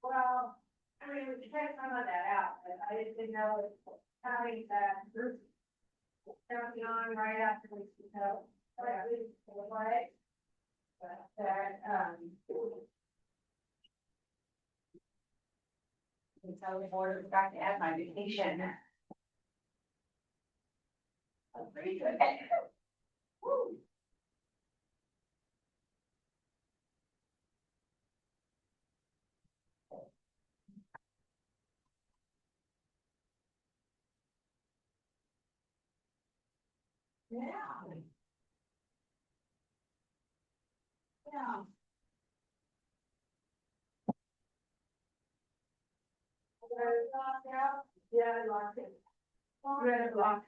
Well, I mean, we check some of that out, but I just didn't know if having that group jumping on right after we, right? But that, and tell the board was back to add my vacation. That's pretty good. Woo. Yeah. Yeah. Yeah, I locked it. Red lock.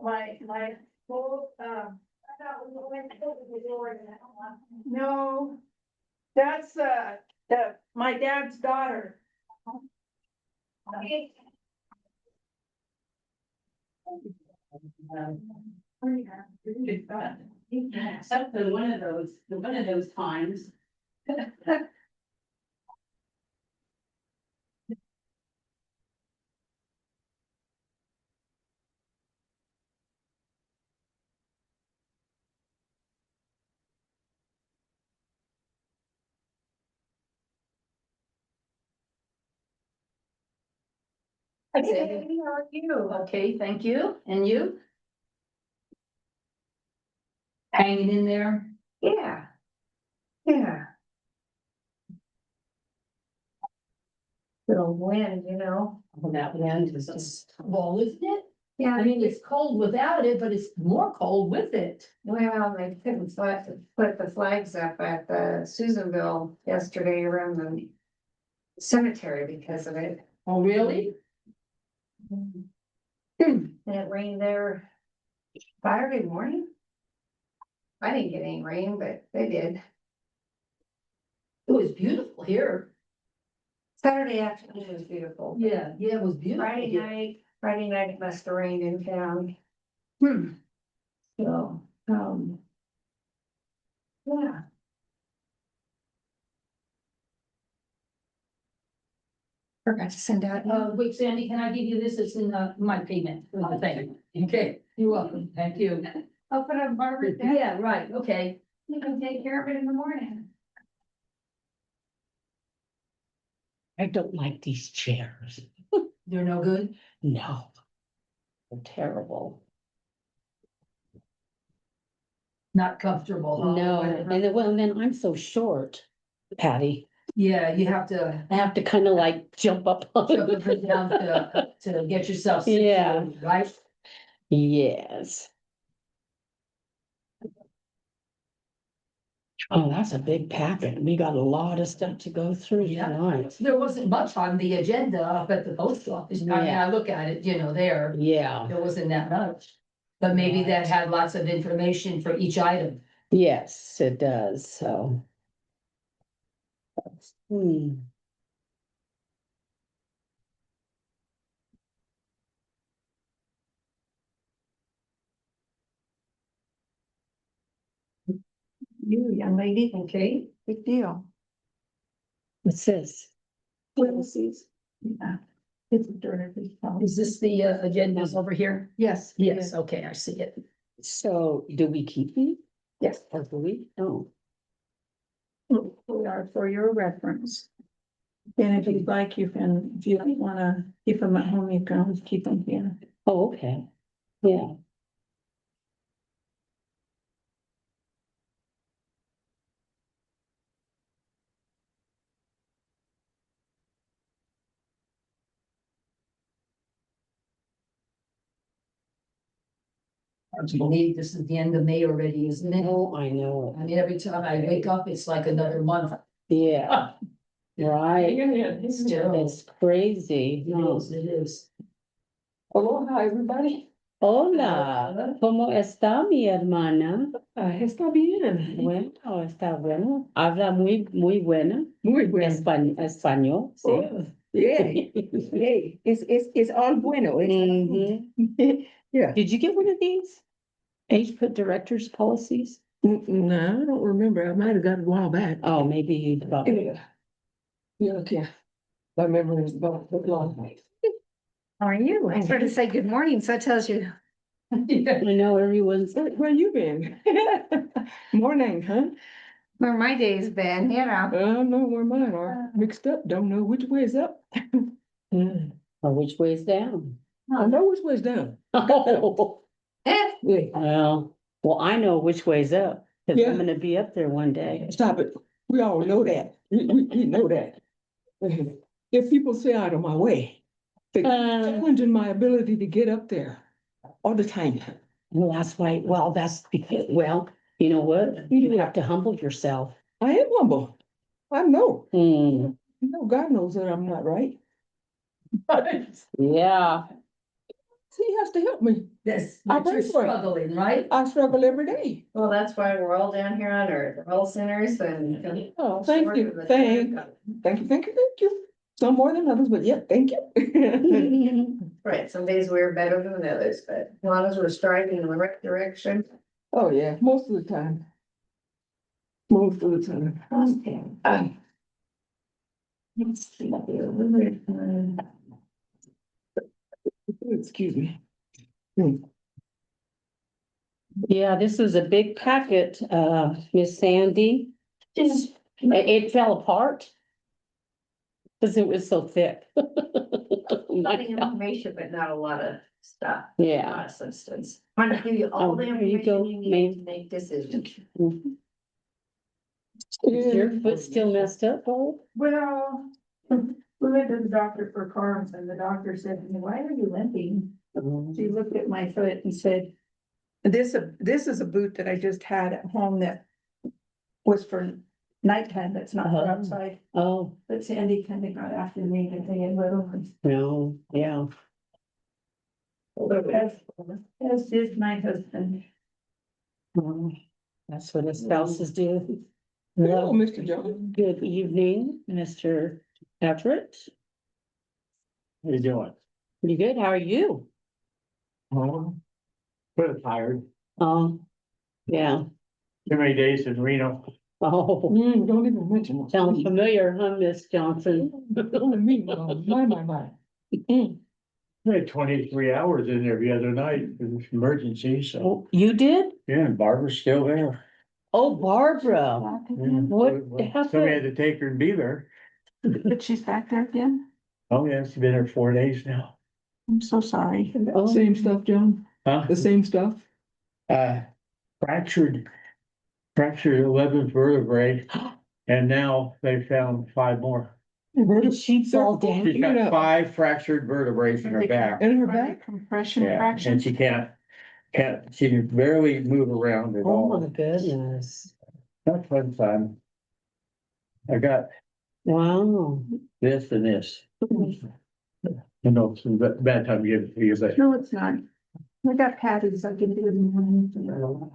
My whole, I thought we went to the door and that one. No, that's, my dad's daughter. Okay. Except for one of those times. Hey, how are you? Okay, thank you. And you? Hanging in there? Yeah. Yeah. Little wind, you know? Well, that wind is just, well, isn't it? Yeah. I mean, it's cold without it, but it's more cold with it. Well, they couldn't put the flags up at the Susanville yesterday around the cemetery because of it. Oh, really? And it rained there Saturday morning. I didn't get any rain, but they did. It was beautiful here. Saturday afternoon was beautiful. Yeah, it was beautiful. Friday night it must have rained in town. So, yeah. Forgot to send out. Wait, Sandy, can I give you this? It's in my payment for the thing. Okay, you're welcome. Thank you. I'll put up Barbara's desk. Yeah, right, okay. You can take care of it in the morning. I don't like these chairs. They're no good? No. They're terrible. Not comfortable. huh? No, Whatever. and then I'm so short, Patty. Yeah, you have to I have to kind of like jump up on jump it. up and down to get yourself Yeah. situated, right? Yes. Oh, that's a big packet. We got a lot of stuff to go through Yeah. tonight. There wasn't much on the agenda up at the post office. I mean, Yeah. I look at it, there, Yeah, there wasn't that much. But maybe that had lots of information for each item. yes, it does, so. Hmm. You, young lady. Okay. Big deal. What's this? Policies. Yeah. It's a dirty. Is this the agendas over here? Yes. Yes, okay, I see it. So do we keep these? Yes. Or do we? Oh, We are for your reference. And if you'd like, if you don't wanna keep them at home, you can always keep them here. oh, okay. Yeah. Aren't you believe this is the end of May already, isn't it? Oh, I know. I mean, every time I wake up, it's like another month. Yeah, right. Still, It's crazy. it is. Aloha, everybody. Hola, ¿cómo está mi hermana? Está bien. Bueno, está bueno. Habla muy buena. Muy bueno. Español, sí. Oh, yeah, yeah. It's all bueno. Mhm. Yeah. Did you get one of these? Age put directors policies? No, I don't remember. I might have got it a while back. Oh, maybe you got. Yeah. Yeah, okay. My memory is about long. How are you? I started to say good morning, so it tells you. I know everyone's. Where you been? Morning, huh? Where my day's been, you I know. don't know where mine are. Mixed up. Don't know which way is up. Yeah. Or which way's down? I know which way's down. Oh, Yeah. well, I know which way's up, cause Yeah. I'm gonna be up there one day. Stop it. We all know that. We know that. If people stay out of my way, they challenging my ability to get up there all the time. Well, that's why, well, that's because, well, you know what? You have to humble yourself. I am humble. I know. Hmm, No, God knows that I'm not right. yeah, He has to help me. Yes, I but you're pray for it. struggling, right? I struggle every day. Well, that's why we're all down here on earth, we're all sinners and. Oh, thank you, thank you. Some more than others, but yeah, thank you. Right, some days we're better than others, but as long as we're striving in the right direction. Oh, yeah, most of the time. Most of the time. Okay. Let's see. Excuse me. yeah, this is a big packet, Miss Sandy. It fell apart. Cause it was so thick. Lot of information, but not a lot of stuff, a Yeah. lot of substance. Want to give you all the Oh, here you go, information you need to make decisions. Mhm. Is your foot still messed up, Bob? Well, we went to the doctor for carbs and the doctor said to me, why are you limping? She looked at my foot and said, this is a boot that I just had at home that was for nighttime, that's not for Oh. outside. Oh, But Sandy kind of got after me and they had little. no, yeah. As did my husband. Oh, that's what the spouses do. Hello, Mr. Jones. Good evening, Mr. Everett. How you doing? Pretty good. How are you? Pretty tired. Yeah. Too many days in Reno. Oh, Don't even mention it. sounds familiar, huh, Miss Johnson? Only me, my. I had 23 hours in there the other night. It was emergency, so. Oh, you did? Yeah, and Barbara's still there. Oh, Barbara. What Somebody had happened? to take her and be there. But she's back there again? Oh, yeah, she's been there 4 days now. I'm so sorry. Oh, Same stuff, John? Huh? The same stuff? Fractured 11th vertebrae. And now they found 5 more. did she fall down? She's got 5 fractured vertebrae in her back. In her back? Compression Yeah, fraction. and she she can barely move around at Oh, all. my goodness. Not fun time. I got Wow. this and this. You know, it's a bad time to give it to you, but No, it's not. I got patties I can do in the morning.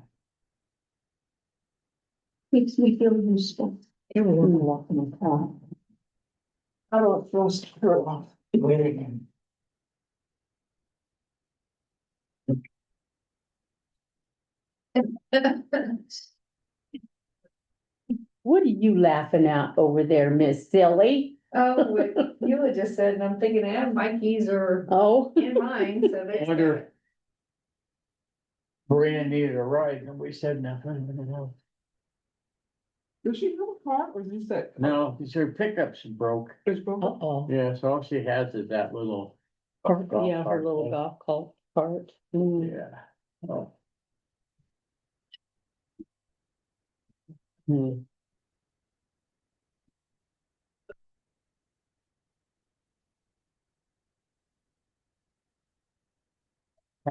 Makes me feel useful. Everyone walking the car. I don't trust her off. What are you laughing at over there, Miss Silly? Oh, what you had just said, and I'm thinking, my keys are Oh, in mine, so they. Wonder- Brian needed a ride, and we said nothing. Does she have a car or is this that? No, her pickup's broke. It's broken? Uh-oh. Yeah, so all she has is that little, Golf Yeah, her cart little thing. golf cart. Mm. yeah. Oh. Hmm.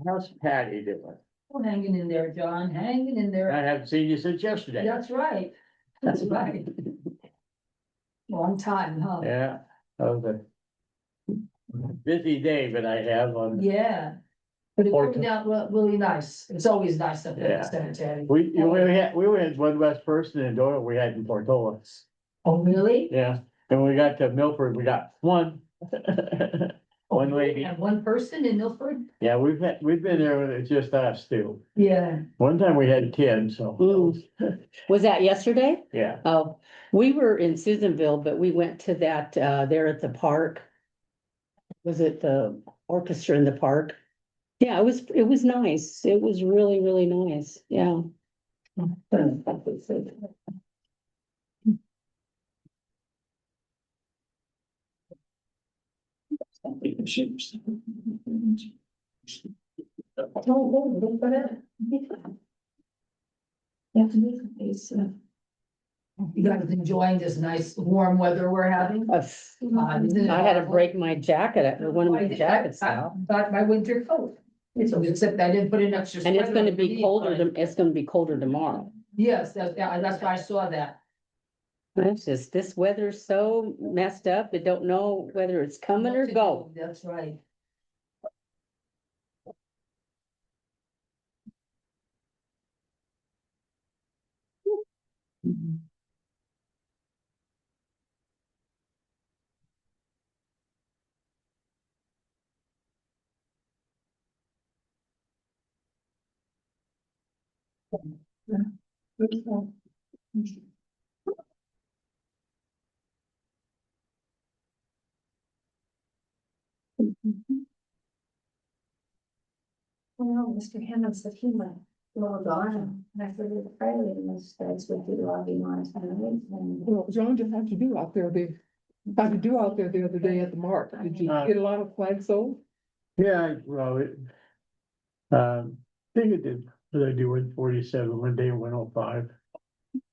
How's Patty doing? Hanging in there, John, hanging in there. I haven't seen you since yesterday. That's right. That's right. Long time, huh? Yeah, that was a busy day, but I have on, Yeah. But it Or worked to- out really nice. It's always nice up there Yeah. at the cemetery. we had one West person in Doyle, we had in Portola. Oh, really? Yeah, and when we got to Milford, we got one. One lady. And one person in Milford? Yeah, we've been there, when it's just us two. Yeah. One time we had 10, so. Was that yesterday? Yeah, Oh, we were in Susanville, but we went to that, there at the park. Was it the orchestra in the park? Yeah, it was nice. It was really, really nice. Yeah. You guys enjoying this nice warm weather we're having? I had to break my jacket, one of my jackets out. Got my winter coat. Except I didn't put an extra. And it's sweater gonna be underneath, colder, but- it's gonna be colder tomorrow. Yes, that's why I saw that. It's just, this weather's so messed up, it don't know whether it's coming or What to go. do, That's right. Well, Mr. Hammond said he went, well, gone, and I figured the Friday mistakes would be logging on tonight and. Well, John, how'd you do out there? How'd you do out there the other day at the mark? Did you get a lot of flags sold? yeah, well, I think it did, what I do 147 one day and 105.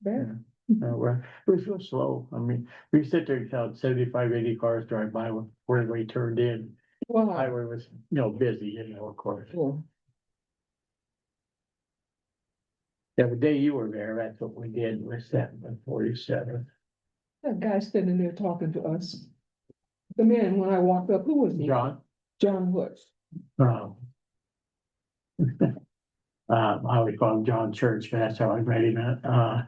Bad. It was real slow. I mean, we sit there and count 75, 80 cars drive by where we turned in. Wow. Highway was, busy, of course. Well, Yeah, the day you were there, that's what we did, was that 147. that guy standing there talking to us. The man, when I walked up, who was he? John? John Woods. Um, I would call him John Church, but that's how I read him at,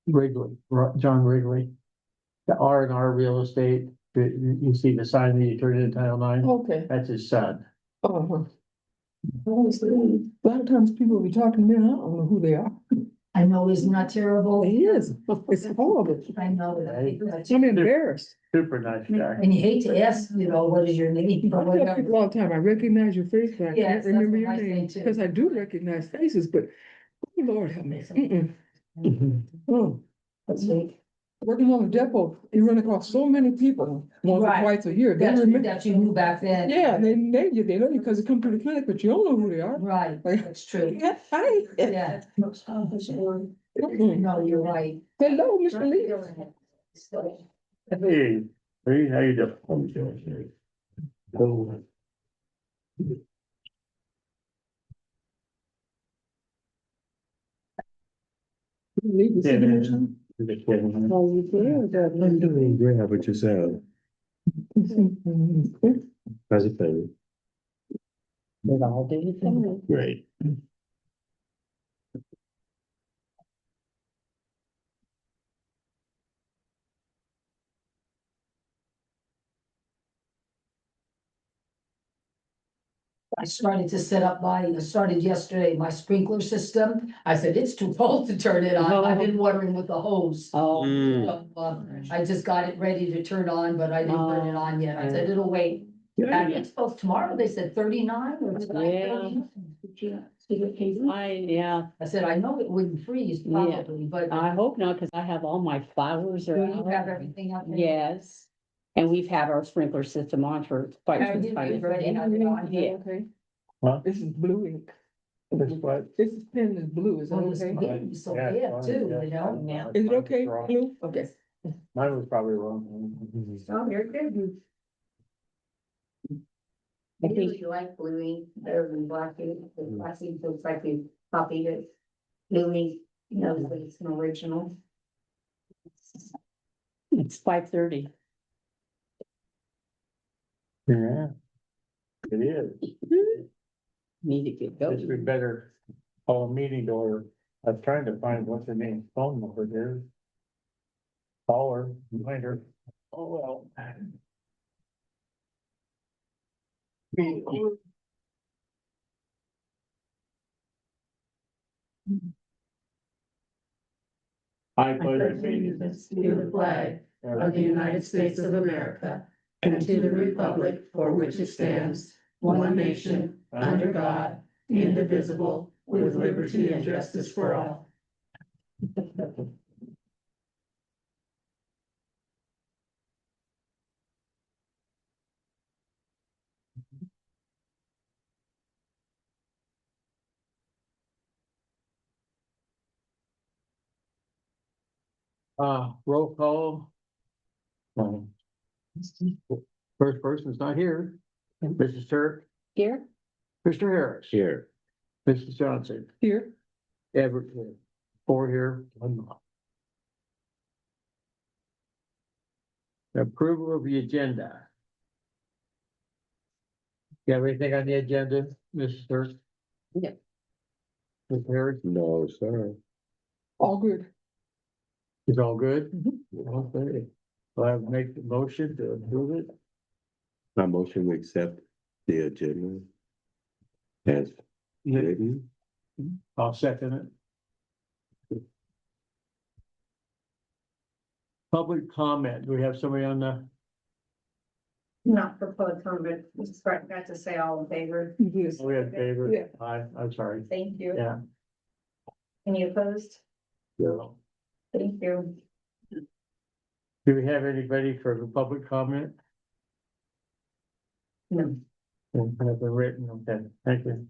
Wrigley, John Wrigley. The R&R Real Estate, you see the sign that you turned in Title IX, Okay. that's his son. Uh-huh. A lot of times people be talking to me, and I don't know who they are. I know it's not terrible. It is, it's horrible. I know that. I'm embarrassed. Super nice guy. And you hate to ask, what is your name? I or tell whatever. people all the time, I recognize your face, but I Yes, can't that's remember what your I say name, too. because I do recognize faces, but oh, Lord help me. Mm-mm. Mhm. Oh, That's right. working on a depot, you run across so many people, once or Right. twice a year. They That remember, you knew back then. yeah, they know you because they come to the clinic, but you don't know who they are. Right, Like, that's true. yeah, hi. Yeah. Mm-mm. No, you're right. Hello, Mr. Lee. Hey, how you doing? Oh. Leave the city mission. Oh, you did? I'm doing great. How about yourself? How's it feeling? It all do fine. Great. I started to set up I started yesterday, my sprinkler system. I said, it's too cold to turn it on. I've been watering with the hose. Oh, Mm. So, I just got it ready to turn on, but I didn't turn it on yet. I said, it'll wait. I think both tomorrow, they said 39 or tonight, Yeah. 39. Did you see what Casey? Yeah, I said, I know it wouldn't freeze probably, but I hope not, because I have all my flowers do are you have out. everything up there? Yes, and we've had our sprinkler system on for quite Have some you time. ready? Have you on? Yeah. Okay. Huh? This is blue ink. This what? This pen is blue, is that Well, this okay? game is so Yeah, it's bad fine, too, yeah, you it's know? fine. Yeah. Is it Mine okay, was wrong. blue? Okay. Mine was probably wrong. Oh, you're good. I really like blue ink better than black ink, because black ink looks like you copied it. Blue ink, you know, that it's an original. It's 5:30. Yeah. It is. Need to get Guess we going. better call a meeting to order. I was trying to find what's her name's phone number there. Call her, find her. Oh, well. I pledge allegiance to the flag of the United States of America and to the republic for which it stands, one nation, under God, indivisible, with liberty and justice for all. Roll call. First person's not here. Mrs. Turk, Here? Mr. Harris, Here. Mrs. Johnson, Here, Everett here. 4 here, 1 not. Approval of the agenda. You have anything on the agenda, Mrs. Turk? Yeah. Mr. Harris, No, sir. all good. is all good? Mhm. Okay. Well, I make the motion to approve it. My motion to accept the agenda as written. I'll second it. Public comment. Do we have somebody on the? Not for public comment, just forgot to say all in favor. Yes. We have David. Yeah. I'm sorry. Thank you. Yeah. Any opposed? Yeah. Thank you. Do we have anybody for the public comment? No. Have been written, okay, thank you.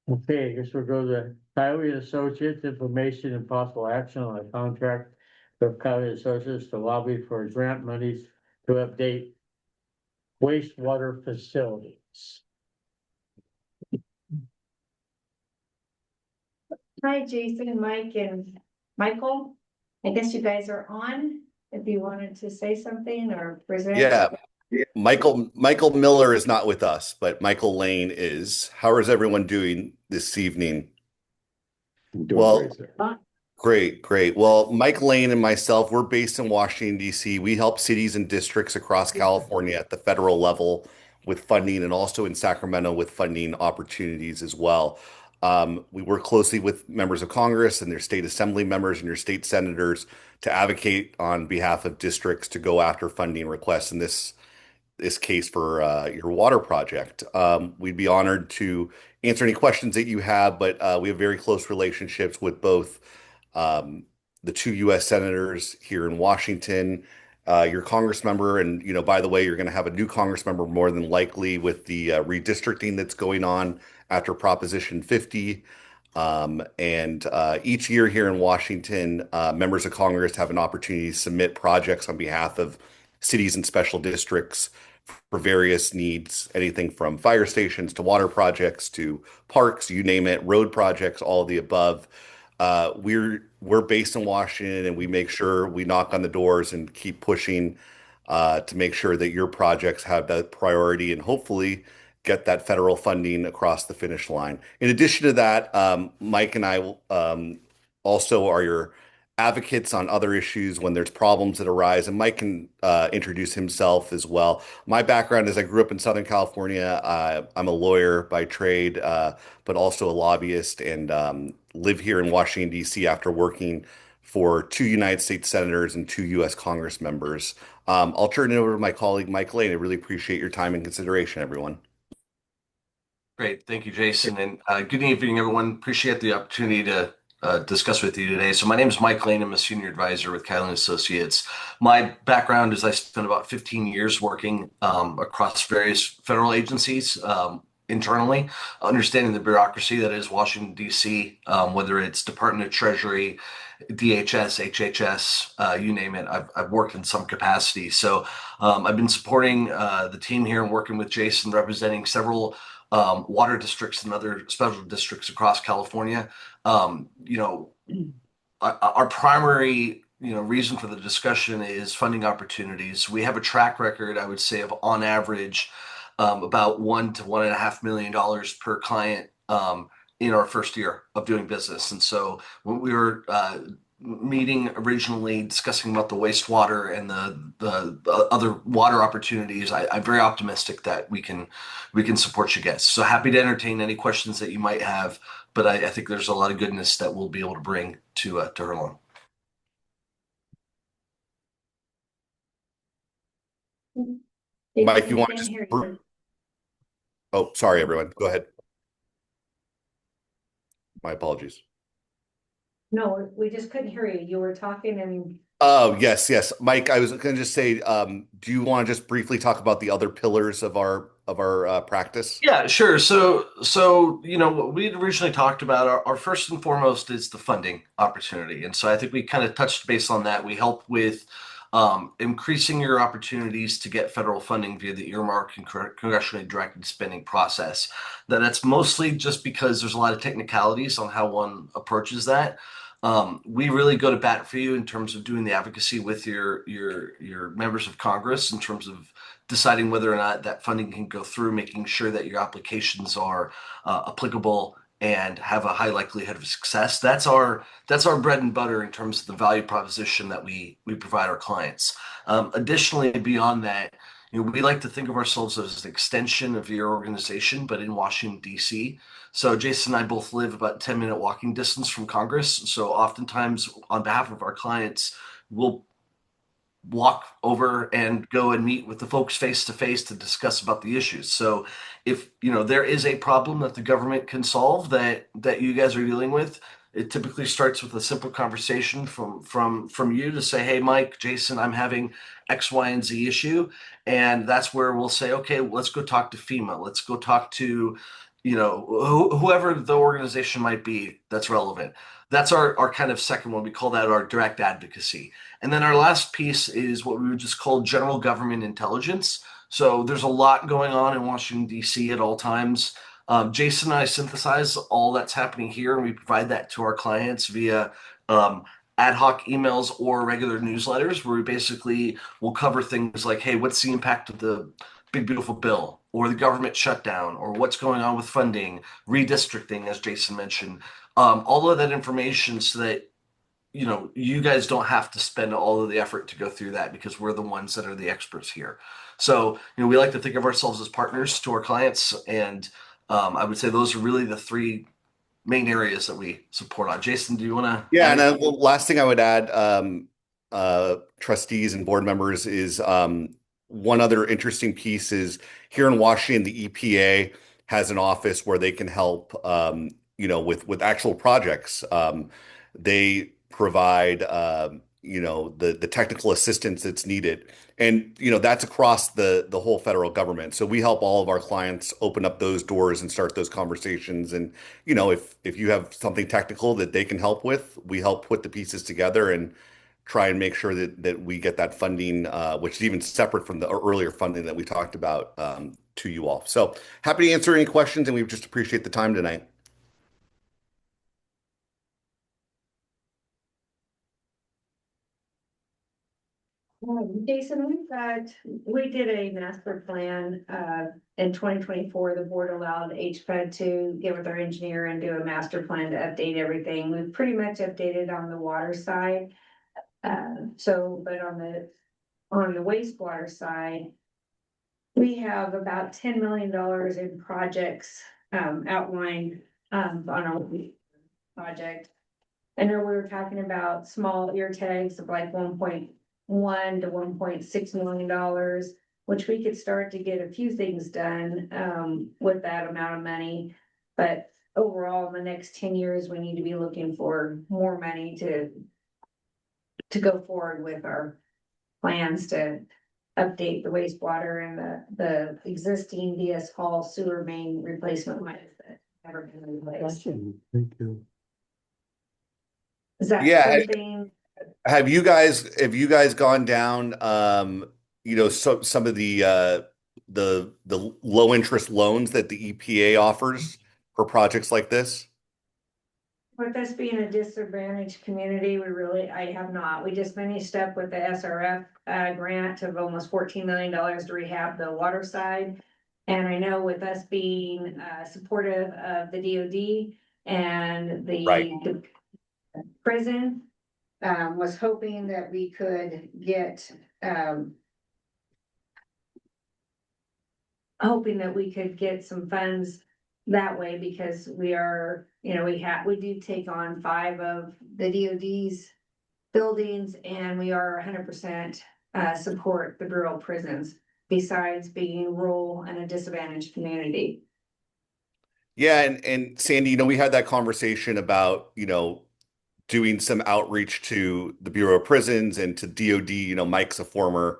Okay, I guess we'll go to Coyote Associates, information and possible action on a contract with Coyote Associates to lobby for grant monies to update wastewater facilities. Hi, Jason, Mike, and Michael. I guess you guys are on, if you wanted to say something or present. Yeah, Michael Miller is not with us, but Michael Lane is. How is everyone doing this evening? Doing Well, great, sir. Great. Well, Mike Lane and myself, we're based in Washington, D.C. We help cities and districts across California at the federal level with funding and also in Sacramento with funding opportunities as well. We work closely with members of Congress and their state assembly members and your state senators to advocate on behalf of districts to go after funding requests in this case for your water project. We'd be honored to answer any questions that you have, but we have very close relationships with both the 2 U.S. senators here in Washington, your Congress member, and by the way, you're going to have a new Congress member more than likely with the redistricting that's going on after Proposition 50. And each year here in Washington, members of Congress have an opportunity to submit projects on behalf of cities and special districts for various needs, anything from fire stations to water projects to parks, you name it, road projects, all of the above. We're based in Washington, and we make sure we knock on the doors and keep pushing to make sure that your projects have that priority and hopefully get that federal funding across the finish line. In addition to that, Mike and I also are your advocates on other issues when there's problems that arise, and Mike can introduce himself as well. My background is I grew up in Southern California. I'm a lawyer by trade, but also a lobbyist, and live here in Washington, D.C. after working for 2 United States senators and 2 U.S. Congress members. I'll turn it over to my colleague, Mike Lane. I really appreciate your time and consideration, everyone. Great. Thank you, Jason. And good evening, everyone. Appreciate the opportunity to discuss with you today. So my name is Mike Lane. I'm a senior advisor with Kylan Associates. My background is I spent about 15 years working across various federal agencies internally, understanding the bureaucracy that is Washington, D.C., whether it's Department of Treasury, DHS, HHS, you name it. I've worked in some capacity. So I've been supporting the team here and working with Jason, representing several water districts and other special districts across California. You know, our primary reason for the discussion is funding opportunities. We have a track record, I would say, of on average about $1 to $1.5 million per client in our first year of doing business. And so when we were meeting originally discussing about the wastewater and the other water opportunities, I'm very optimistic that we can support you guys. So happy to entertain any questions that you might have, but I think there's a lot of goodness that we'll be able to bring to Herlong. Mike, you want to just... Oh, sorry, everyone. Go ahead. My apologies. No, we just couldn't hear you. You were talking and. Oh, yes. Mike, I was going to just say, do you want to just briefly talk about the other pillars of our practice? Yeah, sure. So what we had originally talked about, our first and foremost is the funding opportunity. And so I think we kind of touched base on that. We help with increasing your opportunities to get federal funding via the earmark and congressionally directed spending process. That's mostly just because there's a lot of technicalities on how one approaches that. We really go to bat for you in terms of doing the advocacy with your members of Congress in terms of deciding whether or not that funding can go through, making sure that your applications are applicable and have a high likelihood of success. That's our bread and butter in terms of the value proposition that we provide our clients. Additionally, beyond that, we like to think of ourselves as an extension of your organization, but in Washington, D.C. So Jason and I both live about 10-minute walking distance from Congress. So oftentimes on behalf of our clients, we'll walk over and go and meet with the folks face to face to discuss about the issues. So if there is a problem that the government can solve that you guys are dealing with, it typically starts with a simple conversation from you to say, hey, Mike, Jason, I'm having X, Y, and Z issue. And that's where we'll say, okay, let's go talk to FEMA. Let's go talk to, whoever the organization might be that's relevant. That's our kind of second one. We call that our direct advocacy. And then our last piece is what we would just call general government intelligence. So there's a lot going on in Washington, D.C. at all times. Jason and I synthesize all that's happening here, and we provide that to our clients via ad hoc emails or regular newsletters, where we basically will cover things like, hey, what's the impact of the big beautiful bill, or the government shutdown, or what's going on with funding, redistricting, as Jason mentioned. All of that information so that you guys don't have to spend all of the effort to go through that, because we're the ones that are the experts here. So we like to think of ourselves as partners to our clients, and I would say those are really the three main areas that we support on. Jason, do you want to? Yeah, and the last thing I would add, trustees and board members, is one other interesting piece is here in Washington, the EPA has an office where they can help, with actual projects. They provide, the technical assistance that's needed. And, that's across the whole federal government. So we help all of our clients open up those doors and start those conversations. And, if you have something technical that they can help with, we help put the pieces together and try and make sure that we get that funding, which is even separate from the earlier funding that we talked about, to you all. So happy to answer any questions, and we just appreciate the time tonight. Jason, we did a master plan in 2024. The board allowed HPED to get with our engineer and do a master plan to update everything. We've pretty much updated on the water side. But on the wastewater side, we have about $10 million in projects outlined on our project. I know we were talking about small ear tags of like 1.5 1 to $1.6 million, which we could start to get a few things done with that amount of money. But overall, in the next 10 years, we need to be looking for more money to go forward with our plans to update the wastewater and the existing DS Hall sewer main replacement lines that never been replaced. Thank you. Is that Yeah. something? Have you guys gone down, some of the low interest loans that the EPA offers for projects like this? With us being a disadvantaged community, I have not. We just finished up with the SRF grant of almost $14 million to rehab the water side. And I know with us being supportive of the DOD and Right. the prison, was hoping that we could get, some funds that way, because we are, we do take on 5 of the DOD's buildings, and we are 100% support the Bureau of Prisons, besides being rural and a disadvantaged community. Yeah, and Sandy, we had that conversation about, doing some outreach to the Bureau of Prisons and to DOD. Mike's a former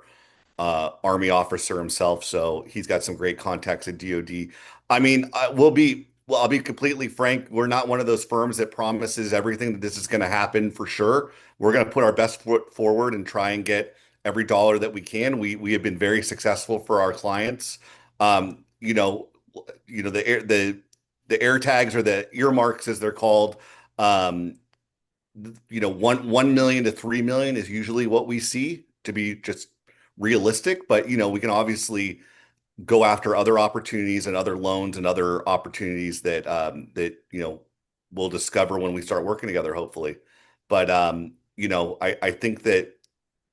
Army officer himself, so he's got some great contacts at DOD. I mean, I'll be completely frank. We're not one of those firms that promises everything that this is going to happen for sure. We're going to put our best foot forward and try and get every dollar that we can. We have been very successful for our clients. The air tags, or the earmarks as they're called. 1 million to 3 million is usually what we see, to be just realistic. But we can obviously go after other opportunities and other loans and other opportunities that we'll discover when we start working together, hopefully. But I think that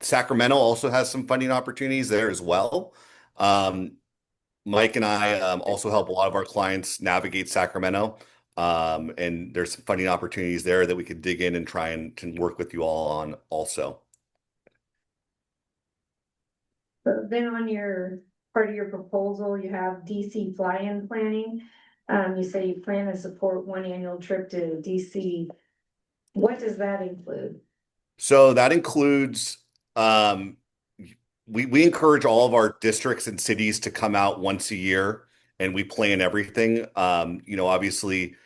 Sacramento also has some funding opportunities there as well. Mike and I also help a lot of our clients navigate Sacramento. And there's some funding opportunities there that we could dig in and try and to work with you all on also. So then on your part of your proposal, you have DC fly-in planning. You say you plan to support 1 annual trip to DC. What does that include? So that includes, we encourage all of our districts and cities to come out once a year, and we plan everything. Obviously,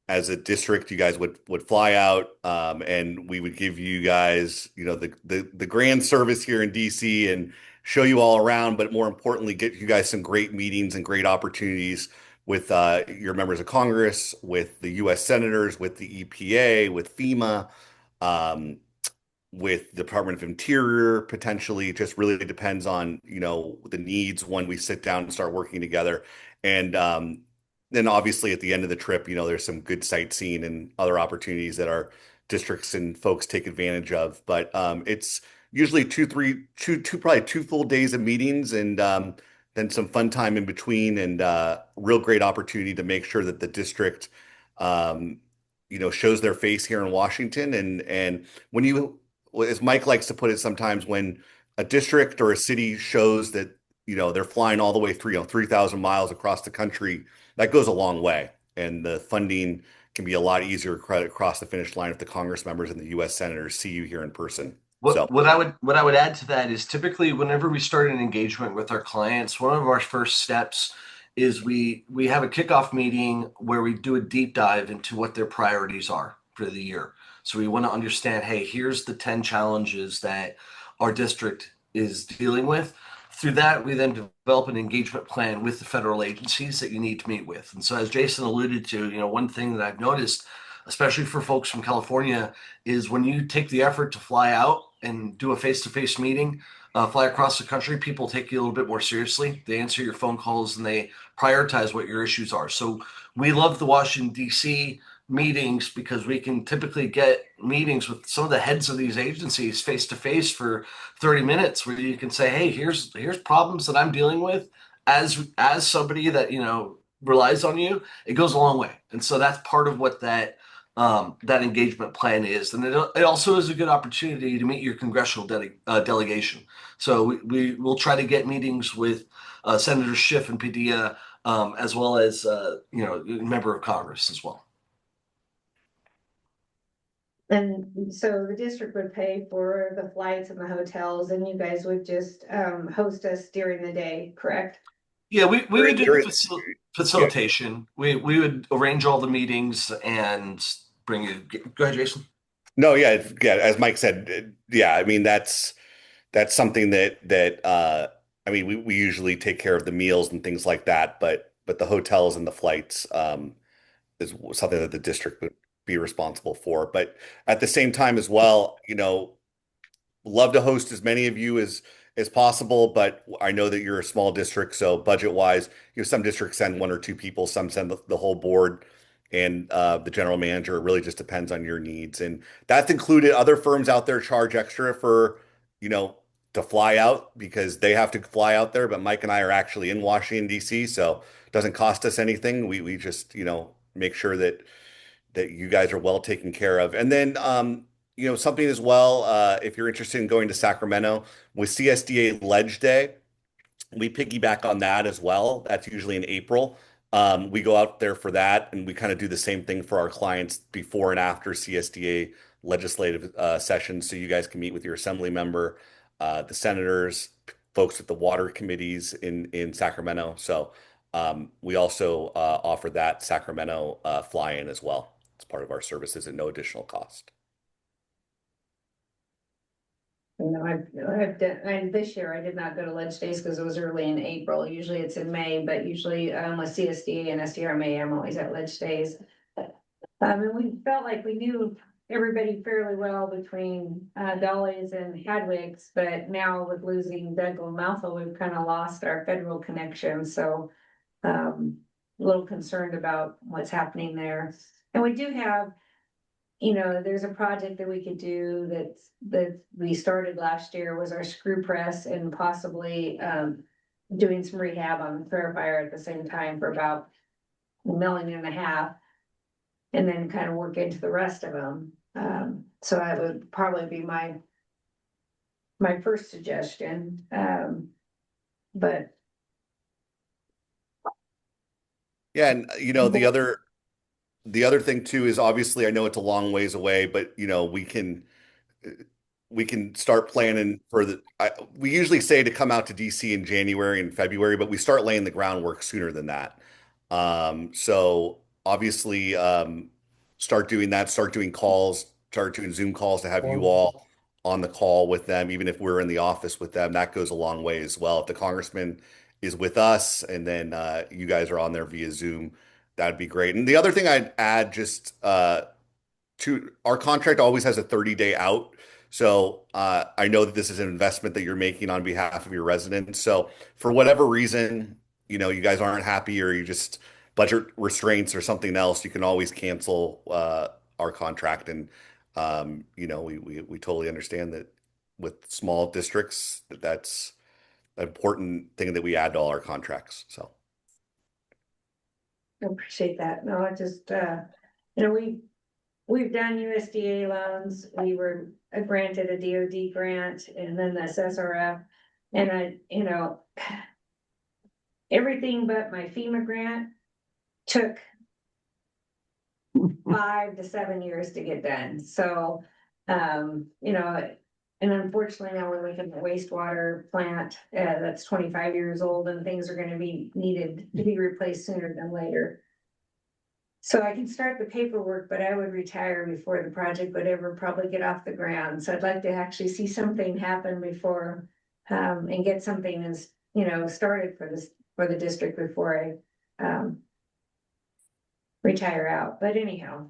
as a district, you guys would fly out, and we would give you guys, the grand service here in DC and show you all around, but more importantly, get you guys some great meetings and great opportunities with your members of Congress, with the U.S. senators, with the EPA, with FEMA, with the Department of Interior, potentially. It just really depends on, the needs when we sit down and start working together. And then obviously at the end of the trip, there's some good sightseeing and other opportunities that our districts and folks take advantage of. But it's usually probably 2 full days of meetings, and then some fun time in between, and real great opportunity to make sure that the district, shows their face here in Washington. And when as Mike likes to put it, sometimes when a district or a city shows that, they're flying all the way through, 3,000 miles across the country, that goes a long way. And the funding can be a lot easier across the finish line if the Congress members and the U.S. senators see you here in person. What I would add to that is, typically whenever we start an engagement with our clients, one of our first steps is we have a kickoff meeting where we do a deep dive into what their priorities are for the year. So we want to understand, hey, here's the 10 challenges that our district is dealing with. Through that, we then develop an engagement plan with the federal agencies that you need to meet with. And so, as Jason alluded to, one thing that I've noticed, especially for folks from California, is when you take the effort to fly out and do a face-to-face meeting, fly across the country, people take you a little bit more seriously. They answer your phone calls and they prioritize what your issues are. So we love the Washington, D.C. meetings, because we can typically get meetings with some of the heads of these agencies face to face for 30 minutes, where you can say, hey, here's problems that I'm dealing with as somebody that relies on you. It goes a long way. And so that's part of what that that engagement plan is. And it also is a good opportunity to meet your congressional delegation. So we will try to get meetings with Senator Schiff and Padilla, as well as member of Congress as well. And so the district would pay for the flights and the hotels, and you guys would just host us during the day, correct? Yeah, we would do During- the facilitation. We would arrange all the meetings and bring you. Go ahead, Jason. No, yeah, yeah. As Mike said, yeah. I mean, that's something that I mean, we usually take care of the meals and things like that, but the hotels and the flights is something that the district would be responsible for. But at the same time as well, love to host as many of you as possible, but I know that you're a small district, so budget wise, some districts send 1 or 2 people, some send the whole board and the general manager. It really just depends on your needs, and that's included. Other firms out there charge extra for to fly out because they have to fly out there. But Mike and I are actually in Washington D.C., so it doesn't cost us anything. We just make sure that you guys are well taken care of, and then something as well, if you're interested in going to Sacramento with CSDA Ledge Day, we piggyback on that as well. That's usually in April. We go out there for that, and we kind of do the same thing for our clients before and after CSDA legislative sessions, so you guys can meet with your assembly member, the senators, folks at the water committees in Sacramento. So we also offer that Sacramento fly-in as well. It's part of our services at no additional cost. I've done, and this year I did not go to Ledge Days because it was early in April. Usually it's in May, but usually with CSD and SDRMA, I'm always at Ledge Days. And we felt like we knew everybody fairly well between Dolly's and Hadwigs, but now with losing Doug Malfa, we've kind of lost our federal connection. So a little concerned about what's happening there. And we do have, there's a project that we could do that we started last year was our screw press and possibly doing some rehab on the clarifier at the same time for about $1.5 million, and then kind of work into the rest of them. So that would probably be my first suggestion. But yeah, and the other thing too is obviously I know it's a long ways away, but we can start planning for we usually say to come out to DC in January and February, but we start laying the groundwork sooner than that. So obviously start doing that, start doing Zoom calls to have you all on the call with them, even if we're in the office with them. That goes a long way as well. If the congressman is with us and then you guys are on there via Zoom, that'd be great. And the other thing I'd add just to our contract always has a 30-day out. So I know that this is an investment that you're making on behalf of your residents. So for whatever reason, you guys aren't happy or you just budget restraints or something else, you can always cancel our contract. And we totally understand that with small districts, that's an important thing that we add to all our contracts. So. I appreciate that. No, I just, we've done USDA loans. We were granted a DOD grant and then this SRF. And everything but my FEMA grant took 5 to 7 years to get done. So, and unfortunately now we're looking at a wastewater plant that's 25 years old and things are going to be needed to be replaced sooner than later. So I can start the paperwork, but I would retire before the project would ever probably get off the ground. So I'd like to actually see something happen before and get something started for the district before I retire out. But anyhow.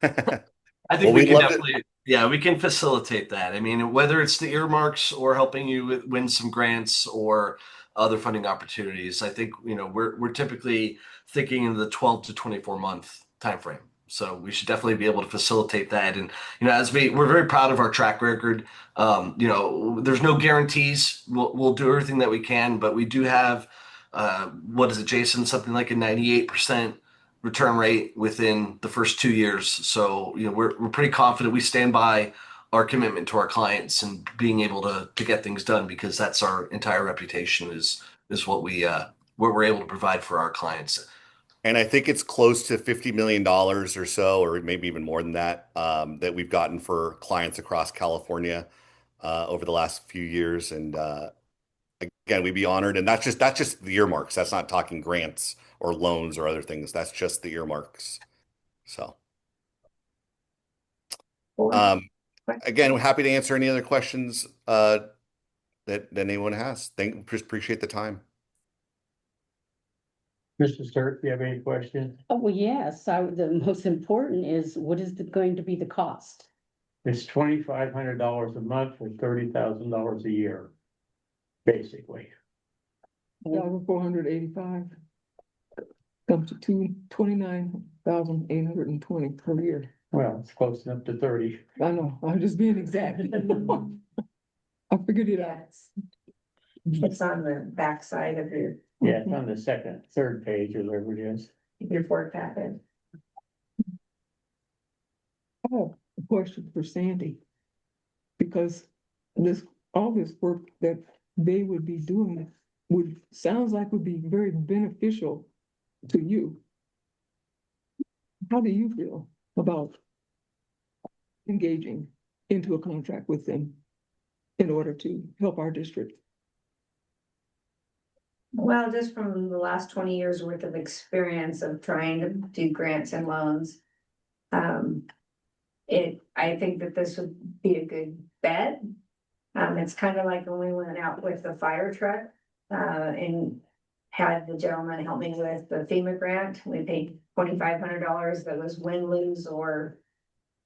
I think we can definitely, we can facilitate that. I mean, whether it's the earmarks or helping you win some grants or other funding opportunities, I think, we're typically thinking in the 12 to 24 month timeframe. So we should definitely be able to facilitate that. And, as we're very proud of our track record. There's no guarantees. We'll do everything that we can, but we do have, what is it, Jason? Something like a 98% return rate within the first 2 years. So, we're pretty confident we stand by our commitment to our clients and being able to get things done, because that's our entire reputation is what we're able to provide for our clients. And I think it's close to $50 million or so, or maybe even more than that, that we've gotten for clients across California over the last few years. And again, we'd be honored. And that's just the earmarks. That's not talking grants or loans or other things. That's just the earmarks. So again, we're happy to answer any other questions that anyone has. Just appreciate the time. Mr. Sturt, do you have any questions? Oh, well, yes, the most important is what is going to be the cost? It's $2,500 a month for $30,000 a year, basically. $1,485. Comes to 29,820 per year. Well, it's close enough to 30. I know, I'm just being exact. I figured it out. It's on the backside of Yeah, it's on the third page or whatever it is. your board packet. I have a question for Sandy. Because all this work that they would be doing sounds like would be very beneficial to you. How do you feel about engaging into a contract with them in order to help our district? Well, just from the last 20 years worth of experience of trying to do grants and loans. I think that this would be a good bet. It's kind of like when we went out with the fire truck, and had the gentleman help me with the FEMA grant. We paid $2,500. That was win, lose, or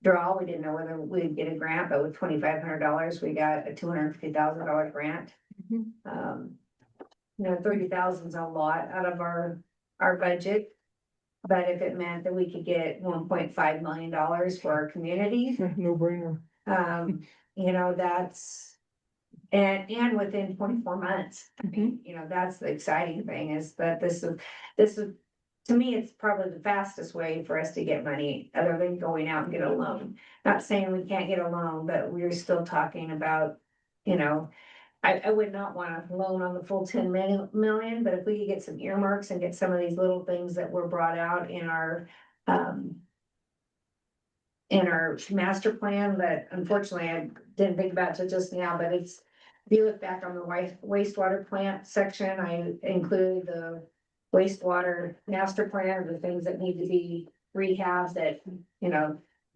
draw. We didn't know whether we'd get a grant, but with $2,500, we got a $250,000 grant. Mhm. 30,000 is a lot out of our budget. But if it meant that we could get $1.5 million for our community, No brainer. that's, and within 24 months. Mhm. That's the exciting thing, is that this is, to me, it's probably the fastest way for us to get money, other than going out and get a loan. Not saying we can't get a loan, but we're still talking about, I would not want a loan on the full 10 million, but if we could get some earmarks and get some of these little things that were brought out in our master plan, that unfortunately I didn't think about till just now, but if you look back on the wastewater plant section, I included the wastewater master plan, the things that need to be rehabbed that,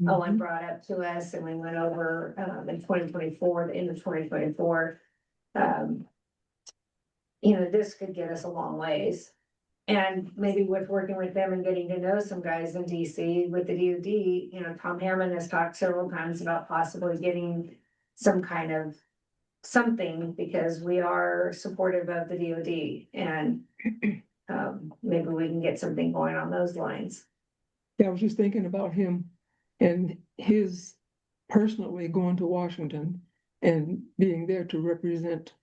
Owen brought up to us, and we went over in 2024, the end of 2024. This could get us a long ways. And maybe with working with them and getting to know some guys in DC with the DoD, Tom Hammond has talked several times about possibly getting some kind of something, because we are supportive of the DoD, and maybe we can get something going on those lines. Yeah, I was just thinking about him and his personally going to Washington and being there to represent,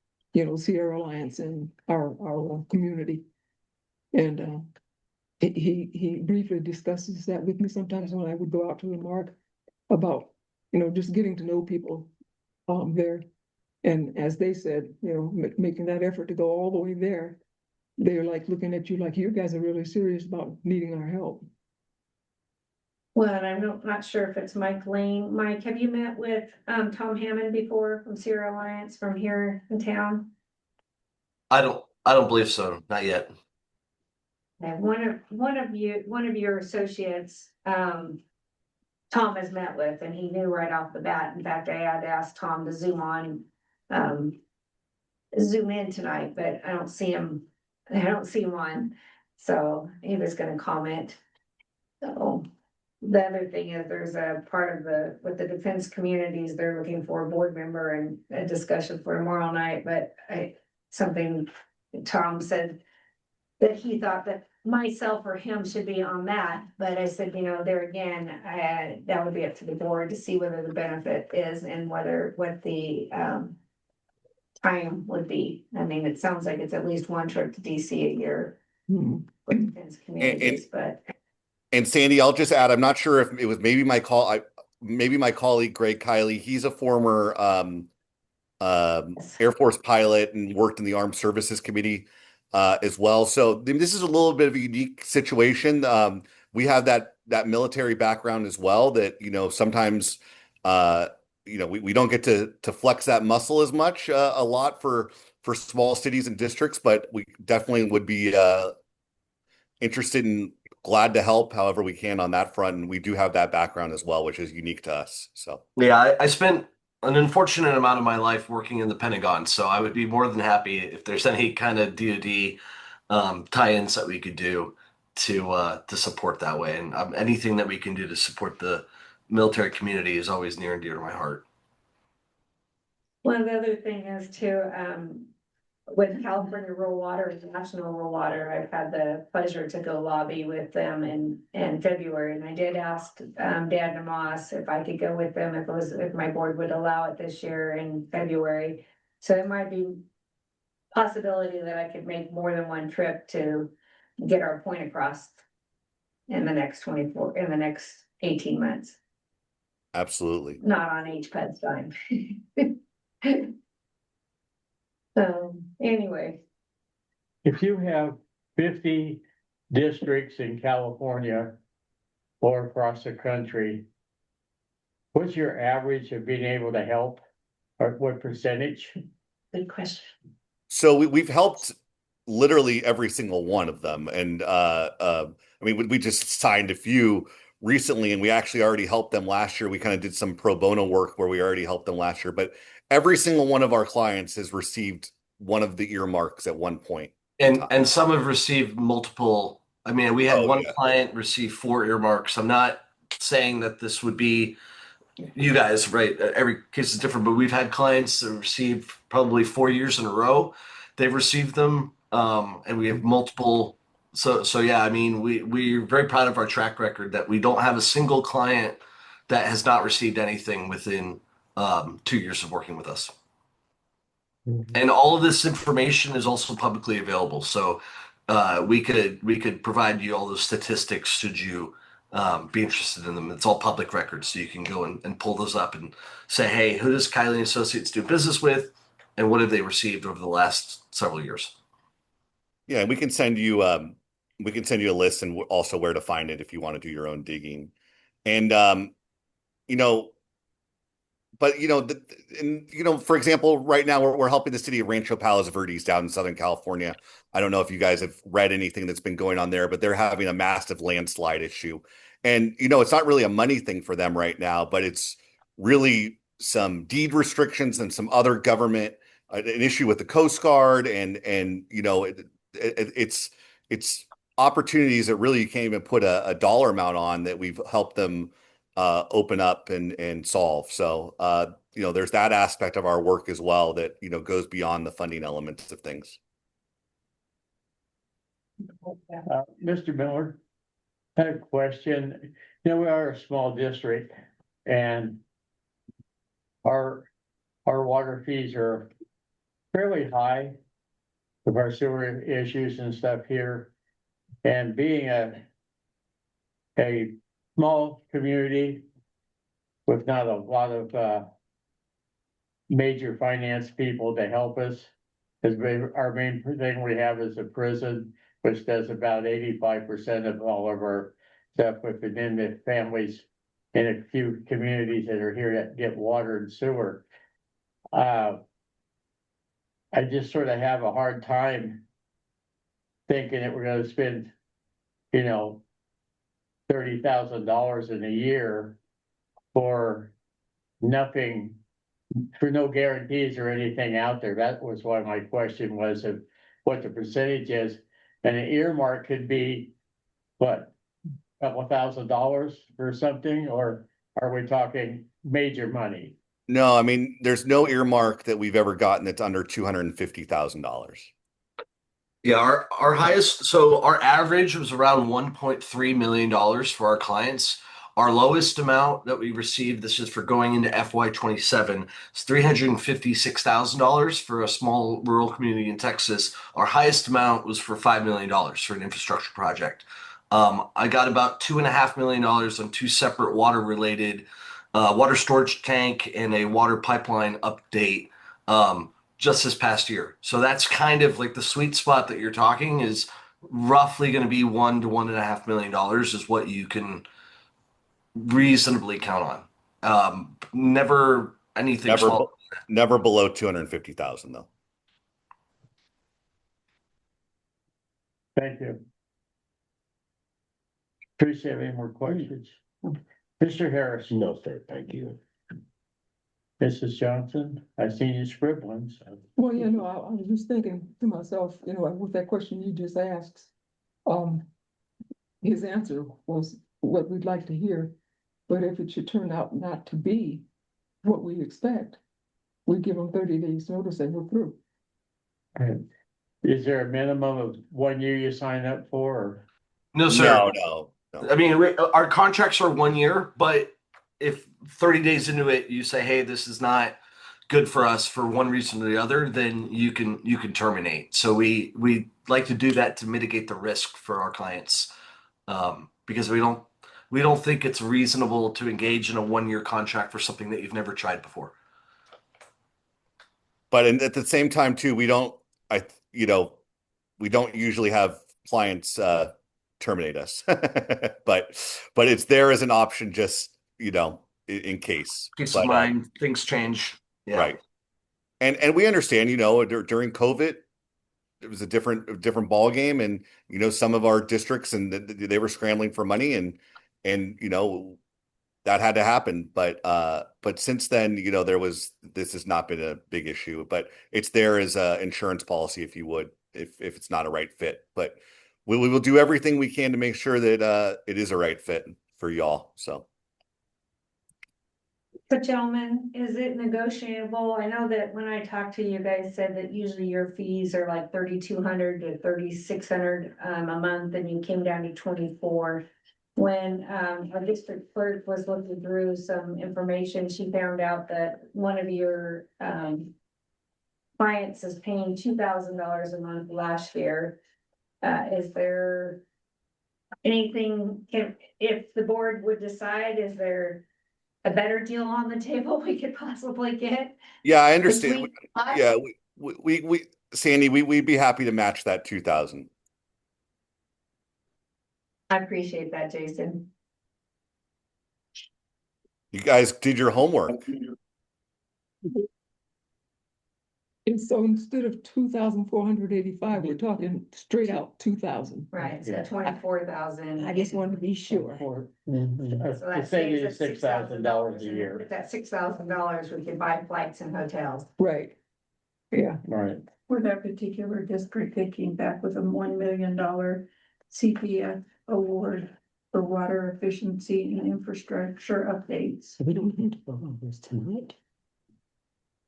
Sierra Alliance and our community. And he briefly discusses that with me sometimes when I would go out to the mark about, just getting to know people there. And as they said, making that effort to go all the way there, they're like looking at you like, you guys are really serious about needing our help. Well, and I'm not sure if it's Mike Lane. Mike, have you met with Tom Hammond before from Sierra Alliance from here in town? I don't believe so, not yet. And one of your associates, Tom has met with, and he knew right off the bat. In fact, I had asked Tom to zoom in tonight, but I don't see him on. So he was gonna comment. So the other thing is, there's a part of with the defense communities, they're looking for a board member and a discussion for tomorrow night, but Tom said that he thought that myself or him should be on that, but I said, there again, that would be up to the board to see whether the benefit is and what the time would be. I mean, it sounds like it's at least one trip to DC a year Mhm. for defense communities, but. And Sandy, I'll just add, I'm not sure if it was maybe my colleague Greg Kiley. He's a former Air Force pilot and worked in the Armed Services Committee as well. So this is a little bit of a unique situation. We have that military background as well. That sometimes we don't get to flex that muscle as much a lot for small cities and districts, but we definitely would be interested and glad to help however we can on that front. And we do have that background as well, which is unique to us. So Yeah, I spent an unfortunate amount of my life working in the Pentagon, so I would be more than happy if there's any kind of DoD tie-ins that we could do to support that way. And anything that we can do to support the military community is always near and dear to my heart. One of the other thing is too, with California Rural Water and National Rural Water, I've had the pleasure to go lobby with them in February. And I did ask Dan DeMoss if I could go with them, if my board would allow it this year in February. So it might be possibility that I could make more than one trip to get our point across in the next 18 months, absolutely. not on HPED's time. So anyway, If you have 50 districts in California or across the country, what's your average of being able to help? Or what percentage? good question. So we've helped literally every single one of them. And I mean, we just signed a few recently, and we actually already helped them last year. We kind of did some pro bono work where we already helped them last year, but every single one of our clients has received one of the earmarks at one point. And some have received multiple. I mean, we had one client receive 4 earmarks. I'm not saying that this would be you guys, right? Every case is different, but we've had clients that receive probably 4 years in a row. They've received them, and we have multiple. So yeah, I mean, we're very proud of our track record that we don't have a single client that has not received anything within 2 years of working with us. And all of this information is also publicly available. So we could provide you all those statistics should you be interested in them. It's all public records, so you can go and pull those up and say, hey, who does Kiley Associates do business with, and what have they received over the last several years? Yeah, we can send you a list and also where to find it if you want to do your own digging. And but for example, right now we're helping the city of Rancho Palos Verdes down in Southern California. I don't know if you guys have read anything that's been going on there, but they're having a massive landslide issue. And it's not really a money thing for them right now, but it's really some deed restrictions and some other government, an issue with the Coast Guard, and it's opportunities that really you can't even put a dollar amount on that we've helped them open up and solve. So there's that aspect of our work as well that goes beyond the funding elements of things. Mr. Miller, I had a question. We are a small district, and our water fees are fairly high with our sewer issues and stuff here. And being a small community with not a lot of major finance people to help us, because our main thing we have is a prison, which does about 85% of all of our stuff within the families in a few communities that are here that get water and sewer. I just sort of have a hard time thinking that we're going to spend, $30,000 in a year for nothing, for no guarantees or anything out there. That was why my question was of what the percentage is. And an earmark could be, what, a couple $1,000 or something, or are we talking major money? No, I mean, there's no earmark that we've ever gotten that's under $250,000. Yeah, our highest, so our average was around $1.3 million for our clients. Our lowest amount that we received, this is for going into FY27, is $356,000 for a small rural community in Texas. Our highest amount was for $5 million for an infrastructure project. I got about $2.5 million on two separate water related, water storage tank and a water pipeline update, just this past year. So that's kind of like the sweet spot that you're talking is roughly going to be $1 to $1.5 million is what you can reasonably count on. Never anything Never, small. never below 250,000 though. Thank you. Teresa, have any more questions? Mr. Harris, No, sir, thank you. Mrs. Johnson, I've seen you scribbling, so. Well, I was just thinking to myself, with that question you just asked, his answer was what we'd like to hear. But if it should turn out not to be what we expect, we give them 30 days notice and we're through. Is there a minimum of 1 year you sign up for? Or? No, sir. No. I mean, our contracts are 1 year, but if 30 days into it, you say, hey, this is not good for us for one reason or the other, then you can terminate. So we like to do that to mitigate the risk for our clients, because we don't think it's reasonable to engage in a 1 year contract for something that you've never tried before. But at the same time too, we don't usually have clients terminate us, but it's there as an option, just in case. Peace But, of mind, things change. Yeah. Right. And we understand, during COVID, it was a different ball game, and some of our districts and they were scrambling for money, and that had to happen. But since then, this has not been a big issue, but it's there as a insurance policy if you would, if it's not a right fit. But we will do everything we can to make sure that it is a right fit for y'all. So. But gentlemen, is it negotiable? I know that when I talked to you guys said that usually your fees are like 3,200 to 3,600 a month, and you came down to 24. When our district clerk was looking through some information, she found out that one of your clients is paying $2,000 a month last year. Is there anything, if the board would decide, is there a better deal on the table we could possibly get? Yeah, I understand. between us? Yeah, we Sandy, we'd be happy to match that 2,000. I appreciate that, Jason. You guys did your homework. And so instead of 2,485, we're talking straight out 2,000. Right, so Yeah. 24,000. I just wanted to be sure. The So that thing saves is us $6,000 a and year. With that $6,000, we could buy flights and hotels. Right. Yeah. Right. For that particular district, they came back with a $1 million CPF award for water efficiency and infrastructure updates. We don't have to vote on this tonight.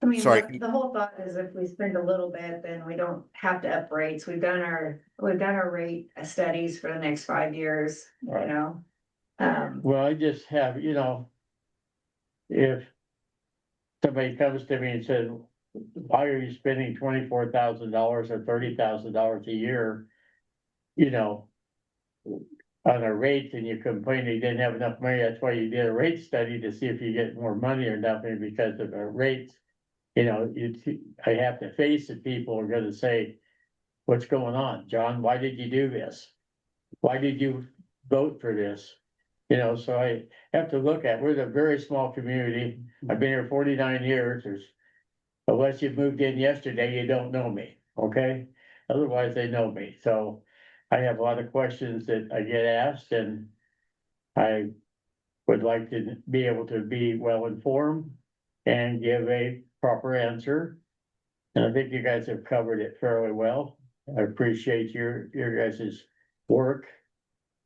I mean, Sorry. the whole thought is if we spend a little bit, then we don't have to up rates. We've done our rate studies for the next 5 years, Right. Well, I just have, if somebody comes to me and says, why are you spending $24,000 or $30,000 a year, on a rate, and you complain you didn't have enough money, that's why you did a rate study to see if you get more money or nothing because of the rates. I have to face it, people are gonna say, what's going on, John? Why did you do this? Why did you vote for this? So I have to look at, we're a very small community. I've been here 49 years. Unless you moved in yesterday, you don't know me, okay? Otherwise, they know me. So I have a lot of questions that I get asked, and I would like to be able to be well informed and give a proper answer. And I think you guys have covered it fairly well. I appreciate your guys' work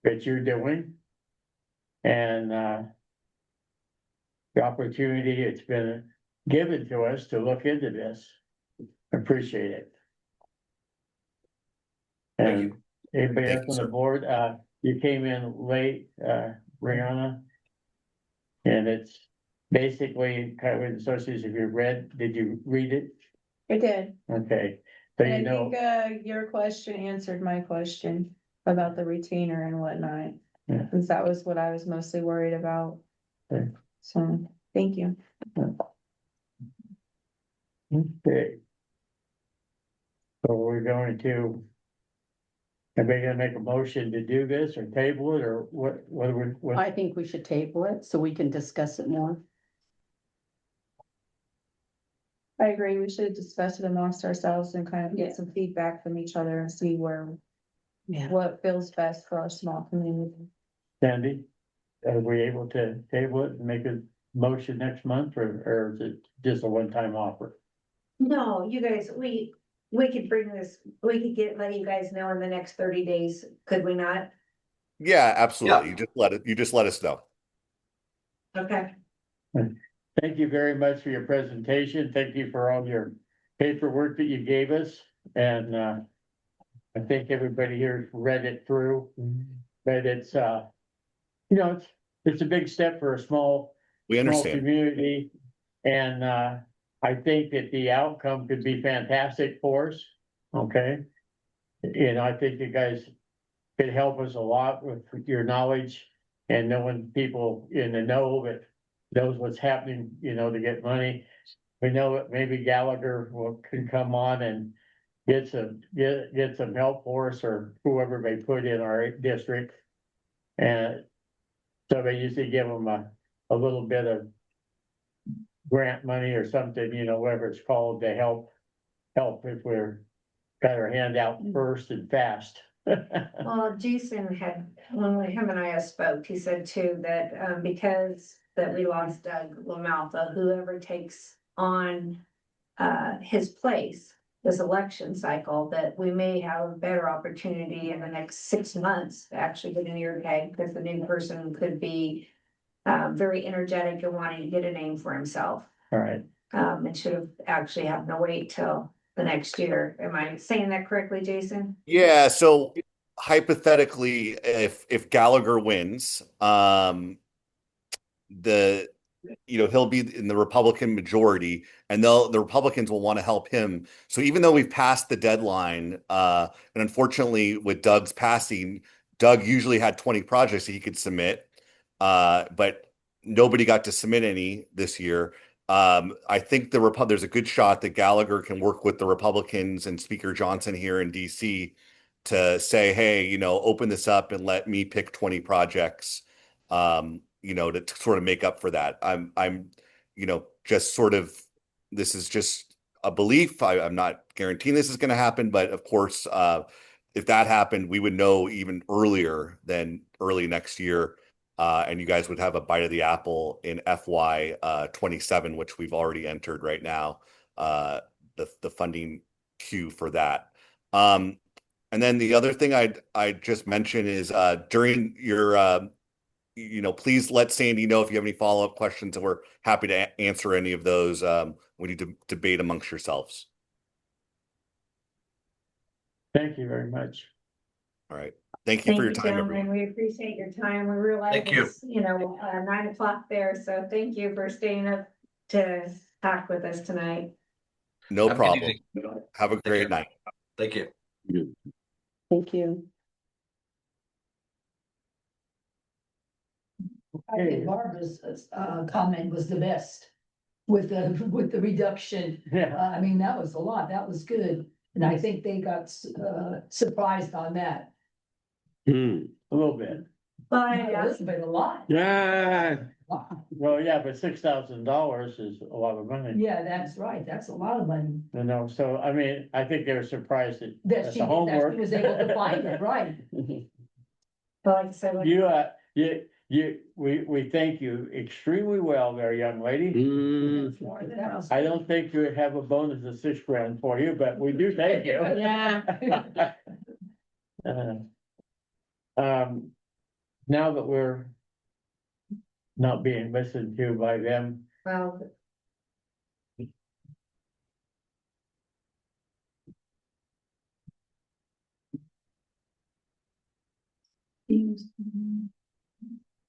that you're doing. And the opportunity it's been given to us to look into this. I appreciate it. Thank you. And anybody Thank else you, on the sir. board, you came in late, Brianna. And it's basically Highway Association, if did you read it? I did. Okay, so And you know, I think your question answered my question. about the retainer and whatnot. Yeah. Since that was what I was mostly worried about. Okay. So, thank you. Okay. So we're going to. Everybody gonna make a motion to do this or table it or what? I think we should table it so we can discuss it more. I agree, we should discuss it amongst ourselves and kind of get some feedback from each other and see Yeah. what feels best for our small community. Sandy, are we able to table it and make a motion next month or is it just a one-time offer? No, you guys, we could bring this, we could let you guys know in the next 30 days, could we not? Yeah, absolutely. Yeah. You just let us know. Okay. Thank you very much for your presentation. Thank you for all your paperwork that you gave us. And I think everybody here read it through, but it's it's a big step for a small We understand. community. And I think that the outcome could be fantastic for us. Okay. I think you guys could help us a lot with your knowledge and knowing people in the know that knows what's happening, to get money. We know that maybe Gallagher can come on and get some help for us or whoever they put in our district. And so they usually give them a little bit of grant money or something, whatever it's called to help if we're got our hand out first and fast. Well, Jason had, when him and I spoke, he said too that because that we lost Doug LaMalfa, whoever takes on his place this election cycle, that we may have a better opportunity in the next 6 months to actually get an ear tag, because the new person could be very energetic and wanting to get a name for himself. All right. And should have actually having to wait till the next year. Am I saying that correctly, Jason? Yeah, so hypothetically, if Gallagher wins, he'll be in the Republican majority, and the Republicans will want to help him. So even though we've passed the deadline, and unfortunately with Doug's passing, Doug usually had 20 projects that he could submit, but nobody got to submit any this year. I think there's a good shot that Gallagher can work with the Republicans and Speaker Johnson here in DC to say, hey, open this up and let me pick 20 projects, to sort of make up for that. I'm just sort of, this is just a belief. I'm not guaranteeing this is going to happen, but of course, if that happened, we would know even earlier than early next year. And you guys would have a bite of the apple in FY 27, which we've already entered right now, the funding queue for that. And then the other thing I'd just mention is during your, please let Sandy know if you have any follow-up questions, and we're happy to answer any of those when you debate amongst yourselves. Thank you very much. All right. Thank you for your time, gentlemen. everyone. We appreciate your time. We realize Thank you. it's, 9 o'clock there, so thank you for staying up to talk with us tonight. No Have a good problem. evening. Have a great night. Thank you. Thank you. I think Barbara's comment was the best with the reduction. Yeah. I mean, that was a lot. That was good. And I think they got surprised on that. A little bit. Bye. That's been a lot. Yeah. Well, yeah, but $6,000 is a lot of money. Yeah, that's right. That's a lot of money. So I mean, I think they were surprised That at she the homework. was able to find it, right? But like I said, We thank you extremely well there, young lady. I don't think we have a bonus of $6,000 for you, but we do thank you. Yeah. Now that we're not being listened to by them, well,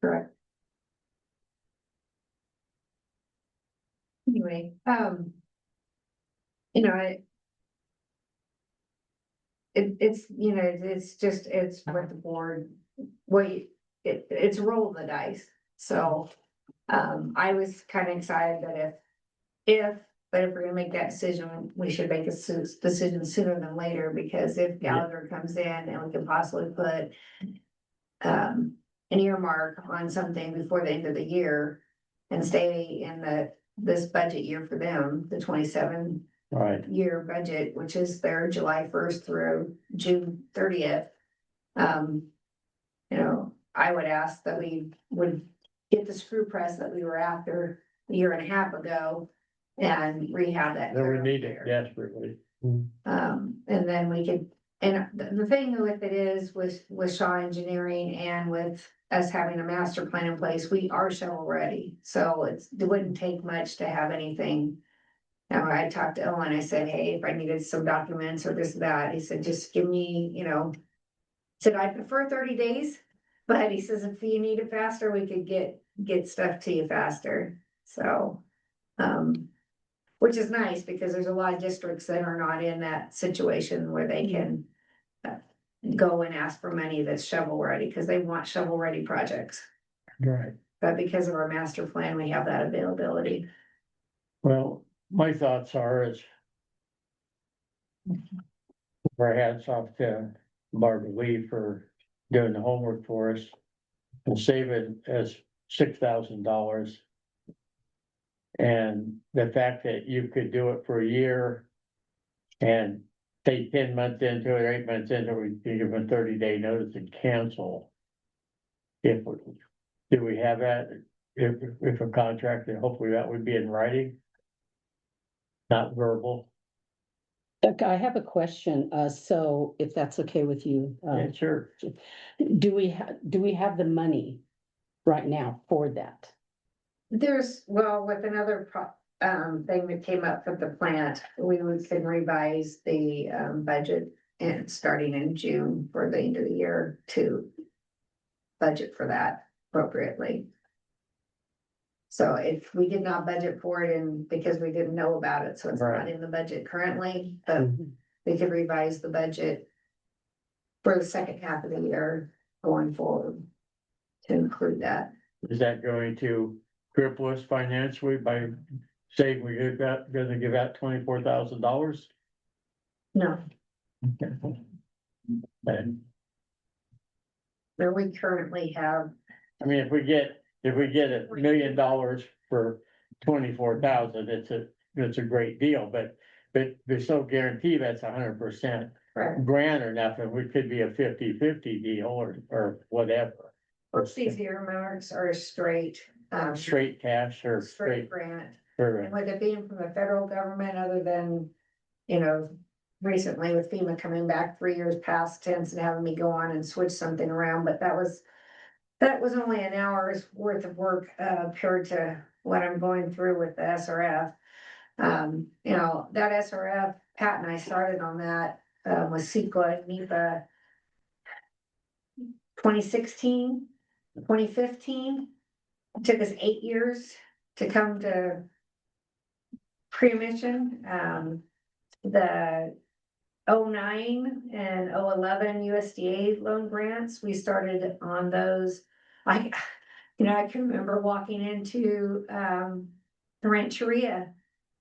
correct. Anyway, it's, you know, it's just, it's what the board, it's a roll of the dice. So, I was kind of excited that but if we're gonna make that decision, we should make a decision sooner than later, because if Gallagher comes in and we can possibly put an earmark on something before the end of the year and stay in this budget year for them, the 27 Right. year budget, which is their July 1st through June 30th. You know, I would ask that we would get the screw press that we were after a year and a half ago and rehab that. Then we here need up it there. desperately. And then we could, and the thing with it is with Shaw Engineering and with us having a master plan in place, we are shovel ready. So it wouldn't take much to have anything. Now, I talked to Owen, I said, hey, if I needed some documents or this, that, he said, just give me, you know. Said, I prefer 30 days, but he says, if you need it faster, we could get stuff to you faster, so. Which is nice, because there's a lot of districts that are not in that situation where they can. Go and ask for money that's shovel ready, because they want shovel ready projects, Right. but because of our master plan, we have that availability. Well, my thoughts are is. Our hats off to Barbara Lee for doing the homework for us. And saving us $6,000. And the fact that you could do it for a year. And take 10 months into it, or 8 months into it, we give them a 30-day notice and cancel. Do we have that, if a contract, then hopefully that would be in writing? Not verbal. Doug, I have a question, so if that's okay with you, Yeah, sure. do we have the money right now for that? There's, well, with another thing that came up with the plant, can revise the budget and starting in June for the end of the year to budget for that appropriately. So if we did not budget for it, and because we didn't know about it, so it's not Right. in the budget currently, but Mhm. we could revise the budget for the second half of the year going forward to include that. Is that going to cripple us financially by saying gonna give out $24,000? No, And, where we currently have, I mean, if we get $1 million for 24,000, it's a great deal, but there's no guarantee that's 100% right, grant or nothing. We could be a 50-50 deal or whatever. most these earmarks are straight. Straight cash or Straight straight. grant, or- and with it being from the federal government, other than, you know. Recently with FEMA coming back 3 years past tense and having me go on and switch something around, but that was only an hour's worth of work, compared to what I'm going through with the SRF. You know, that SRF, Pat and I started on that, with CEQA, NEPA. 2016, 2015. It took us 8 years to come to pre-mission. The 09 and 011 USDA loan grants, we started on those. I can remember walking into the Rancheria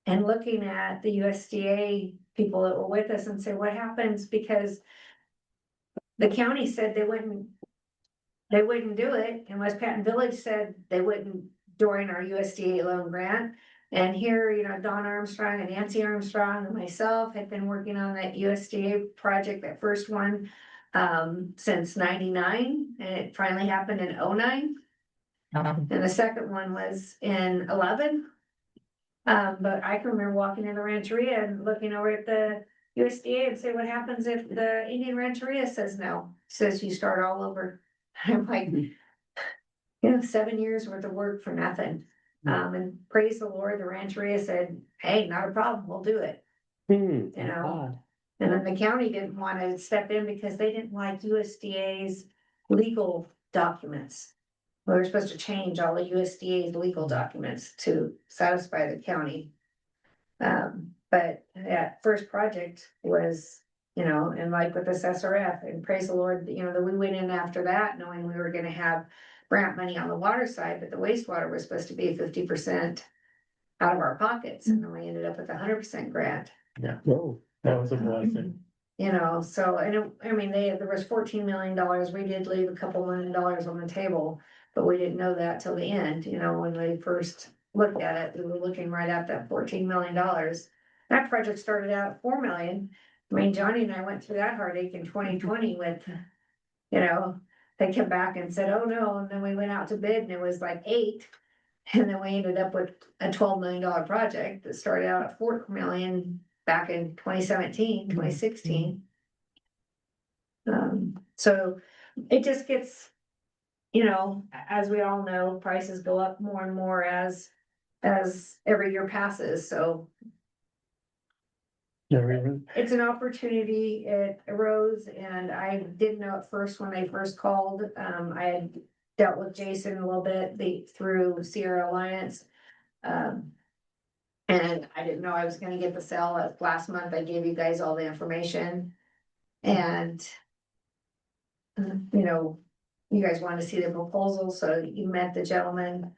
and looking at the USDA people that were with us and say, what happens? Because the county said they wouldn't do it, and West Patton Village said they wouldn't during our USDA loan grant. And here, you know, Don Armstrong and Nancy Armstrong and myself had been working on that USDA project, that first one, since 99, and it finally happened in 09. And the second one was in 11. But I can remember walking in the Rancheria and looking over at the USDA and say, what happens if the Indian Rancheria says no, says you start all over? I'm like, 7 years worth of work for nothing. And praise the Lord, the Rancheria said, hey, not a problem, we'll do it, you Thank know? God. And then the county didn't want to step in because they didn't like USDA's legal documents. We were supposed to change all the USDA's legal documents to satisfy the county. But that first project was you know, and like with this SRF, and praise the Lord, you know, that we went in after that, knowing we were gonna have grant money on the water side, but the wastewater was supposed to be 50% out of our pockets, and then we ended up with 100% grant. Oh, That was a blessing. You know, so, I mean, there was $14 million, we did leave a couple $1 million on the table, but we didn't know that till the end, you know, when we first looked at it, we were looking right at that $14 million. That project started out at 4 million, I mean, Johnny and I went through that heartache in 2020 with, you know, they came back and said, oh no, and then we went out to bid and it was like 8. And then we ended up with a $12 million project that started out at 4 million back in 2017, 2016. So it just gets, you know, as we all know, prices go up more and more as every year passes, so it's an opportunity, it arose, and I didn't know at first when they first called, I had dealt with Jason a little bit, through Sierra Alliance. And I didn't know I was gonna get the cell. Last month I gave you guys all the information. And you know, you guys wanted to see the proposal, so you met the gentleman.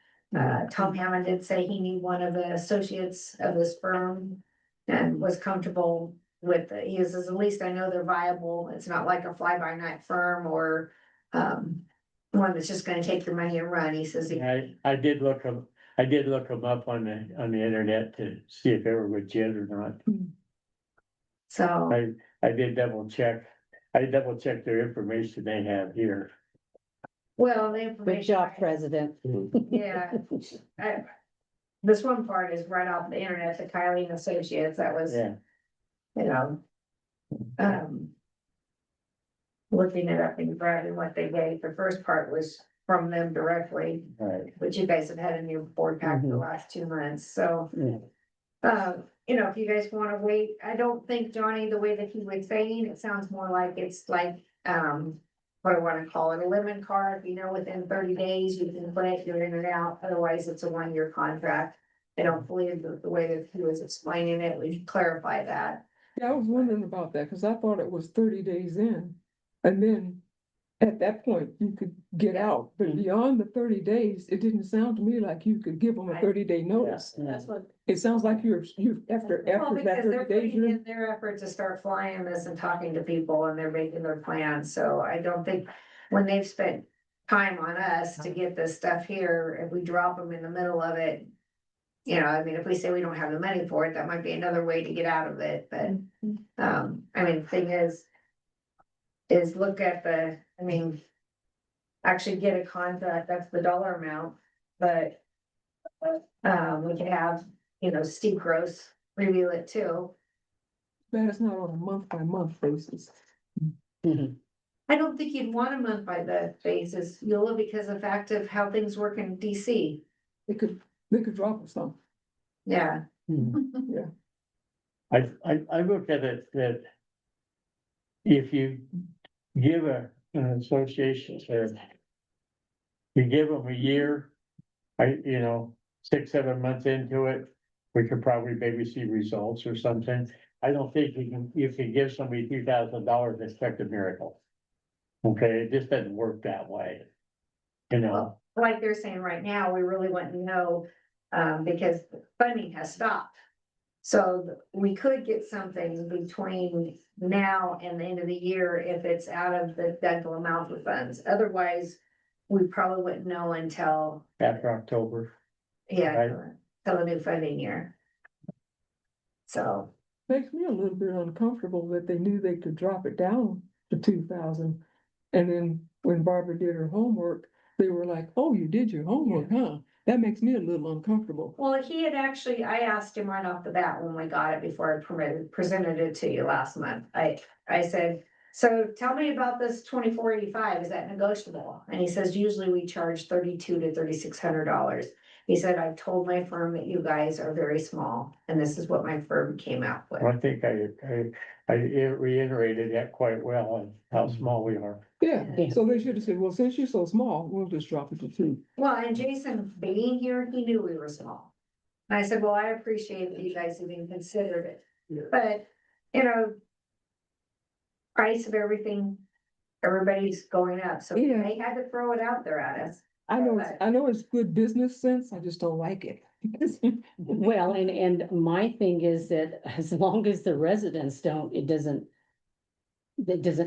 Tom Hammond did say he knew one of the associates of this firm and was comfortable with it. He says, at least I know they're viable. It's not like a fly-by-night firm or one that's just gonna take your money and run. He says, I did look them up on the internet to see if they were legit or not. so, I did double check their information they have here. well, the Good information. job, President. Yeah, this one part is right off the internet, the Kylie and Associates, that was, Yeah, you know. Looking it up and grabbing what they gave, the first part was from them directly, right. which you guys have had in your board pack for the last 2 months, so. Yeah. You know, if you guys wanna wait, I don't think Johnny, the way that he was saying, it sounds more like it's like, what I wanna call it, a lemon card, you know, within 30 days, you can quit, you're in and out, otherwise it's a 1-year contract. I don't believe the way that he was explaining it, we should clarify that. Yeah, I was wondering about that, cause I thought it was 30 days in. And then at that point, you could get out, but beyond the 30 days, it didn't sound to me like you could give them a 30-day notice. That's what. It sounds like after Well, that because they're 30 days, putting you're. in their effort to start flying this and talking to people and they're making their plans, so I don't think. When they've spent time on us to get this stuff here, if we drop them in the middle of it. You know, I mean, if we say we don't have the money for it, that might be another way to get out of it, but, I mean, the thing is. Is look at actually get a contract, that's the dollar amount, but. We could have, you know, Steve Gross review it too. That is not on a month-by-month basis. I don't think you'd want a month by the basis, Yola, because of the fact of how things work in DC. They could drop us some. Yeah. I look at it that. If you give an association, you give them a year, 6, 7 months into it, we could probably maybe see results or something. I don't think you can give somebody $2,000 and expect a miracle. Okay, it just doesn't work that way. You know, Like they're saying right now, we really want to know, because funding has stopped. So we could get something between now and the end of the year if it's out of the dental amount of funds. Otherwise, we probably wouldn't know until, after October. till the new funding year. So, Makes me a little bit uncomfortable that they knew they could drop it down to 2,000. And then when Barbara did her homework, they were like, oh, you did your homework, huh? That makes me a little uncomfortable. well, he had actually, I asked him right off the bat when we got it before I presented it to you last month. I said, so tell me about this 2485, is that negotiable? And he says, usually we charge $3,200 to $3,600. He said, I've told my firm that you guys are very small, and this is what my firm came out with. I think I reiterated that quite well and how small we are. Yeah, Yeah. so they should have said, well, since you're so small, we'll just drop it to 2. Well, and Jason being here, he knew we were small. And I said, well, I appreciate that you guys even considered it. Yeah. But, you know, price of everything, everybody's going up, so Yeah. they had to throw it out there at us. I know it's good business sense, I just don't like it. Well, and my thing is that as long as the residents don't, it doesn't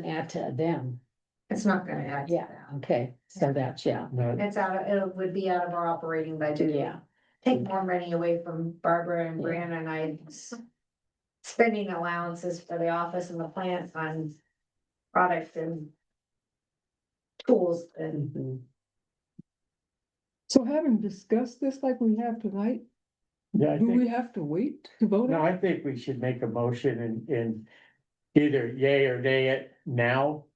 add to them. It's not gonna add to Yeah, that. okay, so that's, yeah, No, It's it would be out of our operating budget. yeah. Take more money away from Barbara and Yeah. Brianna and I. Spending allowances for the office and the plant on product and tools and Mhm. So having discussed this like we have tonight, Yeah, I do we think, have to wait to vote no, on it? I think we should make a motion and either yay or nay it now.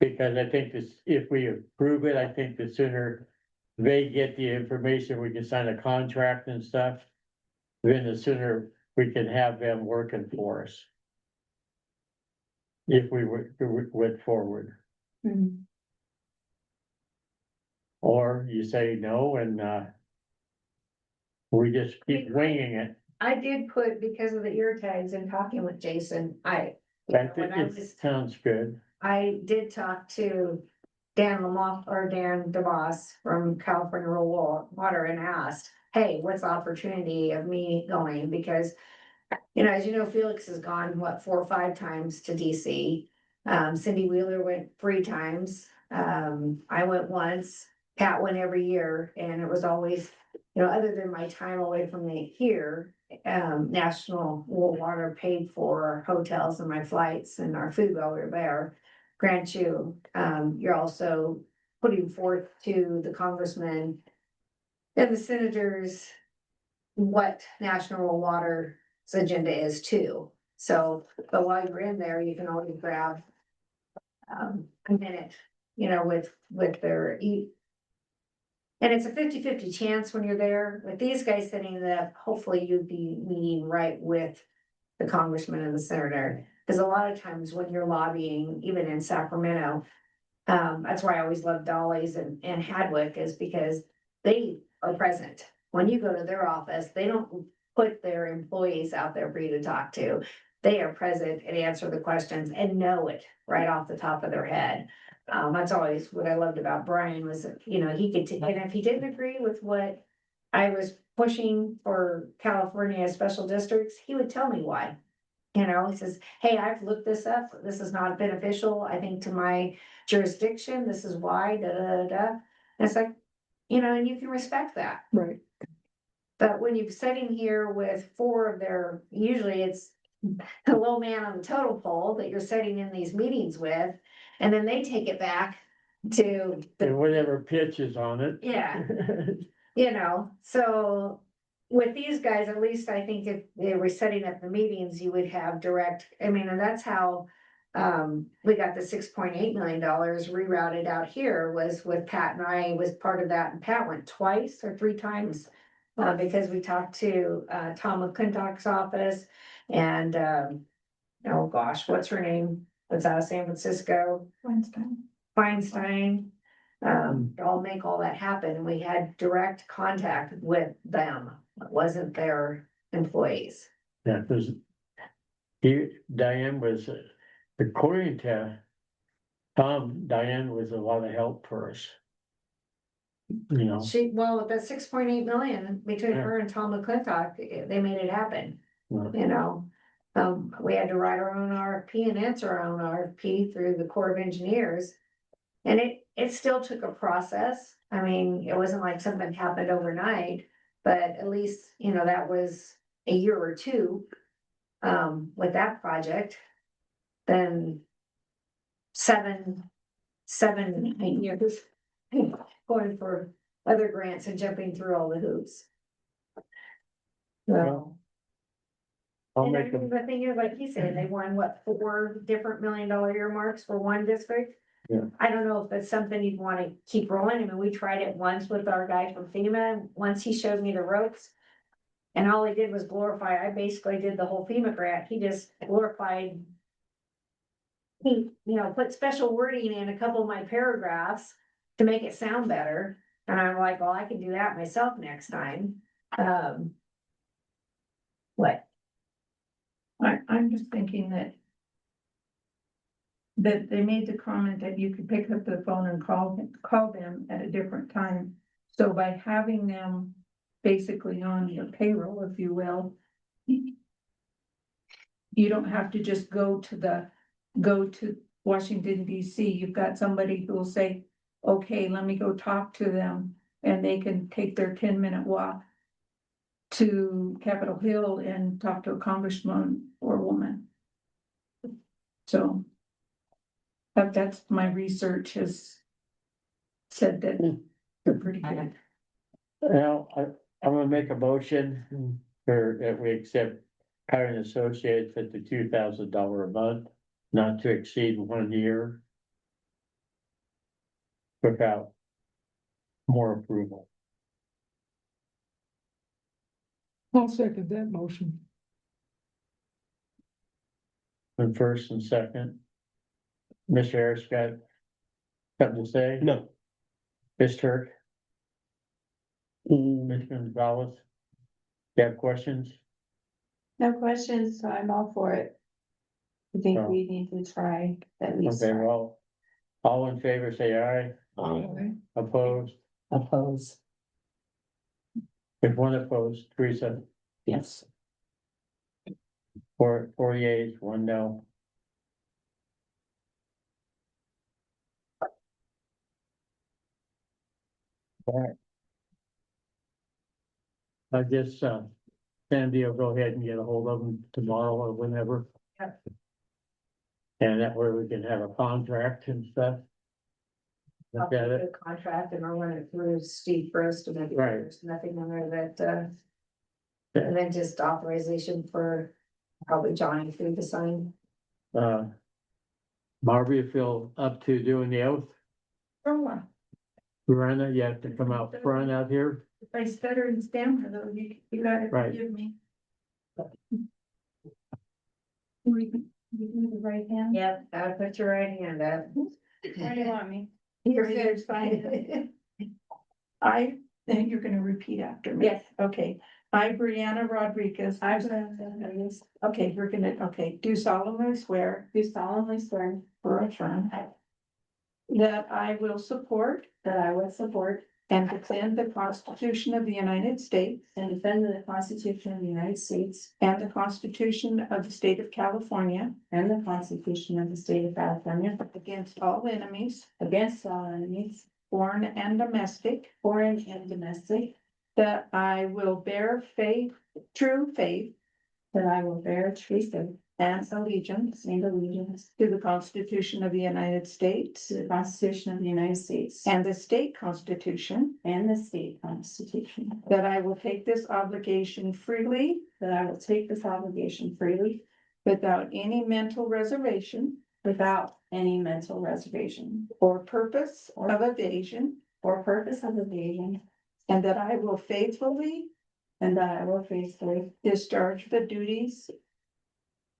Because I think this, if we approve it, I think the sooner they get the information, we can sign a contract and stuff. Then the sooner we can have them working for us. If we went forward, Mhm. or you say no and, we just keep winging it. I did put, because of the ear tags and talking with Jason, I when think I it was, sounds good. I did talk to Dan Lamoff or Dan DeVos from California Rural Water and asked, hey, what's the opportunity of me going? Because, as you know, Felix has gone, what, 4 or 5 times to DC. Cindy Wheeler went 3 times. I went once. Pat went every year, and it was always, other than my time away from here, National Rural Water paid for hotels and my flights and our food while we were there. Grant you, you're also putting forth to the congressman and the senators what National Rural Water's agenda is too. So, but while you're in there, you can always grab a minute, with their and it's a 50-50 chance when you're there. With these guys setting it up, hopefully you'd be meeting right with the congressman and the senator. Because a lot of times when you're lobbying, even in Sacramento, that's why I always love Dolly's and Hadwick, is because they are present. When you go to their office, they don't put their employees out there for you to talk to. They are present and answer the questions and know it right off the top of their head. That's always what I loved about Brian was, he could, and if he didn't agree with what I was pushing for California special districts, he would tell me why. He says, hey, I've looked this up. This is not beneficial, I think, to my jurisdiction. This is why, da, da, da, da. And it's like, and you can respect that. Right, But when you're sitting here with 4 of their, usually it's the low man on the totem pole that you're sitting in these meetings with, and then they take it back to And whatever pitch is on it. Yeah. So with these guys, at least I think if they were setting up the meetings, you would have direct, and that's how. We got the $6.8 million rerouted out here was with Pat, and I was part of that, and Pat went 2 or 3 times. Because we talked to Tom McClintock's office and oh gosh, what's her name? Was out of San Francisco. Feinstein. I'll make all that happen. And we had direct contact with them. It wasn't their employees. Yeah, because Diane was, according to Tom, Diane was a lot of help for us. Well, that 6.8 million between Yeah. her and Tom McClintock, they made it happen. Yeah. We had to write our own RFP and answer our own RFP through the Corps of Engineers. And it still took a process. It wasn't like something happened overnight, but at least, that was a year or 2. With that project, then 7, 8 years going for other grants and jumping through all the hoops. So. I'll And make them, the thing is, like he said, they won 4 different $1 million earmarks for one district. Yeah. I don't know if that's something you'd want to keep rolling. We tried it once with our guy from FEMA. Once he showed me the ropes. And all he did was glorify. I basically did the whole FEMA grant. He just glorified. He, put special wording in a couple of my paragraphs to make it sound better. And I'm like, well, I can do that myself next time. What? I'm just thinking that that they made the comment that you could pick up the phone and call them at a different time. So by having them basically on your payroll, if you will, you don't have to just go to Washington DC. You've got somebody who will say, okay, let me go talk to them, and they can take their 10-minute walk to Capitol Hill and talk to a congressman or woman. So that's my research has said that they're pretty good. Now, I'm gonna make a motion for, that we accept Hiring Associates at the $2,000 a month, not to exceed 1 year. Without more approval. I'll second that motion. And first and second. Mr. Harris got something to say? No. Ms. Turk, Mm, Mr. Gonzalez? You have questions? No questions, so I'm all for it. I think Oh. we need to try at least. Okay, well, all in favor, say aye. Opposed? Oppose, If one opposed, Teresa, yes. four yeas, one no. All right. I guess, Sandy will go ahead and get a hold of them tomorrow or whenever. Yep. And that way we can have a contract and stuff. I'll Look at do it, the contract and I'll run it through Steve first and maybe Right. there's nothing on there that, and then just authorization for probably Johnny to sign. Marvy, you feel up to doing the oath? Miranda, you have to come out front out here. If I stutter and stammer though, you gotta Right. forgive me. You do the right hand? Yep, gotta put your right hand up. Where do you want me? You're Right there's fine. Then you're gonna repeat after me. Yes. Okay, I, Brianna Rodriguez. Okay, we're gonna, okay, do solemnly swear. Do solemnly swear Or affirm. That I will support. that I will support And defend the Constitution of the United States. and defend the Constitution of the United States And the Constitution of the State of California. and the Constitution of the State of California Against all enemies, against all enemies, foreign and domestic. foreign and domestic, That I will bear true faith that I will bear true faith and allegiance and allegiance to the Constitution of the United States. to the Constitution of the United States And the state constitution. and the state constitution, That I will take this obligation freely. that I will take this obligation freely Without any mental reservation without any mental reservation or purpose of evasion. or purpose of evasion, And that I will faithfully and that I will faithfully discharge the duties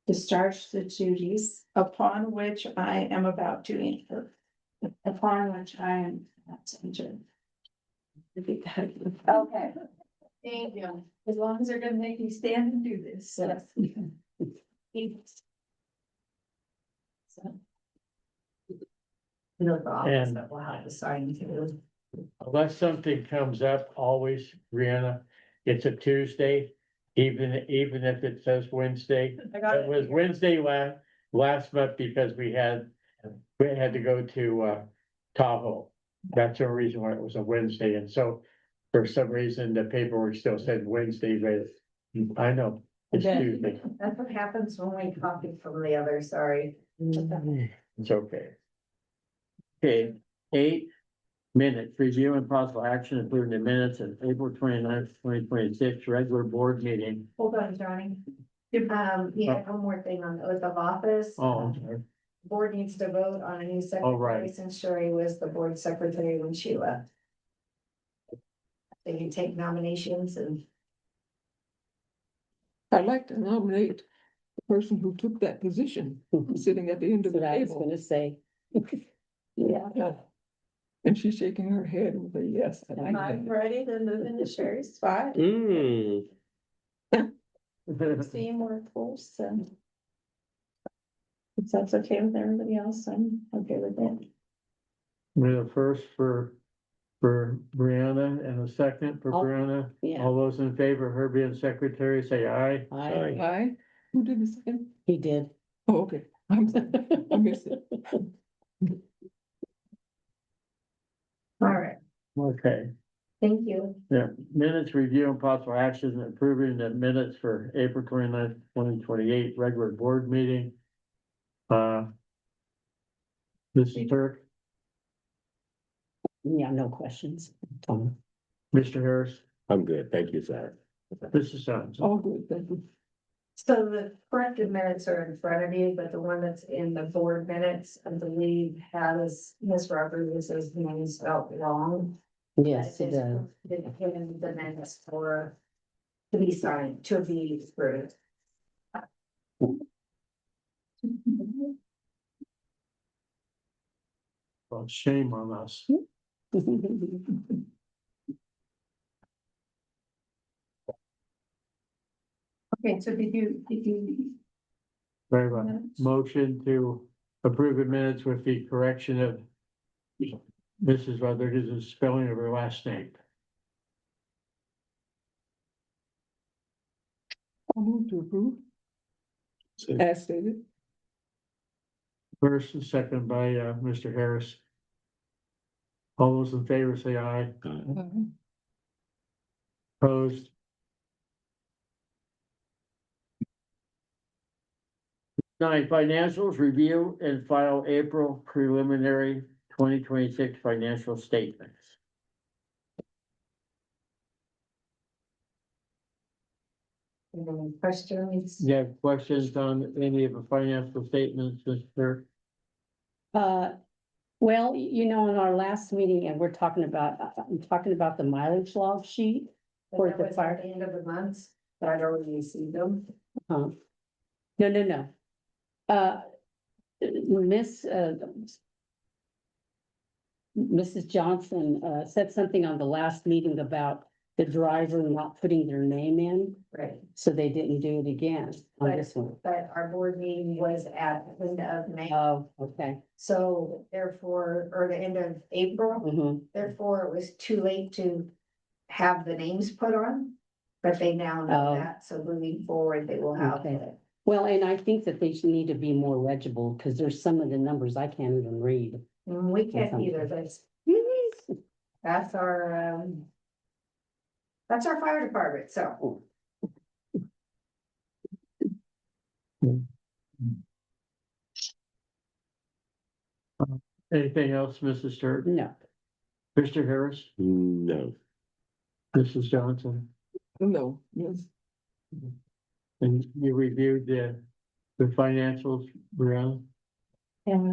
discharge the duties upon which I am about to enter. upon which I am about to enter. Repeat that. Okay. Thank you. As long as they're gonna make me stand and do this. Yes. So. You know, the office And- that will have to sign too. Unless something comes up, always, Brianna, it's a Tuesday, even if it says Wednesday. It was Wednesday last month because we had to go to Tahoe. That's the reason why it was a Wednesday, and so for some reason, the paperwork still said Wednesday, but I know it's Okay. Tuesday. That's what happens when we copy from the other, sorry. It's okay. Okay, 8 minutes, review and possible action including the minutes of April 29th, 2026, regular board meeting. Hold on, Johnny. Yeah, one more thing on the oath of office. Oh, I'm sorry. Board needs to vote on a new Oh, right. secretary since Sherry was the board secretary when she left. They can take nominations and I'd like to nominate the person who took that position, sitting at the end of That's the what I was table. gonna say. Yeah. And she's shaking her head with a yes. I like I'm that. ready to move into Sherry's spot. Mm, Seeing more posts and If that's okay with everybody else, I'm okay with it. We have a first for Brianna and a second for I'll- Brianna. Yeah, All those in favor of her being secretary, say aye. I, Aye. Who did the second? he did. Oh, okay. I'm sorry. I missed it. All right, Okay, thank you. yeah, minutes review and possible actions and approving the minutes for April 29th, 2028 regular board meeting. This is Turk, Yeah, no questions. Tom. Mr. Harris, I'm good, thank you, sir. Mrs. Johnson. All good, thank you. So the corrected minutes are in front of you, but the one that's in the board minutes, I believe, has Ms. Rodriguez's name spelled wrong. Yes, it does. Given the minutes for to be signed, to be approved. Well, shame on us. Okay, so did you? Very well. Motion to approve the minutes with the correction of Mrs. Rodriguez's spelling of her last name. I'll move to approve as stated. First and second by Mr. Harris. All those in favor say aye. Opposed? Nine, financials, review and file April preliminary 2026 financial statements. Any questions? Do you have questions on any of the financial statements, Mr.? Well, you know, in our last meeting, and we're talking about, I'm talking about the mileage log sheet. For That the was fire. at the end of the month, so I'd already received them. No, no, no. Miss, Mrs. Johnson, said something on the last meeting about the driver not putting their name in, Right. so they didn't do it again on Right. this one. But our board meeting was at the end of May, Oh, okay. so therefore, or the end of April, Mhm. therefore it was too late to have the names put on. But they now know Oh. that, so moving forward, they will have Okay. it. Well, and I think that they should need to be more legible, because there's some of the numbers I can't even read. We can't either, but that's our, that's our fire department, so. Anything else, Mrs. Sturt? No, Mr. Harris, No, Mrs. Johnson, No, yes, and you reviewed the financials, Brianna? Yeah.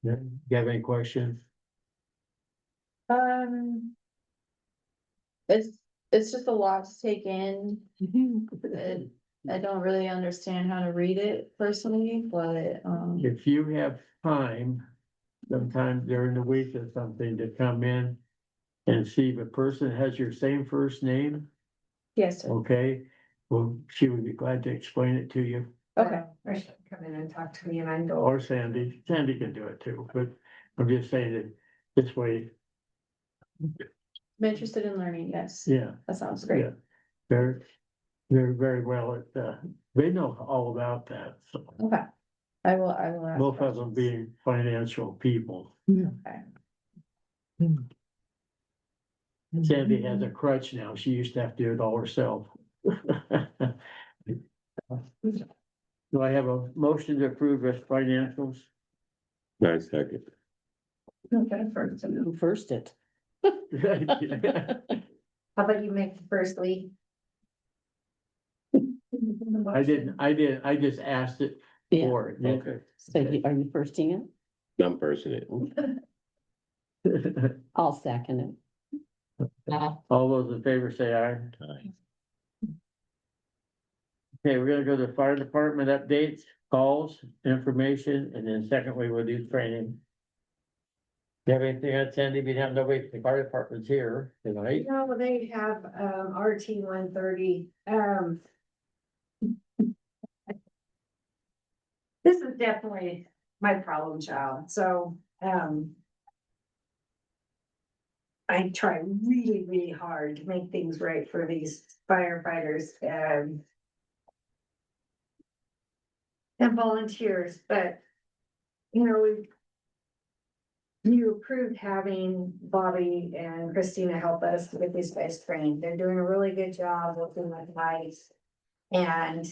Yeah. You have any questions? It's just a lot to take in. Mhm. I don't really understand how to read it personally, but, If you have time, sometime during the week or something, to come in and see if a person has your same first name, yes, sir. okay? Well, she would be glad to explain it to you, Okay. Or she can come in and talk to me and I can go. or Sandy. Sandy can do it too, but I'm just saying that this way, I'm interested in learning, yes. yeah. That sounds great. Yeah. They're very well at, they know all about that, so. Okay. I will ask Both of them questions. being financial people. Okay. Sandy has a crutch now. She used to have to do it all herself. Do I have a motion to approve the financials? nice second. Okay, first. who first it? How about you make the first lead? I just asked it Yeah, for it. Okay, so are you firsting I'm personal. it? I'll second it. All those in favor say aye. Okay, we're gonna go to fire department updates, calls, information, and then secondly, we'll do training. You have anything on Sandy? We have nobody, the fire department's here tonight. No, they have, RT 130, this is definitely my problem child, so, I try really, really hard to make things right for these firefighters, and volunteers, but, you know, you approved having Bobby and Christina help us with these guys trained. They're doing a really good job working with Mike and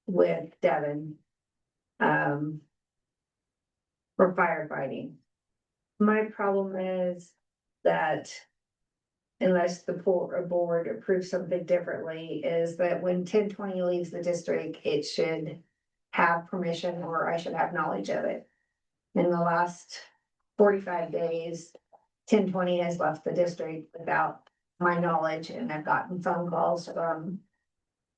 with Devin. For firefighting. My problem is that unless the board approves something differently, is that when 1020 leaves the district, it should have permission or I should have knowledge of it. In the last 45 days, 1020 has left the district without my knowledge, and I've gotten phone calls from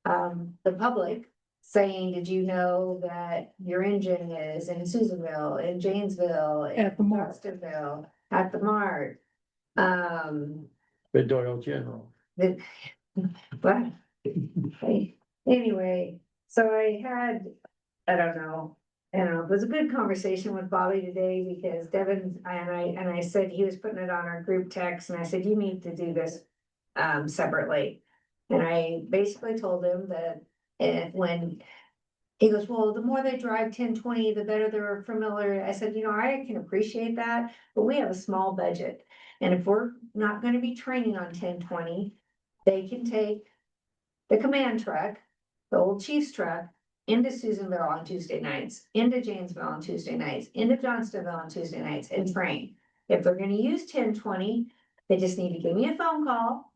the public saying, did you know that your engine is in Susanville, in Janesville, in At the mart. Johnstonville, at the mart? The Doyle General. But anyway, so I had, I don't know, it was a good conversation with Bobby today because Devin and I said he was putting it on our group text, and I said, you need to do this separately. And I basically told him that when he goes, well, the more they drive 1020, the better they're familiar. I said, you know, I can appreciate that, but we have a small budget. And if we're not gonna be training on 1020, they can take the command truck, the old chief's truck, into Susanville on Tuesday nights, into Janesville on Tuesday nights, into Johnstonville on Tuesday nights, and train. If they're gonna use 1020, they just need to give me a phone call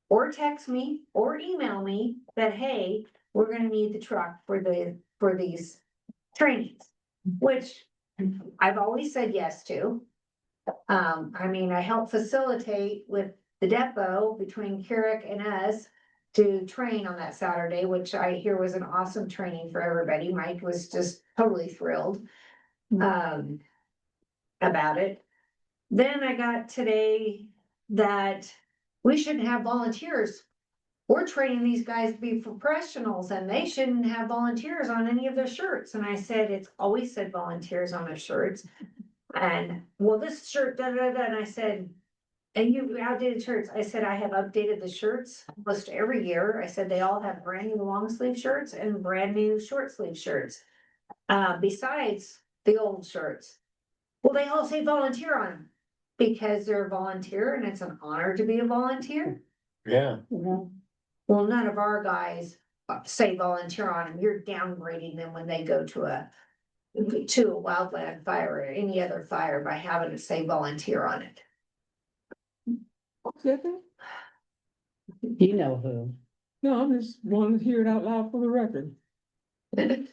or text me or email me that, hey, we're gonna need the truck for these trainings, which I've always said yes to. I mean, I help facilitate with the depot between Carrick and us to train on that Saturday, which I hear was an awesome training for everybody. Mike was just totally thrilled about it. Then I got today that we shouldn't have volunteers. We're training these guys to be professionals and they shouldn't have volunteers on any of their shirts. And I said, it's always said volunteers on their shirts. And well, this shirt, da, da, da, and I said, and you outdated shirts. I said, I have updated the shirts almost every year. I said, they all have brand new long sleeve shirts and brand new short sleeve shirts. Besides the old shirts. Well, they all say volunteer on them because they're a volunteer and it's an honor to be a volunteer. Yeah. Well, none of our guys say volunteer on them. You're downgrading them when they go to a wildland fire or any other fire by having to say volunteer on it. What's that thing? You know who. No, I'm just wanting to hear it out loud for the record. The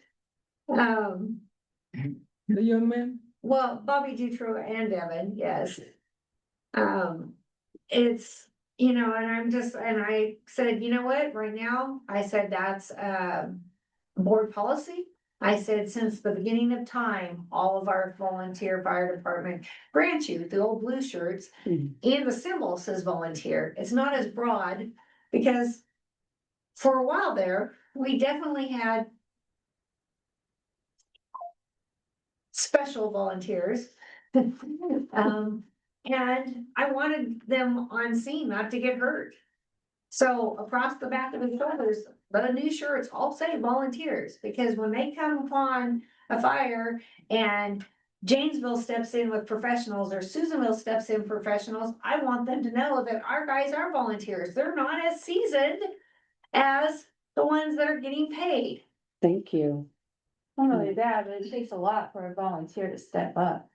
young man? Well, Bobby Dutro and Devin, yes. It's, you know, and I said, you know what, right now, I said, that's, board policy. I said, since the beginning of time, all of our volunteer fire department grant you the old blue shirts and the symbol says volunteer. It's not as broad because for a while there, we definitely had special volunteers. And I wanted them on scene not to get hurt. So across the back of the shoulders, the new shirts all say volunteers, because when they come upon a fire and Janesville steps in with professionals or Susanville steps in professionals, I want them to know that our guys are volunteers. They're not as seasoned as the ones that are getting paid. Thank you. Not only that, but it takes a lot for a volunteer to step up.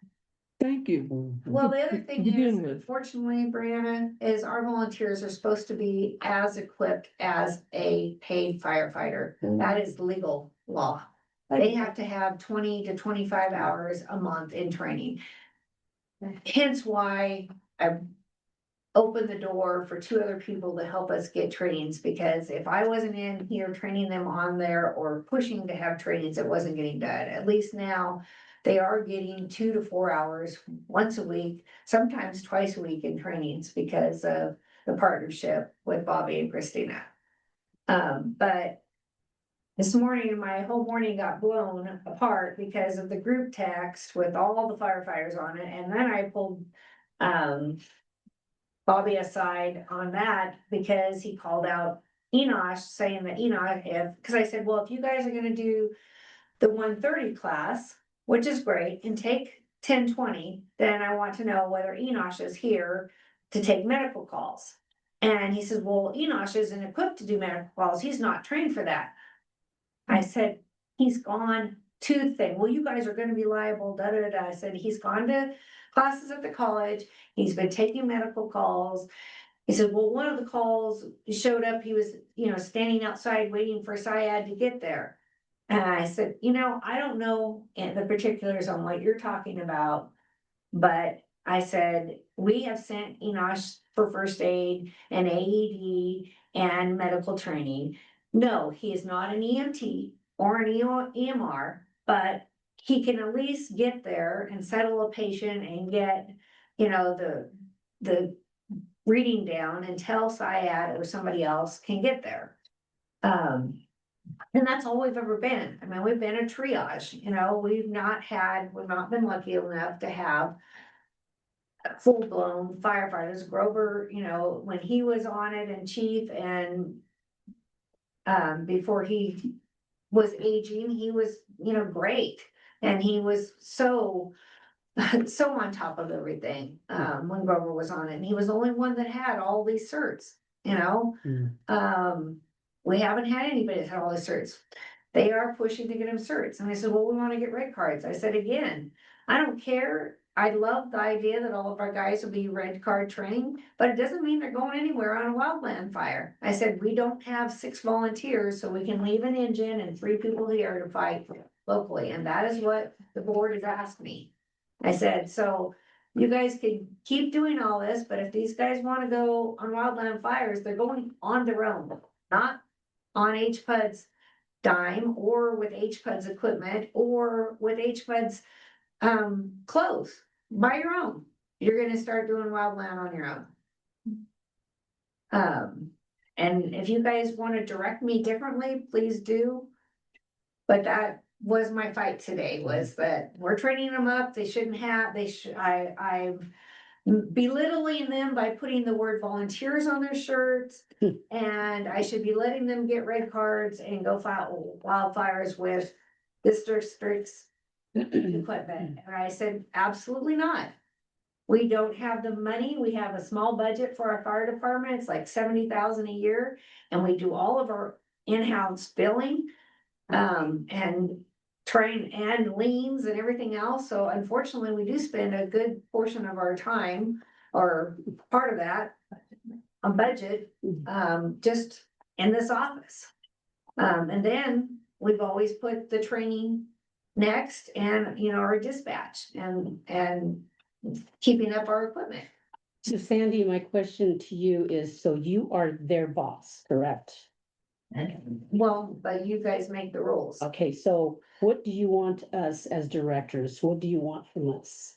Thank you. Well, the other thing To begin is, with. unfortunately, Brianna, is our volunteers are supposed to be as equipped as a paid firefighter. That is legal law. They have to have 20 to 25 hours a month in training. Hence why I opened the door for 2 other people to help us get trainings, because if I wasn't in here training them on there or pushing to have trainings, it wasn't getting done. At least now they are getting 2 to 4 hours once a week, sometimes twice a week in trainings because of the partnership with Bobby and Christina. But This morning, my whole morning got blown apart because of the group text with all the firefighters on it, and then I pulled, Bobby aside on that because he called out Enosh, saying that because I said, well, if you guys are gonna do the 130 class, which is great, and take 1020, then I want to know whether Enosh is here to take medical calls. And he says, well, Enosh isn't equipped to do medical calls. He's not trained for that. I said, he's gone to the thing. Well, you guys are gonna be liable, da, da, da. I said, he's gone to classes at the college. He's been taking medical calls. He said, well, one of the calls showed up, he was, standing outside waiting for SIAD to get there. And I said, I don't know the particulars on what you're talking about. But I said, we have sent Enosh for first aid and AED and medical training. No, he is not an EMT or an EMR, but he can at least get there and settle a patient and get, the reading down until SIAD or somebody else can get there. And that's all we've ever been. I mean, we've been a triage, we've not been lucky enough to have full-blown firefighters. Grover, when he was on it and chief and before he was aging, he was, great. And he was so on top of everything, when Grover was on it. And he was the only one that had all these certs, we haven't had anybody that had all these certs. They are pushing to get them certs. And I said, well, we want to get red cards. I said, again, I don't care. I love the idea that all of our guys will be red card trained, but it doesn't mean they're going anywhere on a wildland fire. I said, we don't have 6 volunteers, so we can leave an engine and 3 people here to fight locally. And that is what the board has asked me. I said, so you guys can keep doing all this, but if these guys want to go on wildland fires, they're going on their own, not on HPUD's dime or with HPUD's equipment or with HPUD's clothes. Buy your own. You're gonna start doing wildland on your own. And if you guys want to direct me differently, please do. But that was my fight today, was that we're training them up. They shouldn't have, I'm belittling them by putting the word volunteers on their shirts. And I should be letting them get red cards and go fight wildfires with this district's equipment. And I said, absolutely not. We don't have the money. We have a small budget for our fire department. It's like 70,000 a year. And we do all of our in-house billing, and train and liens and everything else. So unfortunately, we do spend a good portion of our time, or part of that, on budget, just in this office. And then we've always put the training next, and our dispatch and keeping up our equipment. So Sandy, my question to you is, so you are their boss, correct? Well, but you guys make the rules. Okay, so what do you want us as directors? What do you want from us?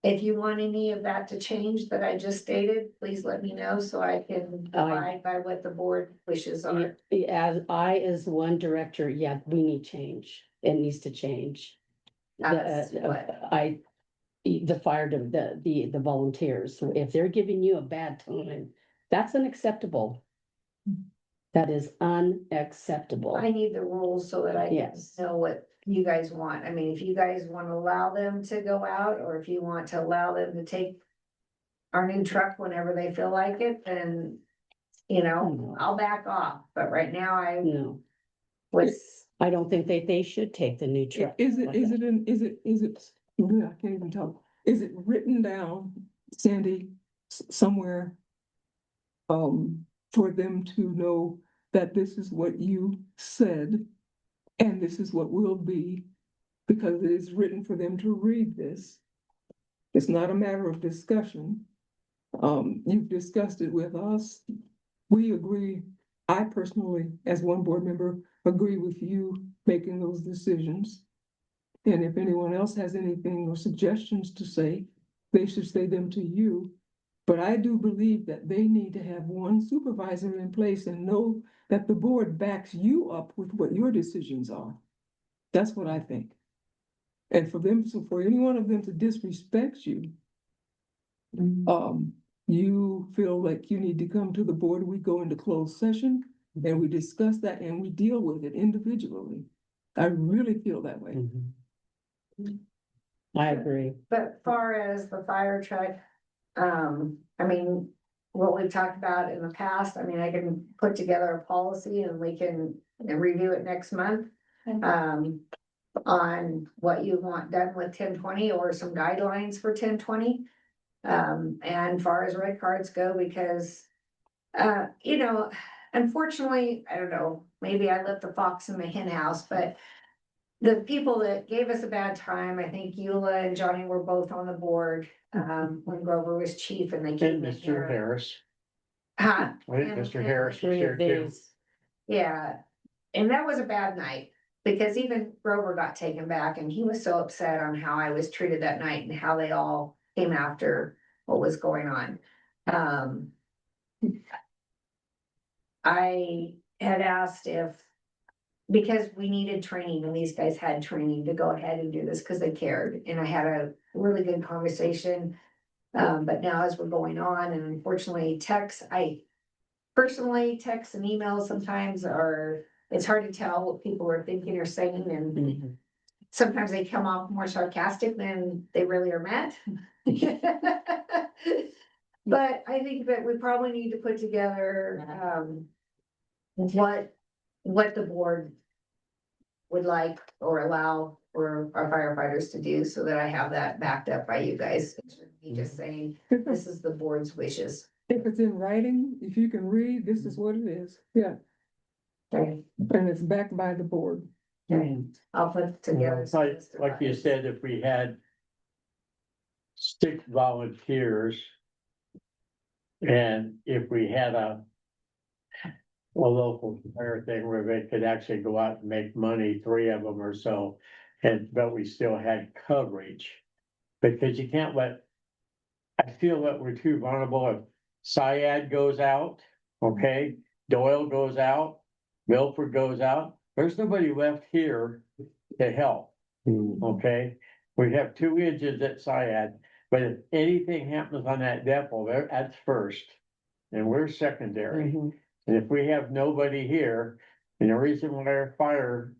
If you want any of that to change that I just stated, please let me know so I can abide by what the board wishes are. As one director, yeah, we need change. It needs to change. That's what- The fire, the volunteers, so if they're giving you a bad time, that's unacceptable. That is unacceptable. I need the rules so that I can Yes. know what you guys want. I mean, if you guys want to allow them to go out, or if you want to allow them to take our new truck whenever they feel like it, then, I'll back off. But right now I No, was, I don't think they should take the new truck. Is it, yeah, I can't even tell. Is it written down, Sandy, somewhere? For them to know that this is what you said, and this is what will be, because it is written for them to read this. It's not a matter of discussion. You've discussed it with us. We agree. I personally, as one board member, agree with you making those decisions. And if anyone else has anything or suggestions to say, they should say them to you. But I do believe that they need to have one supervisor in place and know that the board backs you up with what your decisions are. That's what I think. And for them, so for any one of them to disrespect you, you feel like you need to come to the board, we go into closed session and we discuss that and we deal with it individually. I really feel that way. I agree. But far as the fire truck, I mean, what we've talked about in the past, I mean, I can put together a policy and we can review it next month. On what you want done with 1020 or some guidelines for 1020. And far as red cards go, because, you know, unfortunately, I don't know, maybe I let the fox in the hen house, but the people that gave us a bad time, I think Eula and Johnny were both on the board, when Grover was chief and they came And in Mr. here. Harris, Huh? I think And- Mr. Harris was Three here of too. these. Yeah, and that was a bad night, because even Grover got taken back and he was so upset on how I was treated that night and how they all came after what was going on. I had asked if, because we needed training and these guys had training to go ahead and do this because they cared, and I had a really good conversation. But now as we're going on, and unfortunately I personally text and emails sometimes are, it's hard to tell what people are thinking or saying, and sometimes they come off more sarcastic than they really are meant. But I think that we probably need to put together, what the board would like or allow for our firefighters to do, so that I have that backed up by you guys. Me just saying, this is the board's wishes. If it's in writing, if you can read, this is what it is. Yeah, Okay, and it's backed by the board. okay, I'll put You know, together. it's some like, list of like you items. said, if we had 6 volunteers. And if we had a local fire thing where they could actually go out and make money, 3 of them or so, but we still had coverage. Because you can't I feel that we're too vulnerable if Syad goes out, okay, Doyle goes out, Milford goes out, there's nobody left here to help, okay? We have 2 engines at Syad, but if anything happens on that depot, that's first, and we're secondary. Mhm. And if we have nobody here, and the reason why our fire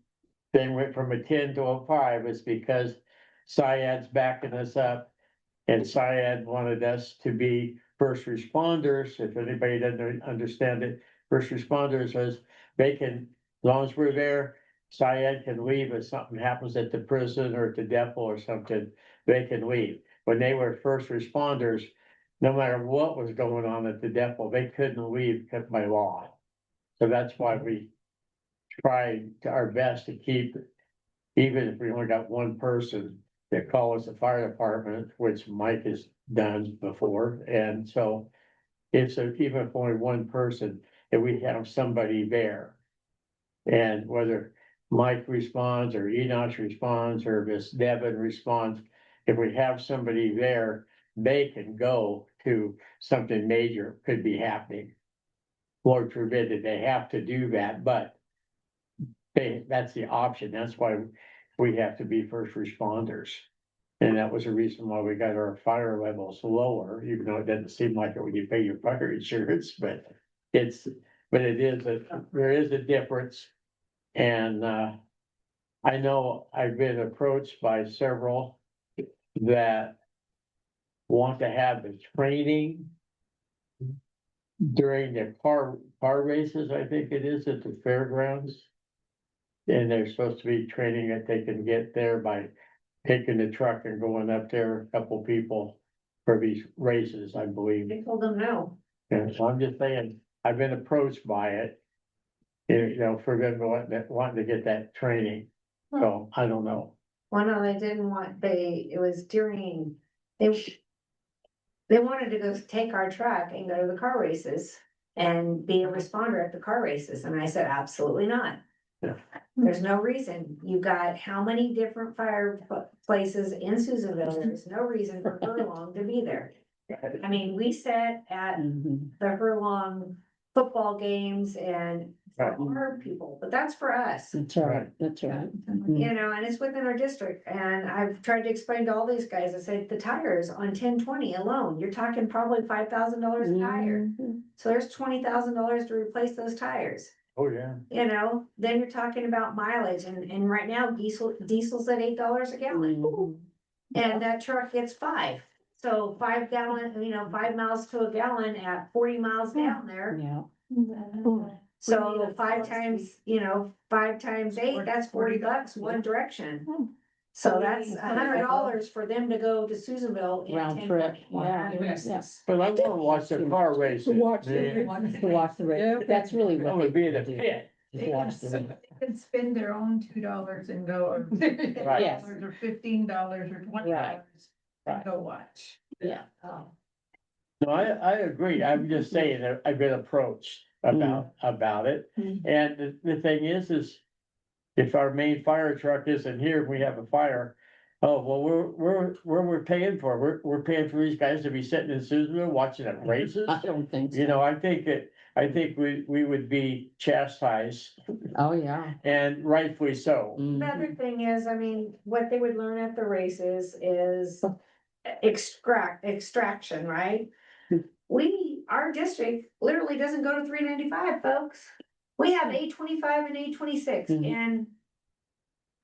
thing went from a 10 to a 5 is because Syad's backing us up. And Syad wanted us to be first responders. If anybody doesn't understand it, first responders is they can, as long as we're there, Syad can leave if something happens at the prison or at the depot or something, they can leave. When they were first responders, no matter what was going on at the depot, they couldn't leave by law. So that's why we try our best to keep, even if we only got one person, that call us the fire department, which Mike has done before, and so. Even if only one person, if we have somebody there. And whether Mike responds or Enoch responds or Miss Devon responds, if we have somebody there, they can go to something major could be happening. Lord forbid that they have to do that, but that's the option. That's why we have to be first responders. And that was the reason why we got our fire levels lower, even though it doesn't seem like it when you pay your fire insurance, but there is a difference. And, I know I've been approached by several that want to have the training during the car races, I think it is, at the fairgrounds. And they're supposed to be training that they can get there by taking the truck and going up there, a couple people for these races, I believe. They told them no. And so I'm just saying, I've been approached by it. You know, for them wanting to get that training. So I don't know. Well, no, they didn't want, it was during, they wanted to go take our truck and go to the car races and be a responder at the car races, and I said, absolutely not. Yeah. There's no reason, you got how many different fire places in Susanville, there's no reason for Furlong to be there. I mean, we sat at Mhm. the Hurlong football games and Right. for our people, but that's for us. That's right, that's right. You know, and it's within our district, and I've tried to explain to all these guys, I said, the tires on 1020 alone, you're talking probably $5,000 a tire. Mhm. So there's $20,000 to replace those tires. Oh, yeah. You know, then you're talking about mileage, and right now diesel's at $8 a gallon. Mhm. And that truck gets 5. So 5 gallon, 5 miles to a gallon at 40 miles down there. Yeah, So 5 times, 5 times 8, that's $40 one direction. So that's $100 for them to go to Susanville. in round 10 trip, minutes. yeah. But I wanna watch the car races. To watch man. To watch the race, that's really I'm what gonna they be in the do. pit. To watch the race. They can spend their own $2 and go, or Right. Yes. $10 or $15 or $20 and Right. go watch. Yeah. No, I agree. I'm just saying that I've been approached about it. Mm. And the thing is if our main fire truck isn't here, and we have a fire. Oh, well, we're paying for, we're paying for these guys to be sitting in Susanville watching the races. I don't think so. You know, I think we would be chastised, Oh, yeah. and rightfully so. Mhm. Another thing is, I mean, what they would learn at the races is extraction, right? Our district literally doesn't go to 395, folks. We have A25 and A26 Mhm. and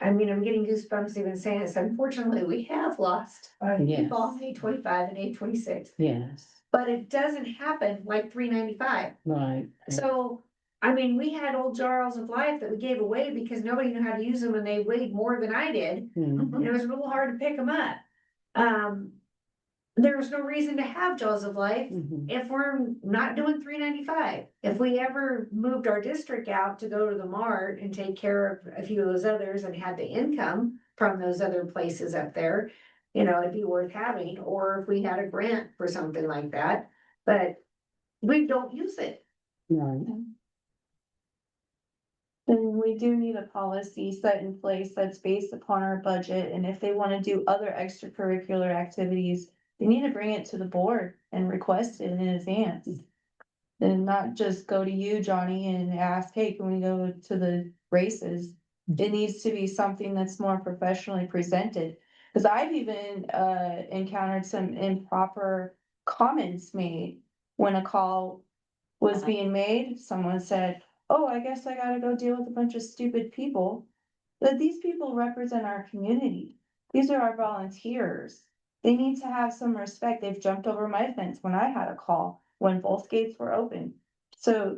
I mean, I'm getting goosebumps even saying this. Unfortunately, we have lost Yes. people on A25 and A26, Yes, but it doesn't happen like 395. right. So, I mean, we had old jars of life that we gave away because nobody knew how to use them and they weighed more than I did. Mhm. And it was real hard to pick them up. There was no reason to have jaws of life Mhm. if we're not doing 395. If we ever moved our district out to go to the mart and take care of a few of those others and had the income from those other places up there, it'd be worth having, or if we had a grant for something like that, but we don't use it. Right. Then we do need a policy set in place that's based upon our budget, and if they wanna do other extracurricular activities, they need to bring it to the board and request it in advance. And not just go to you, Johnny, and ask, hey, can we go to the races? It needs to be something that's more professionally presented. Cause I've even encountered some improper comments made when a call was being made. Someone said, oh, I guess I gotta go deal with a bunch of stupid people. But these people represent our community. These are our volunteers. They need to have some respect. They've jumped over my fence when I had a call, when both gates were open. So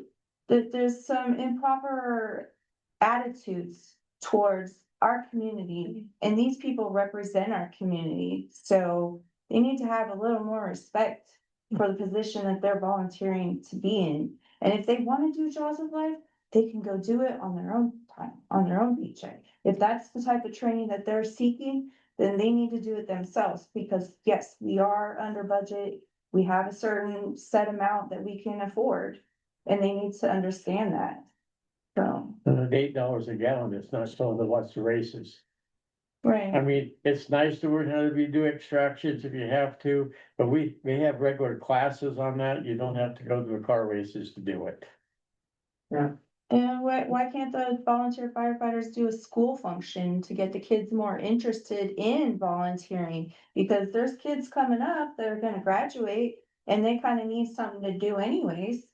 there's some improper attitudes towards our community, and these people represent our community. So they need to have a little more respect for the position that they're volunteering to be in. And if they wanna do Jaws of Life, they can go do it on their own time, on their own paycheck. If that's the type of training that they're seeking, then they need to do it themselves, because yes, we are under budget. We have a certain set amount that we can afford, and they need to understand that. So, And at $8 a gallon, it's not still to watch the races. I right, mean, it's nice to learn how to do extractions if you have to, but we have regular classes on that. You don't have to go to the car races to do it. and why can't the volunteer firefighters do a school function to get the kids more interested in volunteering? Because there's kids coming up that are gonna graduate, and they kinda need something to do anyways.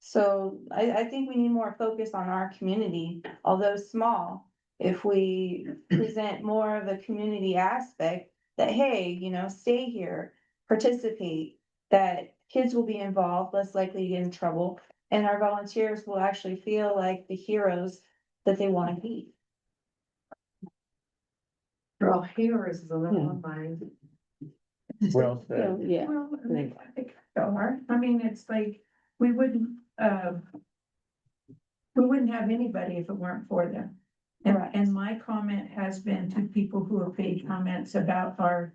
So I think we need more focus on our community, although small. If we present more of a community aspect, that, hey, stay here, participate, that kids will be involved, less likely to get in trouble, and our volunteers will actually feel like the heroes that they wanna be. Well, heroes is a little Yeah. of mine. Well So, said. yeah, Well, I think so hard. I mean, it's like, we wouldn't have anybody if it weren't for them. Correct. And my comment has been to people who have made comments about our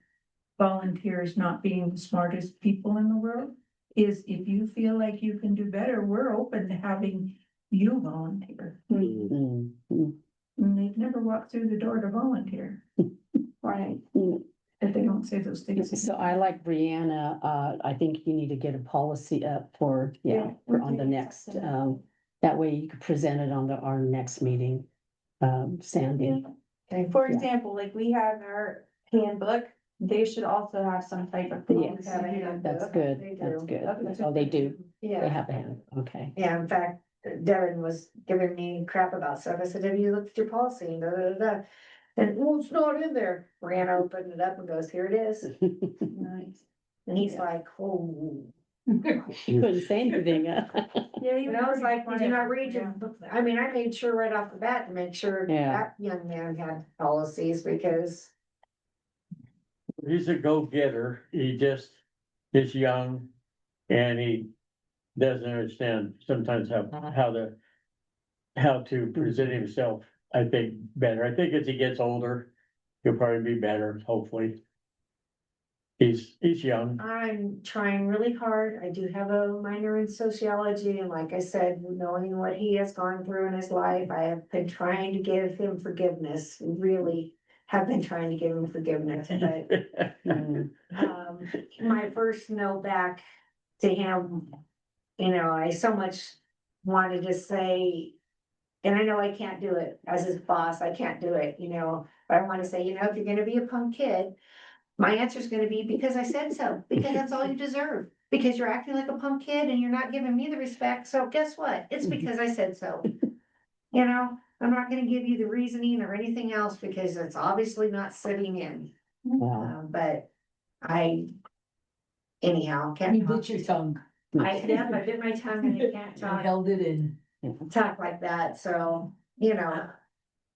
volunteers not being the smartest people in the world, is if you feel like you can do better, we're open to having you volunteer. Mhm. And they've never walked through the door to volunteer. Right. if they don't say those things. So I like Brianna, I think you need to get a policy up for, Yeah, for we on the can next, accept that. that way you could present it on our next meeting. Sandy, Okay, for Yeah. example, like we have our handbook, they should also have some type of. Yes. Have a handbook. that's good, They that's do. good. Oh, they do, they Yeah, have a hand, okay. yeah, in fact, Devin was giving me crap about stuff. I said, have you looked at your policy? And da, da, da, da. And, well, it's not in there. Brianna opened it up and goes, here it is. Nice. And he's like, oh. You couldn't say anything. Yeah, And I was like, did you not read your book? I mean, I made sure right off the bat to make sure Yeah. that young man had policies because. He's a go-getter. He just is young and he doesn't understand sometimes how to present himself, I think, better. I think as he gets older, he'll probably be better, hopefully. He's young. I'm trying really hard. I do have a minor in sociology, and like I said, knowing what he has gone through in his life, I have been trying to give him forgiveness. Really have been trying to give him forgiveness, but Mm, my first note back to him, you know, I so much wanted to say, and I know I can't do it as his boss, I can't do it, you know, but I want to say, you know, if you're gonna be a punk kid, my answer is gonna be because I said so, because that's all you deserve. Because you're acting like a punk kid and you're not giving me the respect, so guess what? It's because I said so. You know, I'm not gonna give you the reasoning or anything else because it's obviously not sitting in. wow. But anyhow, can't. You bit your tongue. I bit my tongue and I can't I held it in. talk like that, so, you know,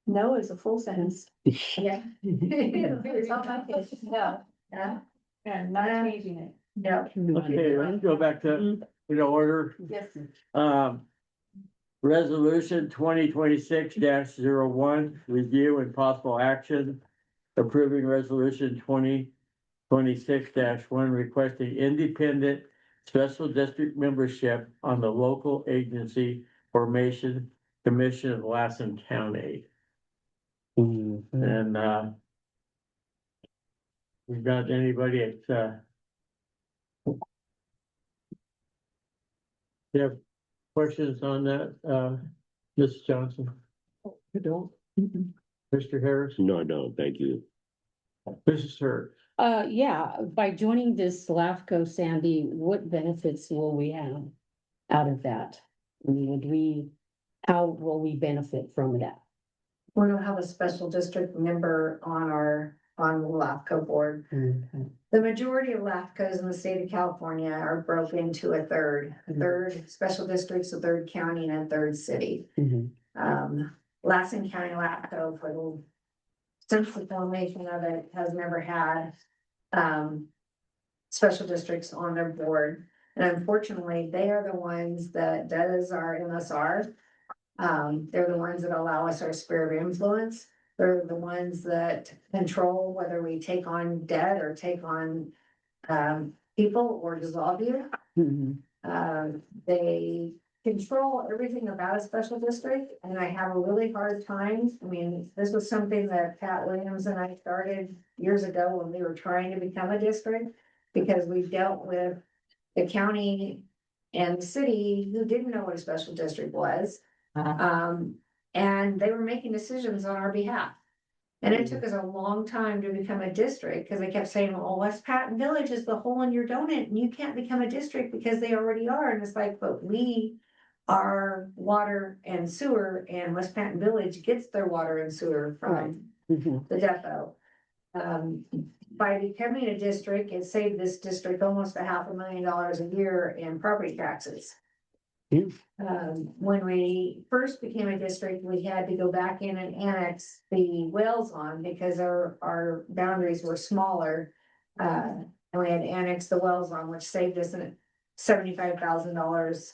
No is a full sentence. yeah. It's not my case, no, Yeah, and not changing it. yeah. Okay, let's go back to, order. Yes. Resolution 2026-01, review and possible action. Approving resolution 2026-1, requesting independent special district membership on the local agency formation commission of Lassen County. Mm, And, we got anybody at, you have questions on that, Ms. Johnson, I don't. Mr. Harris, No, no, thank you. Mrs. Hurd? Yeah, by joining this LAFCO, Sandy, what benefits will we have out of that? I mean, how will we benefit from that? We're gonna have a special district member on the LAFCO board. Okay. The majority of LAFCOs in the state of California are broken into a third special districts, a third county, and a third city. Mhm. Lassen County LAFCO since the formation of it has never had, special districts on their board. And unfortunately, they are the ones that does our MSR. They're the ones that allow us our sphere of influence. They're the ones that control whether we take on debt or take on, people or dissolve you. Mhm. They control everything about a special district, and I have a really hard time. I mean, this was something that Pat Williams and I started years ago when we were trying to become a district. Because we dealt with the county and the city who didn't know what a special district was. And they were making decisions on our behalf. And it took us a long time to become a district, because they kept saying, well, West Patton Village is the hole in your donut, and you can't become a district because they already are, and it's like, but we are water and sewer, and West Patton Village gets their water and sewer from Mhm. the depot. By becoming a district, it saved this district almost $500,000 a year in property taxes. When we first became a district, we had to go back in and annex the wells on because our boundaries were smaller. And we had to annex the wells on, which saved us $75,000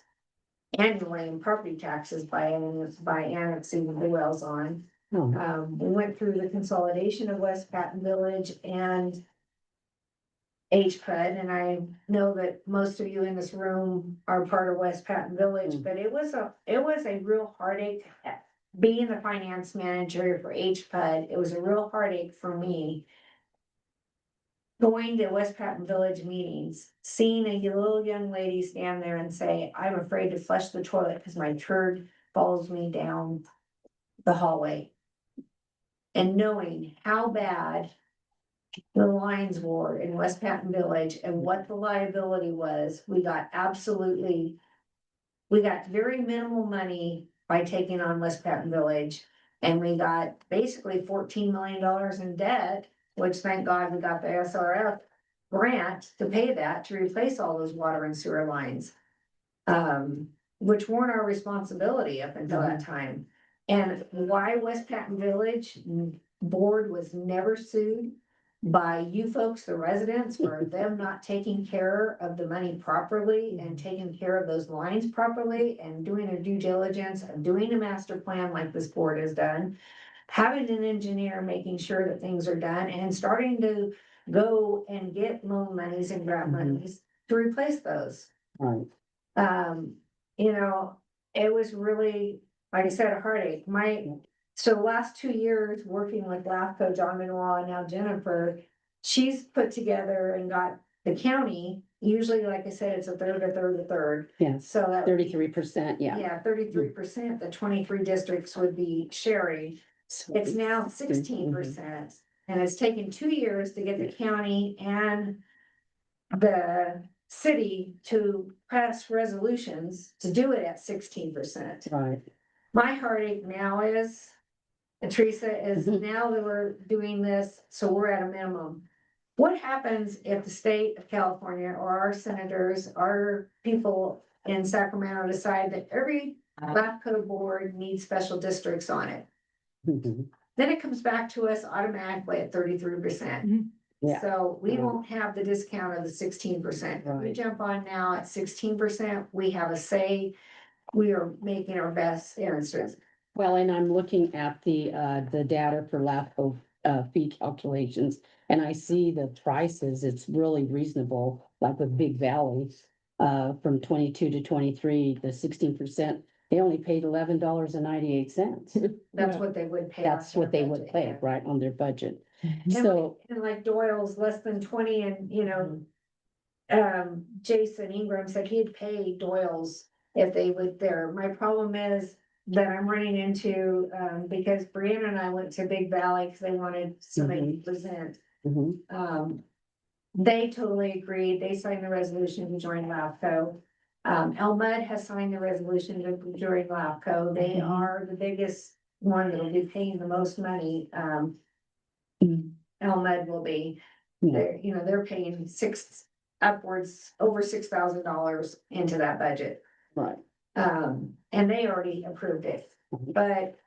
annually in property taxes by annexing the wells on. Oh, We went through the consolidation of West Patton Village and HPUD, and I know that most of you in this room are part of West Patton Village, but it was a real heartache. Being the finance manager for HPUD, it was a real heartache for me going to West Patton Village meetings, seeing a little young lady stand there and say, I'm afraid to flush the toilet because my turd follows me down the hallway. And knowing how bad the lines were in West Patton Village and what the liability was, we got very minimal money by taking on West Patton Village. And we got basically $14 million in debt, which thank God we got the SRF grant to pay that, to replace all those water and sewer lines. Which weren't our responsibility up until that time. And why West Patton Village board was never sued by you folks, the residents, for them not taking care of the money properly and taking care of those lines properly and doing their due diligence and doing a master plan like this board has done. Having an engineer making sure that things are done and starting to go and get loan monies and grant monies to replace those. Right. You know, it was really, like I said, a heartache. So the last 2 years working with LAFCO, John Benoit, and now Jennifer, she's put together and got the county, usually, like I said, it's a third. Yes, So that. 33%, yeah. Yeah, 33%, the 23 districts would be sharing. It's now 16%. And it's taken 2 years to get the county and the city to pass resolutions to do it at 16%. Right. My heartache now is, and Teresa, is Mhm. now that we're doing this, so we're at a minimum. What happens if the state of California or our senators, our people in Sacramento decide that every LAFCO board needs special districts on it? Mhm. Then it comes back to us automatically at 33%. Yeah. So we won't have the discount of the 16%. If we Right. jump on now at 16%, we have a say. We are making our best answers. Well, and I'm looking at the data for LAFCO, fee calculations, and I see the prices, it's really reasonable, like with Big Valley. From 22 to 23, the 16%, they only paid $11.98. That's what they would pay. That's off what their they would budget, pay, yeah. right, on their budget. And So, like- And like Doyle's less than 20 and, you know, Jason Ingram said he'd pay Doyle's if they would there. My problem is that I'm running into, because Brianna and I went to Big Valley because they wanted somebody to present. mhm, They totally agreed. They signed the resolution to join LAFCO. Elmud has signed the resolution to join LAFCO. They are the biggest one that'll be paying the most money. Mhm. Elmud will be, Yeah. they're paying upwards over $6,000 into that budget. Right. And they already approved it. But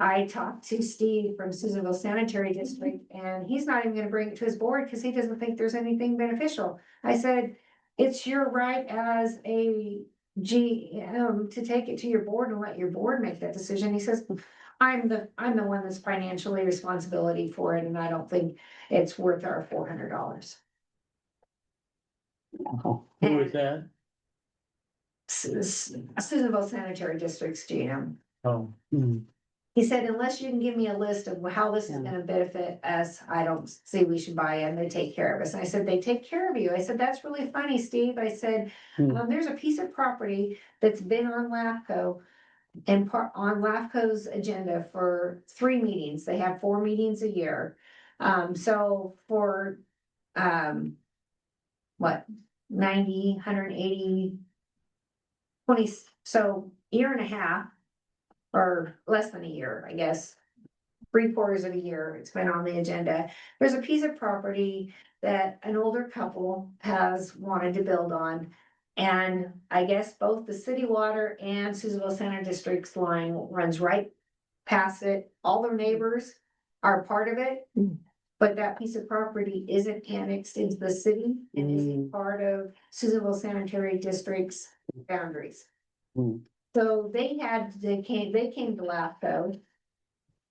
I talked to Steve from Susanville Sanitary District, and he's not even gonna bring it to his board because he doesn't think there's anything beneficial. I said, it's your right as a GM to take it to your board and let your board make that decision. He says, I'm the one that's financially responsibility for it, and I don't think it's worth our $400. Oh, Who is that? Susanville Sanitary District's GM. Oh, mhm. He said, unless you can give me a list of how this is Yeah. gonna benefit us, I don't see we should buy it, and they take care of us. And I said, they take care of you. I said, that's really funny, Steve. I said, Hmm. there's a piece of property that's been on LAFCO and on LAFCO's agenda for 3 meetings. They have 4 meetings a year. So for, what, 90, 180, 20, so year and a half, or less than a year, I guess. 3/4 of a year, it's been on the agenda. There's a piece of property that an older couple has wanted to build on. And I guess both the city water and Susanville Center District's line runs right past it. All their neighbors are part of it. But that piece of property isn't annexed into the city and isn't part of Susanville Sanitary District's boundaries. So they came to LAFCO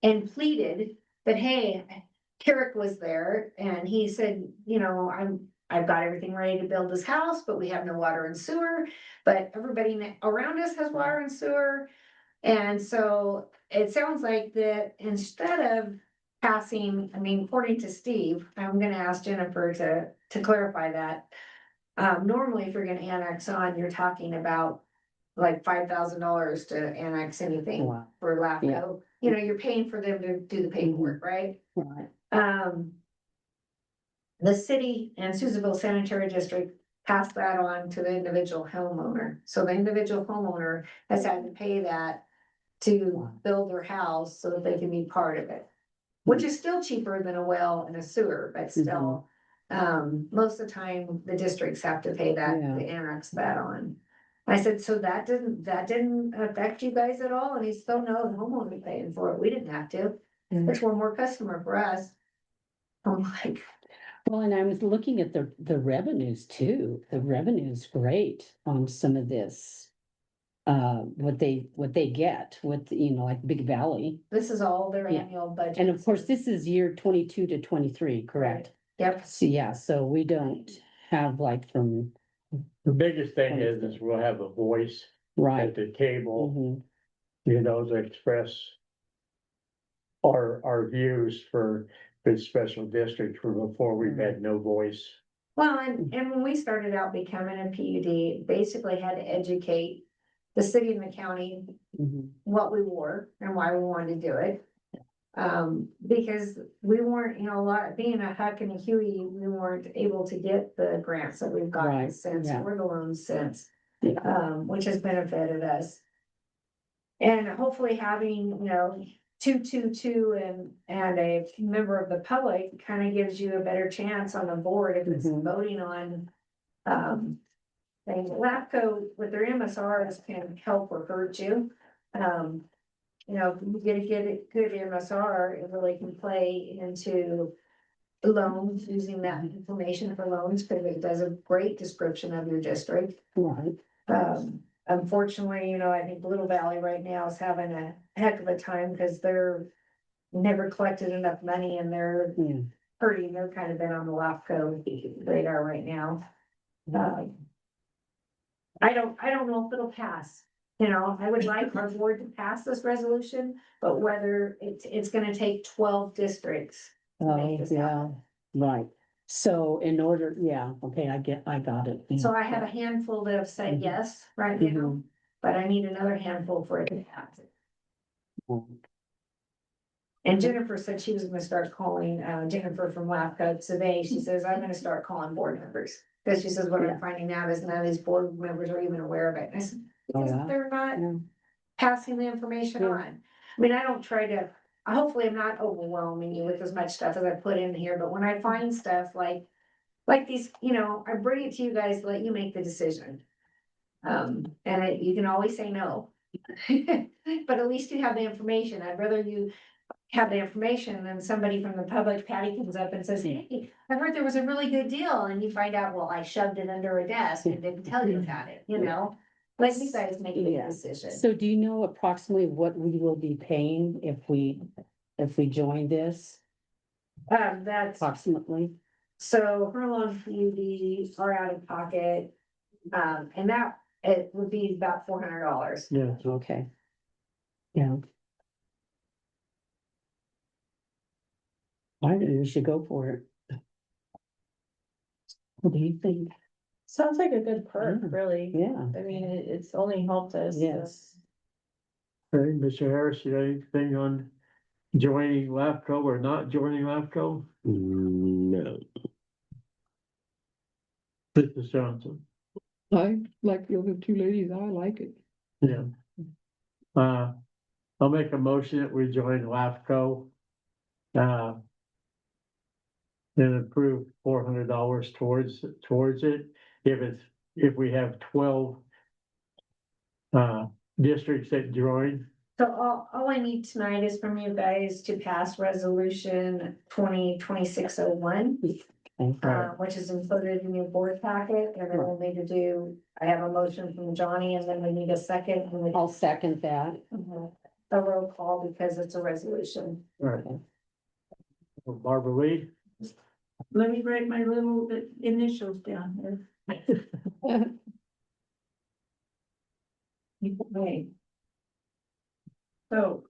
and pleaded that, hey, Carrick was there and he said, I've got everything ready to build this house, but we have no water and sewer, but everybody around us has water and sewer. And so it sounds like that instead of passing, I mean, according to Steve, I'm gonna ask Jennifer to clarify that. Normally, if you're gonna annex on, you're talking about like $5,000 to annex anything Wow. for Yeah. LAFCO. You know, you're paying for them to do the paperwork, right? Right. The city and Susanville Sanitary District passed that on to the individual homeowner. So the individual homeowner has had to pay that to build their house so that they can be part of it. Which is still cheaper than a well and a sewer, but still, most of the time, the districts have to pay that, Yeah. to annex that on. I said, so that didn't affect you guys at all? And he said, "Oh, no, the homeowner was paying for it. We didn't have to. It's one more customer for us." I'm like, Well, and I was looking at the revenues too. The revenue's great on some of this. What they get with, you know, like Big Valley. this is all their Yeah. annual budget. And of course, this is year 22 to 23, correct? Yep. So, yeah, so we don't have like from, The biggest thing is we'll have a voice right. at the table, Mhm. you know, to express our views for this special district, where before we've had no voice. Well, and when we started out becoming a PUD, basically had to educate the city and the county Mhm. what we were and why we wanted to do it. Because we weren't, you know, being a Huck and a Huey, we weren't able to get the grants that we've gotten Right, since, yeah. or the loans since, Yeah. which has benefited us. And hopefully having, you know, 222 and a member of the public kind of gives you a better chance on the board if it's Mhm. voting on, things. LAFCO with their MSRs can help or hurt you. You know, if you get a good MSR, it really can play into loans, using that information for loans, because it does a great description of your district. Right. Unfortunately, you know, I think Little Valley right now is having a heck of a time because they're never collected enough money and they're Yeah. hurting. They're kind of been on the LAFCO radar right now. I don't know if it'll pass. You know, I would like our board to pass this resolution, but whether it's gonna take 12 districts. to make Oh, this yeah, happen. right. So in order, yeah, okay, I got it. So I have a handful that have said Mhm. yes right now, Mhm. but I need another handful for it to pass. Mhm. And Jennifer said she was gonna start calling, Jennifer from LAFCO today. She says, I'm gonna start calling board members. Cause she says, what Yeah. I'm finding out is none of these board members are even aware of it. And I said, Oh, because wow. they're not Yeah. passing the information Yeah. on. I mean, I don't try to, hopefully I'm not overwhelming you with as much stuff as I put in here, but when I find stuff like these, you know, I bring it to you guys, let you make the decision. You can always say no. But at least you have the information. I'd rather you have the information than somebody from the public, Patty comes up and says, hey, I heard there was a really good deal, and you find out, well, I shoved it under a desk and didn't tell you about it, you know? Let you guys make the Yeah. decision. So do you know approximately what we will be paying if we join this That's, approximately? so Hurlon PUD are out of pocket, and that, it would be about $400. Yeah. Okay. Yeah. I think we should go for it. What do you think? Sounds like a good perk, Yeah. really. Yeah, I mean, it's only helped us. yes. Hey, Mr. Harris, you got anything on joining LAFCO or not joining LAFCO? No. Mrs. Johnson, I like the other two ladies, I like it. yeah. I'll make a motion that we join LAFCO. And approve $400 towards it, if we have 12 districts that join. So all I need tonight is from you guys to pass resolution 2026-01, which is included in your board packet, and then we'll need to do, I have a motion from Johnny, and then we need a second. And I'll second that. a roll call because it's a resolution. Right. Barbara Lee, Let me write my little initials down here. Okay. So.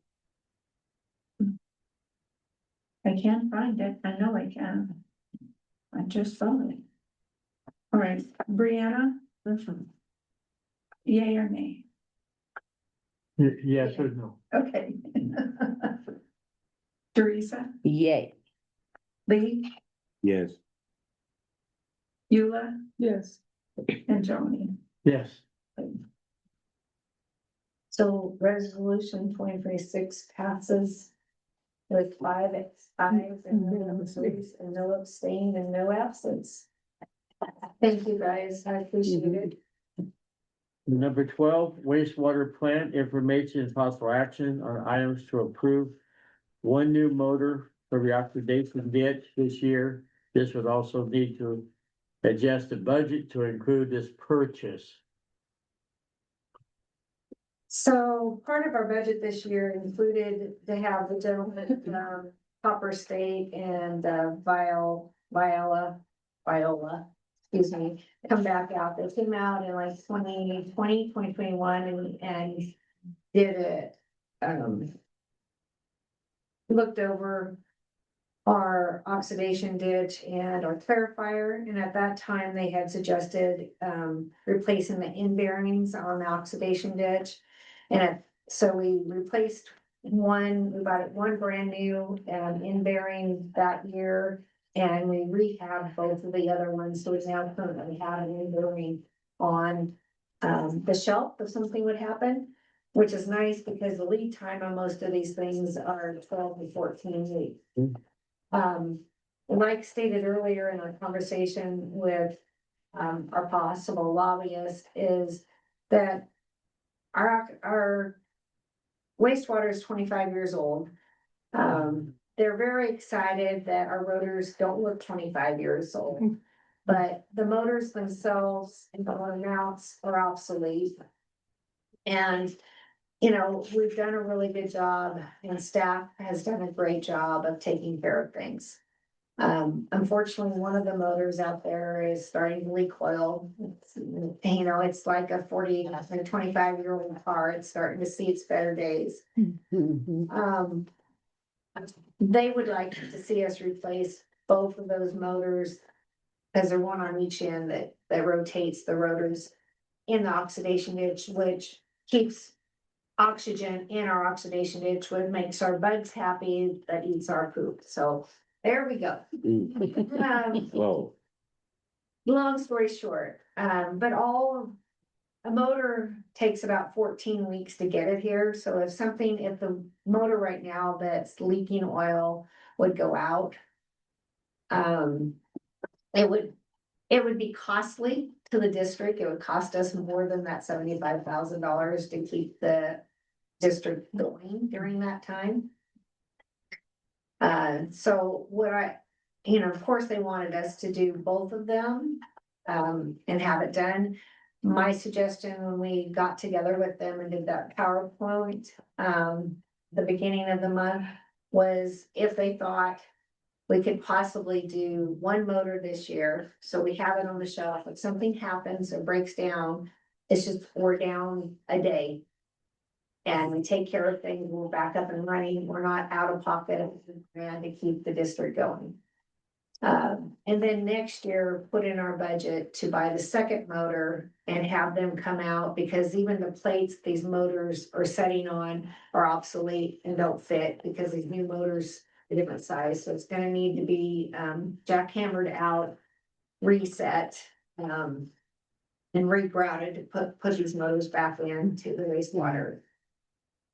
I can't find it. I know I can. I just found it. All right, Brianna, yay or nay? Yes or no? Okay. Teresa, Yay. Lee, Yes. Eula, Yes. and Joni. Yes. So resolution 2026 passes with five ayes and no abstentions and no abstained and no absence. Thank you, guys. I appreciate it. Number 12, wastewater plant information and possible action on items to approve. One new motor for the oxidation ditch this year. This would also need to adjust the budget to include this purchase. So part of our budget this year included to have the gentleman, Copper State and Viola, excuse me, come back out. They came out in like 2021 and did it, looked over our oxidation ditch and our clarifier, and at that time they had suggested replacing the end bearings on the oxidation ditch. And so we replaced one, we bought one brand new end bearing that year, and we rehabbed both of the other ones, so we now currently have an end bearing on the shelf if something would happen, which is nice because the lead time on most of these things are 12 to 14 weeks. Like stated earlier in our conversation with our possible lobbyist, is that our wastewater is 25 years old. They're very excited that our rotors don't look 25 years old, but the motors themselves and the motor mounts are obsolete. And you know, we've done a really good job and staff has done a great job of taking care of things. Unfortunately, one of the motors out there is starting to leak oil. It's like a 25-year-old car. It's starting to see its better days. They would like to see us replace both of those motors, as they're one on each end that rotates the rotors in the oxidation ditch, which keeps oxygen in our oxidation ditch, which makes our bugs happy, that eats our poop. So there we go. Whoa. Long story short, but a motor takes about 14 weeks to get it here. So if the motor right now that's leaking oil would go out, it would be costly to the district. It would cost us more than that $75,000 to keep the district going during that time. So of course they wanted us to do both of them, and have it done. My suggestion when we got together with them and did that PowerPoint, the beginning of the month, was if they thought we could possibly do one motor this year, so we have it on the shelf. If something happens or breaks down, it's just we're down a day. And we take care of things, we're back up and running, we're not out of pocket and to keep the district going. And then next year, put in our budget to buy the second motor and have them come out, because even the plates these motors are setting on are obsolete and don't fit, because these new motors are different size, so it's gonna need to be jackhammered out, reset, and regrouted to put these motors back into the wastewater.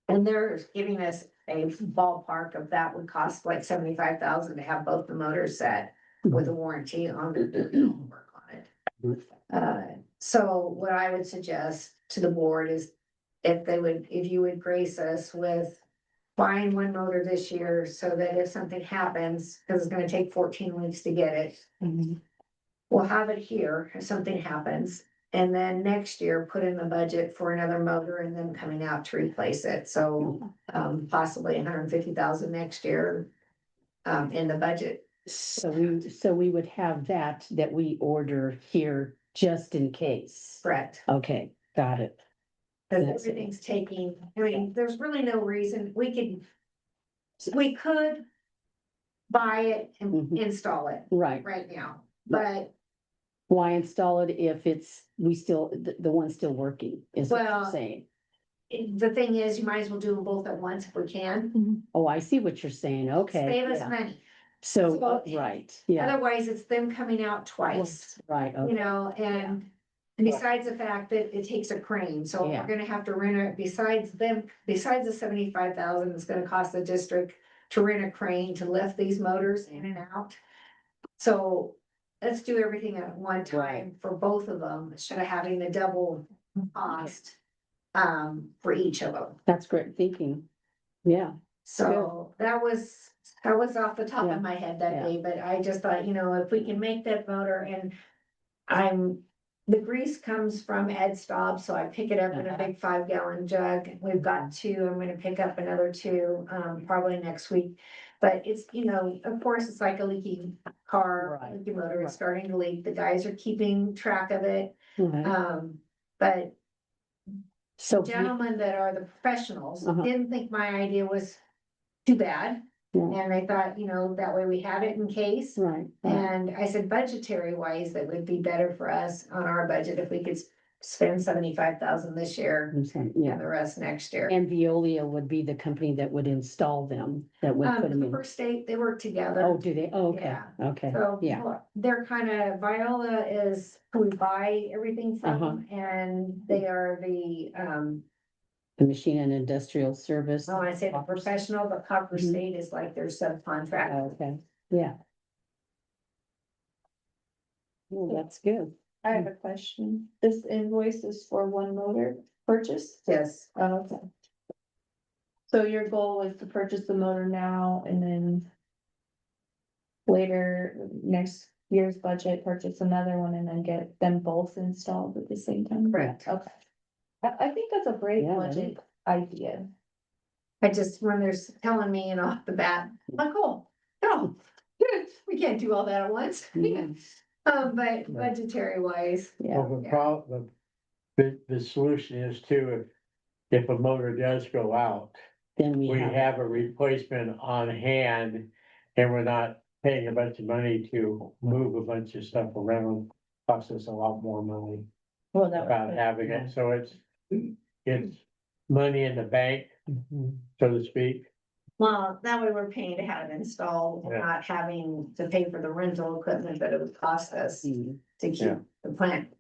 And they're giving us a ballpark of that would cost like $75,000 to have both the motors set with a warranty on the work on it. So what I would suggest to the board is if you would grace us with buying one motor this year, so that if something happens, because it's gonna take 14 weeks to get it, we'll have it here if something happens. And then next year, put in the budget for another motor and then coming out to replace it. So possibly $150,000 next year in the budget. So we would have that we order here just in case. Correct. Okay, got it. Because everything's taking, there's really no reason we could buy it and Mhm. install it Right. right now. But Why install it if the one's still working, is what you're Well, saying? the thing is, you might as well do them both at once if we can. Oh, I see what you're saying, okay. Save us yeah. money. So, So- right, yeah, Otherwise, it's them coming out twice, right, you okay, know, and besides the fact that it takes a crane, so Yeah. we're gonna have to rent it, besides the 75,000, it's gonna cost the district to rent a crane to lift these motors in and out. So let's do everything at one time for both of them, instead of having the double cost for each of them. that's great thinking. Yeah, So that was off the top Yeah. of my head that Yeah. day, but I just thought, you know, if we can make that motor and the grease comes from Ed Staub, so I pick it up in a big 5-gallon jug. We've got 2, I'm gonna pick up another 2, probably next week. But it's, you know, of course, it's like a leaky car, Right. leaky motor, Right. it's starting to leak. The guys are keeping track of it. right. But So, gentlemen that are the professionals Uh-huh. didn't think my idea was too bad. Yeah. And they thought, you know, that way we had it in case. right, And I said budgetary wise, that would be better for us on our budget if we could spend 75,000 this year yeah. and the rest next year. And Veolia would be the company that would install them, that would put them The in. First State, they work together. Oh, do they? Oh, okay, Yeah. okay, So yeah, they're kind of, Viola is who we buy everything Uh-huh. from, and they are the Machine and Industrial Service. I want to say the professional, but Copper Mhm. State is like their subcontract. Okay, yeah. Well, that's good. I have a question. This invoice is for one motor purchase? Yes. Oh, okay. So your goal was to purchase the motor now and then later, next year's budget, purchase another one and then get them both installed at the same time? Correct. Okay. I think that's a great Yeah, that budget idea. I just, when they're telling me, you know, off the bat, I'm like, oh, no, we can't do all that at once. Yeah. But budgetary wise, Yeah, Well, the Yeah. problem, the solution is too, if a motor does go out, then we we have, have a replacement on hand. And we're not paying a bunch of money to move a bunch of stuff around, costs us a lot more money Well, that about having it, so it's money in the bank, Mhm. so to speak. well, that way we're paying to have it installed, and Yeah. not having to pay for the rental equipment that it would cost us Mhm. to keep Yeah. the plant.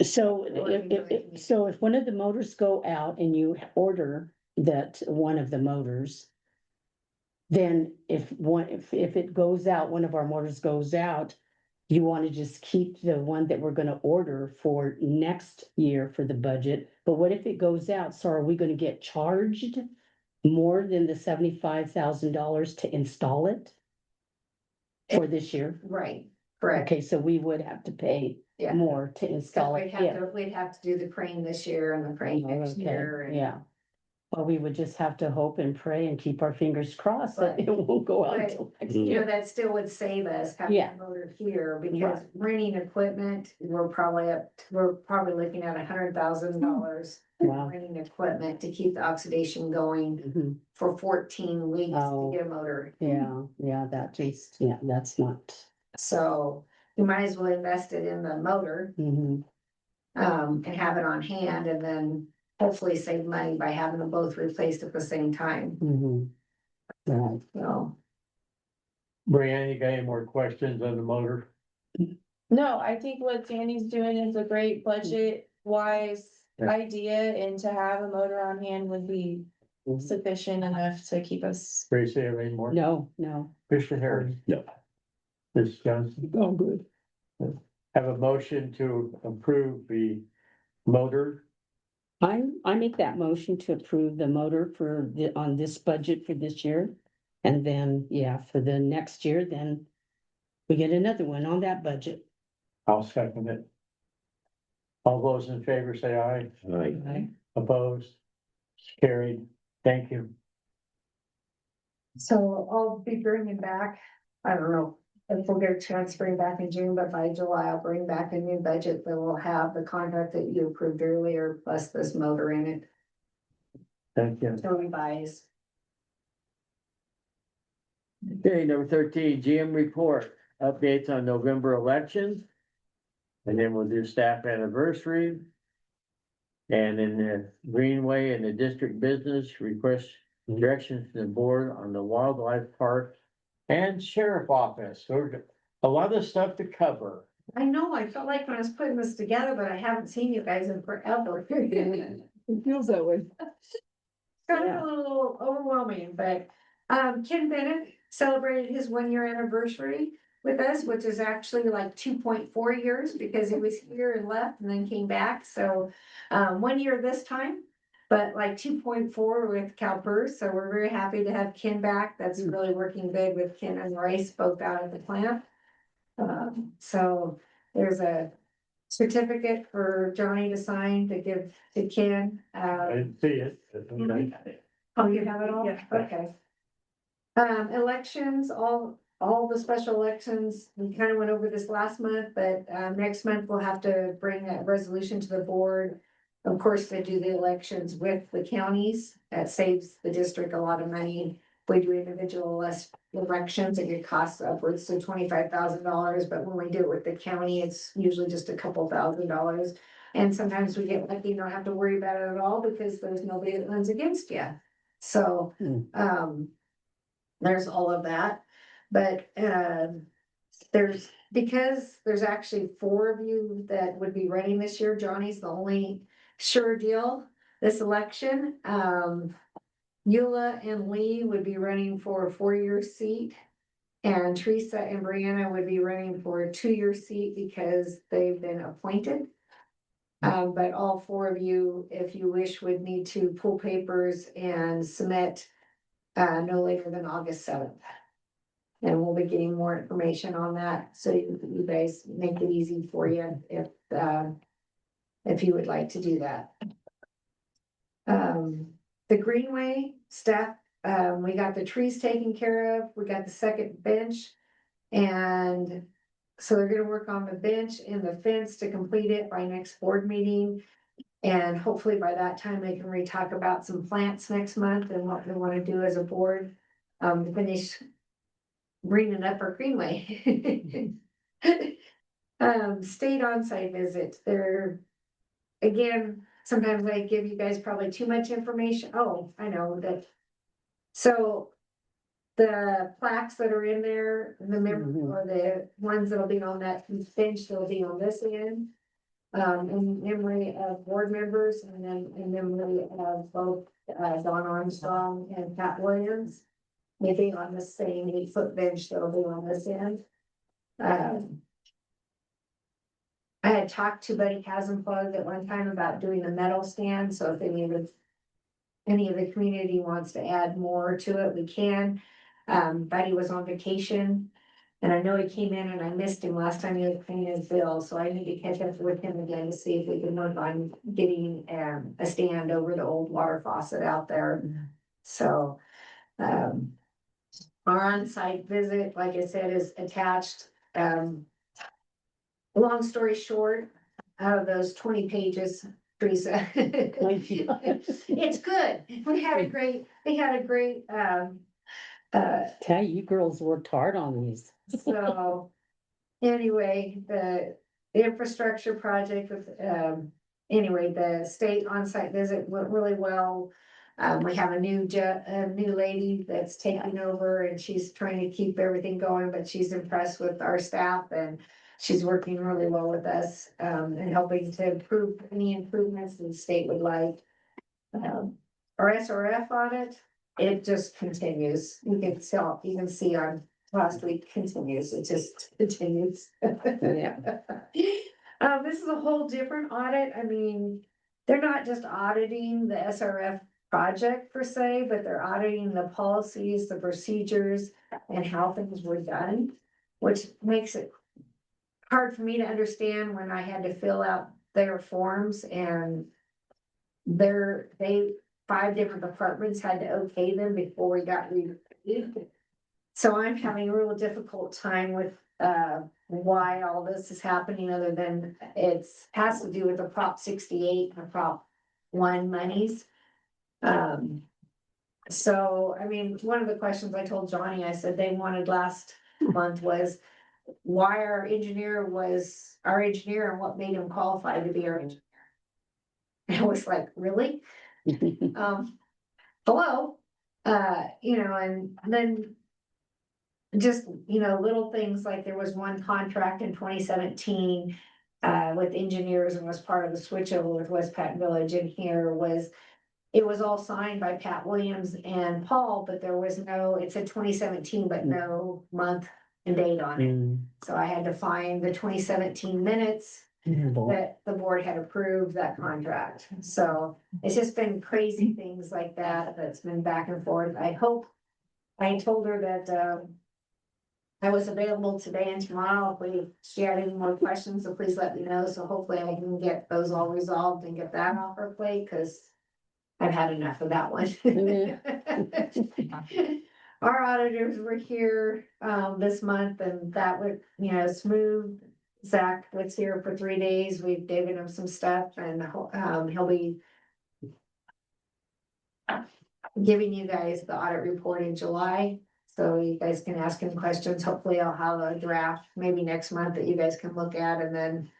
So Working good. if one of the motors go out and you order that one of the motors. Then if it goes out, one of our motors goes out. You want to just keep the one that we're gonna order for next year for the budget, but what if it goes out? So are we gonna get charged? More than the $75,000 to install it? For this year? Right, correct. Okay, so we would have to pay Yeah. more to So install it. we'd have to do the crane this year and the crane next Okay, year. And yeah. Well, we would just have to hope and pray and keep our fingers crossed that Right. it won't go out Right. until next You know, year. that still would save us having Yeah. a motor here, because Right. renting equipment, we're probably looking at $100,000. Wow. Renting equipment to keep the oxidation going Mhm. for 14 weeks Oh. to get a motor. Yeah, that's not. So you might as well invest it in the motor, Mhm. and have it on hand, and then hopefully save money by having them both replaced at the same time, Mhm. Right. so. Brianna, you got any more questions on the motor? No, I think what Danny's doing is a great budget wise Yeah. idea, and to have a motor on hand would be Mhm. sufficient enough to keep us. Tracy, have any more? No. Mr. Harris? No. Ms. Johnson? Oh, good. Have a motion to approve the motor. I make that motion to approve the motor on this budget for this year. And then, for the next year, then we get another one on that budget. I'll second it. All those in favor say aye. Right. Opposed? Carried. Thank you. So I'll be bringing back, I don't know if we'll get a chance to bring back in June, but by July, I'll bring back a new budget that will have the contract that you approved earlier, plus this motor in it Thank you. to revise. Okay, number 13, GM report, updates on November elections. And then we'll do staff anniversary. And in the Greenway and the district business, request directions to the board on the wildlife park and sheriff office. So a lot of stuff to cover. I know, I felt like when I was putting this together, but I haven't seen you guys in forever. It feels that way. Kind of a little overwhelming, but Ken Bennett celebrated his 1 year anniversary with us, which is actually like 2.4 years because he was here and left and then came back. So 1 year this time, but like 2.4 with CalPERS. So we're very happy to have Ken back. That's really working good with Ken and Rice both out at the plant. So there's a certificate for Johnny to sign to give to Ken. I didn't see it. Oh, you have it all? Yeah. Okay. Elections, all the special elections, we kind of went over this last month, but next month we'll have to bring a resolution to the board. Of course, they do the elections with the counties. That saves the district a lot of money. If we do individual elections, it could cost upwards to $25,000, but when we do it with the county, it's usually just a couple $1,000s. And sometimes we get lucky, don't have to worry about it at all because there's nobody that runs against you. So, there's all of that, but, because there's actually 4 of you that would be running this year, Johnny's the only sure deal this election. Eula and Lee would be running for a 4-year seat. And Teresa and Brianna would be running for a 2-year seat because they've been appointed. But all 4 of you, if you wish, would need to pull papers and submit no later than August 7th. And we'll be getting more information on that, so you guys make it easy for you if you would like to do that. The Greenway staff, we got the trees taken care of, we got the second bench. And so they're gonna work on the bench and the fence to complete it by next board meeting. And hopefully by that time, they can talk about some plants next month and what they wanna do as a board, to finish bringing up our Greenway. State on-site visits, they're, again, sometimes I give you guys probably too much information. Oh, I know that. So the plaques that are in there, the or the ones that'll be on that bench, that'll be on this end. In memory of board members and then in memory of both Don Armstrong and Pat Williams. Maybe on the same 8-foot bench that'll be on this end. I had talked to Buddy Hasenplug at one time about doing a metal stand, so if any of the community wants to add more to it, we can. Buddy was on vacation, and I know he came in and I missed him last time he was paying his bill, so I need to catch up with him again to see if we can work on getting a stand over the old water faucet out there. So, our on-site visit, like I said, is attached. Long story short, out of those 20 pages, Teresa, it's good. They had a great, Tell you girls worked hard on these. so anyway, the infrastructure project with, anyway, the state on-site visit went really well. We have a new lady that's taking over and she's trying to keep everything going, but she's impressed with our staff and she's working really well with us, and helping to improve any improvements the state would like. Our SRF audit, it just continues. You can see on last week continues, it just continues. Yeah. This is a whole different audit. I mean, they're not just auditing the SRF project per se, but they're auditing the policies, the procedures, and how things were done, which makes it hard for me to understand when I had to fill out their forms and 5 different departments had to okay them before we got reviewed. So I'm having a real difficult time with why all this is happening, other than has to do with the Prop 68 and the Prop 1 monies. So, I mean, one of the questions I told Johnny, I said they wanted last month was why our engineer was our engineer and what made him qualified to be our engineer. And I was like, really? Hello? And then just, little things like there was one contract in 2017 with engineers and was part of the switchover with West Patton Village, and here it was all signed by Pat Williams and Paul, but there was no, it said 2017, but no month and date on it. Mm, So I had to find the 2017 minutes that the board had approved that contract. So it's just been crazy things like that, that's been back and forth. I told her that, I was available today and tomorrow. If she had any more questions, so please let me know. So hopefully I can get those all resolved and get that off her plate, cause I've had enough of that one. Our auditors were here, this month, and that would, smooth. Zach was here for 3 days. We've given him some stuff, and, he'll be giving you guys the audit report in July. So you guys can ask him questions. Hopefully I'll have a draft maybe next month that you guys can look at, and then,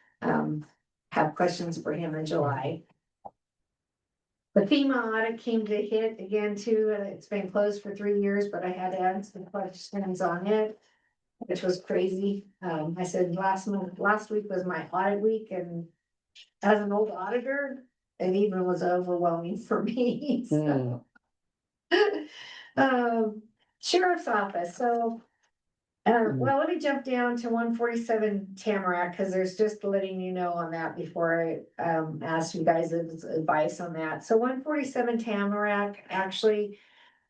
have questions for him in July. The FEMA audit came to hit again too, and it's been closed for 3 years, but I had to add some questions on it, which was crazy. I said last week was my audit week, and as an old auditor, it even was overwhelming for me, so. Sheriff's office, so. Well, let me jump down to 147 Tamarack, because there's just letting you know on that before I ask you guys' advice on that. So 147 Tamarack, actually,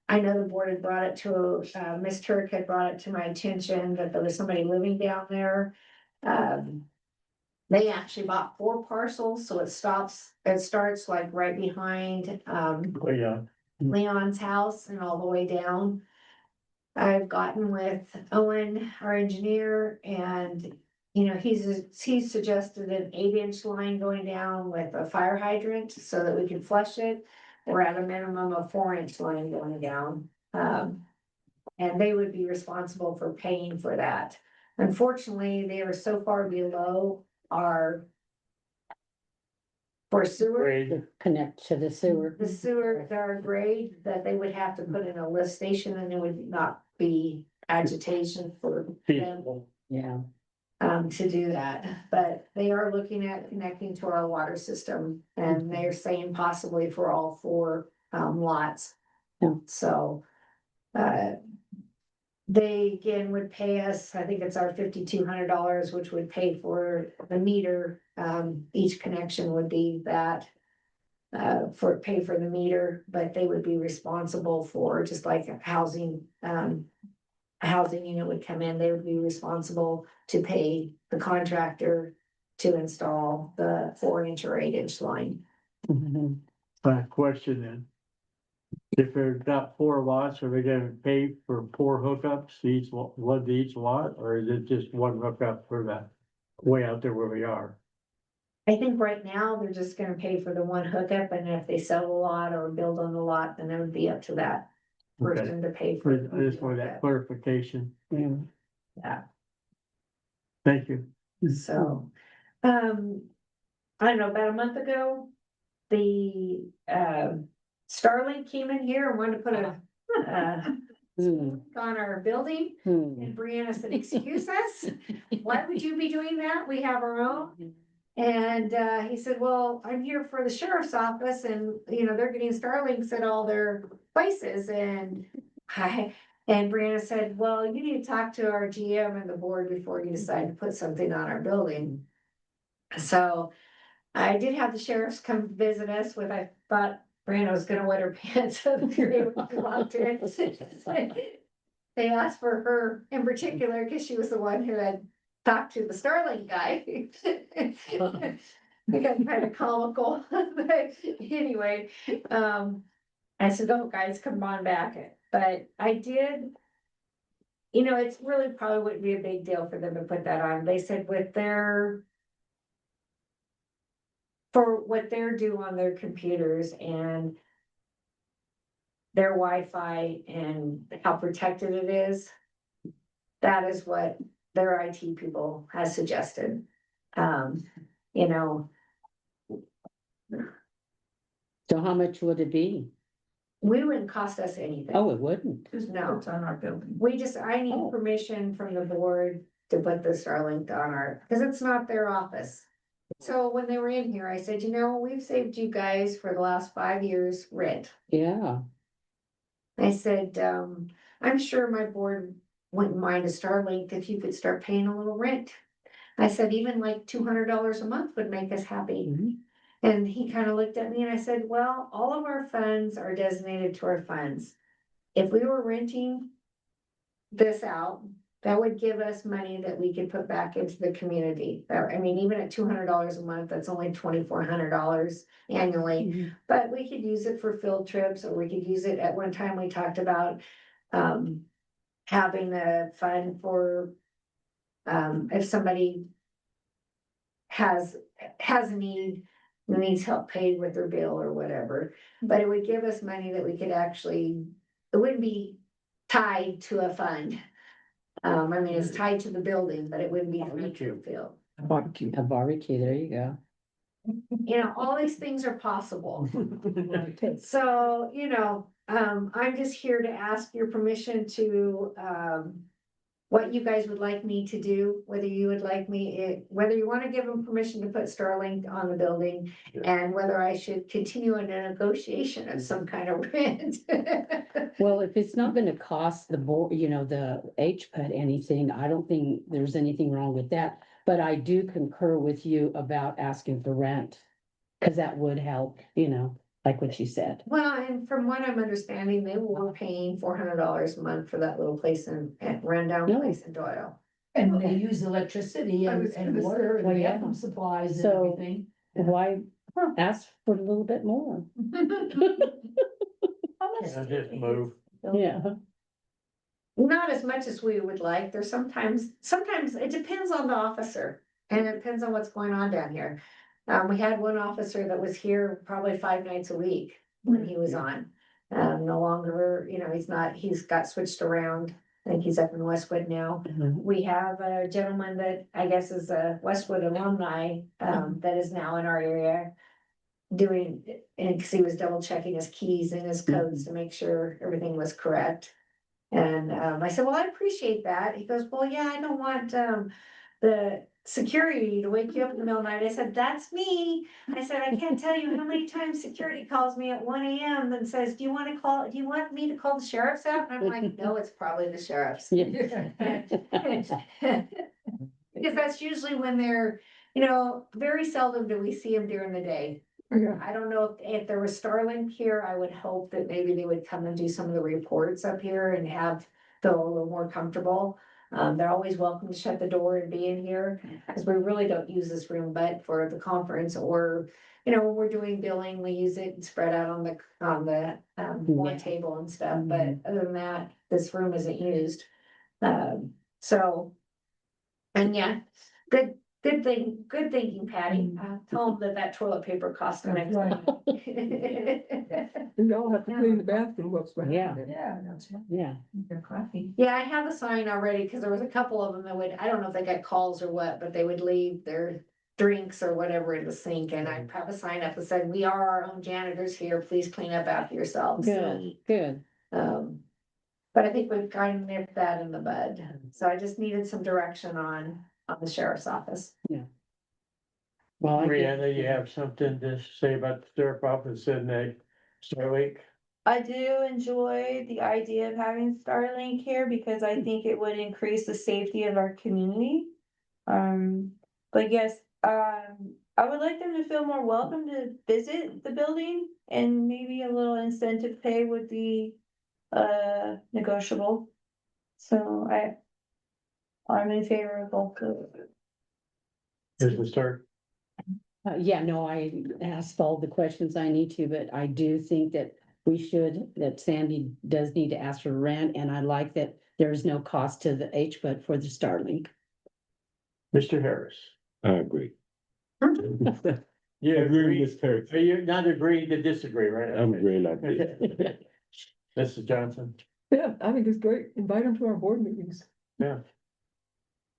I know the board had brought it to, Ms. Turk had brought it to my attention that there was somebody living down there. They actually bought 4 parcels, so it starts like right behind oh, yeah. Leon's house and all the way down. I've gotten with Owen, our engineer, and, he's suggested an 8-inch line going down with a fire hydrant so that we can flush it. We're at a minimum of 4-inch line going down. And they would be responsible for paying for that. Unfortunately, they are so far below our for sewer. Grade. Connect to the sewer. The sewer, our grade, that they would have to put in a lift station, and it would not be agitation for them, Feasible. Yeah. to do that. But they are looking at connecting to our water system, and they're saying possibly for all 4 lots. Yeah. So, they again would pay us, I think it's our $5,200, which would pay for the meter. Each connection would be that. Pay for the meter, but they would be responsible for, just like a housing unit would come in, they would be responsible to pay the contractor to install the 4-inch or 8-inch line. Mhm. Question then. If they've got 4 lots, are they gonna pay for 4 hookups, one to each lot, or is it just one hookup for that way out there where we are? I think right now they're just gonna pay for the one hookup, and if they sell a lot or build on the lot, then it would be up to that Okay. person to pay for. I just wanted that clarification. Yeah. Yeah. Thank you. So, I don't know, about a month ago, the, Starlink came in here and wanted to put a, Hmm. on our building, Hmm. and Brianna said, excuse us, why would you be doing that? We have our own. And, he said, well, I'm here for the sheriff's office, and, they're getting Starlinks at all their places, and Brianna said, well, you need to talk to our GM and the board before you decide to put something on our building. So I did have the sheriffs come visit us I thought Brianna was gonna wet her pants, so we were able to walk in. They asked for her in particular, because she was the one who had talked to the Starling guy. We got kind of comical, but anyway, I said, oh, guys, come on back. But I did, it's really probably wouldn't be a big deal for them to put that on. They said for what they're doing on their computers, and their Wi-Fi and how protected it is. That is what their IT people has suggested. You know, So how much would it be? we wouldn't cost us anything. Oh, it wouldn't. No. It's on our building. I need Oh. permission from the board to put the Starlink on our, because it's not their office. So when they were in here, I said, you know, we've saved you guys for the last 5 years rent. Yeah, I said, I'm sure my board wouldn't mind a Starlink if you could start paying a little rent. I said, even like $200 a month would make us happy. Mhm. And he kind of looked at me and I said, well, all of our funds are designated to our funds. If we were renting this out, that would give us money that we could put back into the community. I mean, even at $200 a month, that's only $2,400 annually. Mhm. But we could use it for field trips, or we could use it, at one time we talked about having a fund for if somebody has a need, needs help paid with their bill or whatever. But it would give us money that we could actually, it wouldn't be tied to a fund. I mean, it's tied to the building, but it wouldn't be tied to a field. Barbecue. a barbecue, there you go. You know, all these things are possible. So, you know, I'm just here to ask your permission to, what you guys would like me to do, whether you would like me, whether you wanna give them permission to put Starlink on the building, and whether I should continue in a negotiation of some kind of rent. Well, if it's not gonna cost the board, you know, the HPUD anything, I don't think there's anything wrong with that. But I do concur with you about asking for rent, cause that would help, you know, like what you said. Well, and from what I'm understanding, they were paying $400 a month for that little place at rundown No. place in Doyle. And they use electricity I was and gonna water, and say, they yeah. have some supplies and So- everything. Why ask for a little bit more? I'll just move. Yeah, Not as much as we would like. There's sometimes it depends on the officer, and it depends on what's going on down here. We had one officer that was here probably 5 nights a week when he was on. No longer, you know, he's got switched around. I think he's up in Westwood now. Mhm. We have a gentleman that I guess is a Westwood alumni, that is now in our area. Doing, and cause he was double checking his keys and his codes to make sure everything was correct. And I said, well, I appreciate that. He goes, well, yeah, I don't want the security to wake you up in the middle of the night. I said, that's me. I said, I can't tell you how many times security calls me at 1 AM and says, do you want me to call the sheriff's out? And I'm like, no, it's probably the sheriff's. yeah. Because that's usually when they're, you know, very seldom do we see them during the day. Yeah, I don't know if there was Starlink here, I would hope that maybe they would come and do some of the reports up here and feel a little more comfortable. They're always welcome to shut the door and be in here, because we really don't use this room but for the conference, or, you know, when we're doing billing, we use it and spread out on the board Yeah. table and stuff, but Mhm. other than that, this room isn't used. So, and yeah, good thinking, Patty. Tell them that toilet paper costs the next Right. one. and y'all have to clean the bathroom up behind Yeah. it. Yeah, that's right. Yeah, They're coffee. Yeah, I have a sign already, because there was a couple of them that would, I don't know if they got calls or what, but they would leave their drinks or whatever in the sink, and I have a sign up that said, we are our own janitors here, please clean up after yourselves. good, good. But I think we've kind of nipped that in the bud, so I just needed some direction on the sheriff's office. Well, I get- Brianna, you have something to say about the sheriff office in the Starlink? I do enjoy the idea of having Starlink here because I think it would increase the safety of our community. But yes, I would like them to feel more welcome to visit the building, and maybe a little incentive pay would be negotiable. So I'm in favor of both of them. Is the start? Yeah, no, I asked all the questions I need to, but I do think that that Sandy does need to ask for rent, and I like that there is no cost to the HPUD for the Starlink. Mr. Harris? I agree. You I agree agree, with Terry. are you not agreeing to disagree, right? I'm agreeing like this. Mrs. Johnson? Yeah, I think it's great. Invite them to our board meetings. Yeah.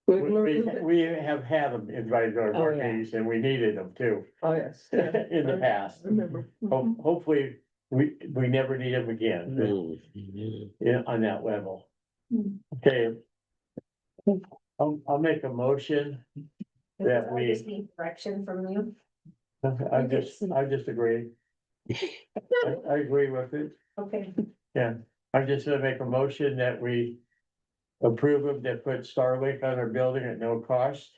We'll learn a little bit. We have had them invited to our Oh, board yeah. meetings and we needed them too, Oh, yes. yeah. in the past. Remember. Hopefully, we never need them again, Mm. yeah, on that level. Mm. Okay. I'll make a motion that I we, just need direction from you. I just agree. I agree with it. Okay. Yeah, I'm just gonna make a motion that we approve them to put Starlink on our building at no cost.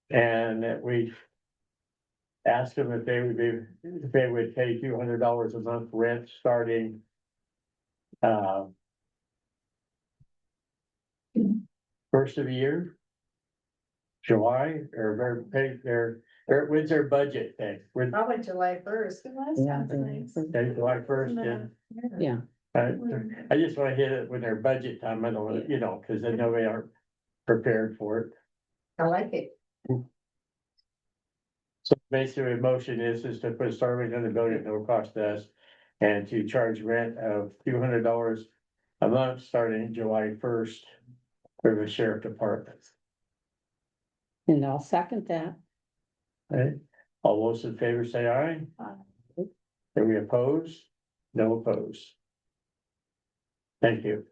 And that we ask them if they would pay $200 a month rent starting. First of the year. July, or when's their budget thing? When, Probably July 1st. Yeah. July 1st, yeah. Yeah. I just wanna hit it when their budget time, I don't wanna, you know, cause I know they aren't prepared for it. I like it. So basically, the motion is to put Starlink on the building at no cost to us. And to charge rent of $200 a month starting July 1st for the sheriff department. And I'll second that. Okay, all those in favor say aye. Are we opposed? No opposed. Thank you.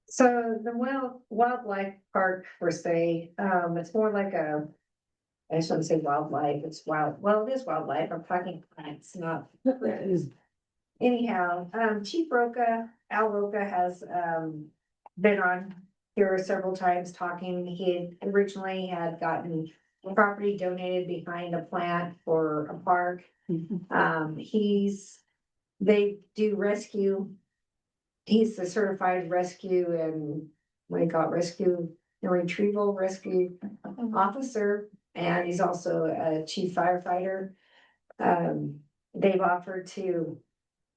So the wildlife park per se, it's more like I shouldn't say wildlife, it's well, it is wildlife, I'm talking plants, not. Anyhow, Chief Roca, Al Roca has, been on here several times talking. He originally had gotten property donated behind a plant for a park. They do rescue. He's the certified rescue and what do you call it, rescue and retrieval rescue officer, and he's also a chief firefighter. They've offered to,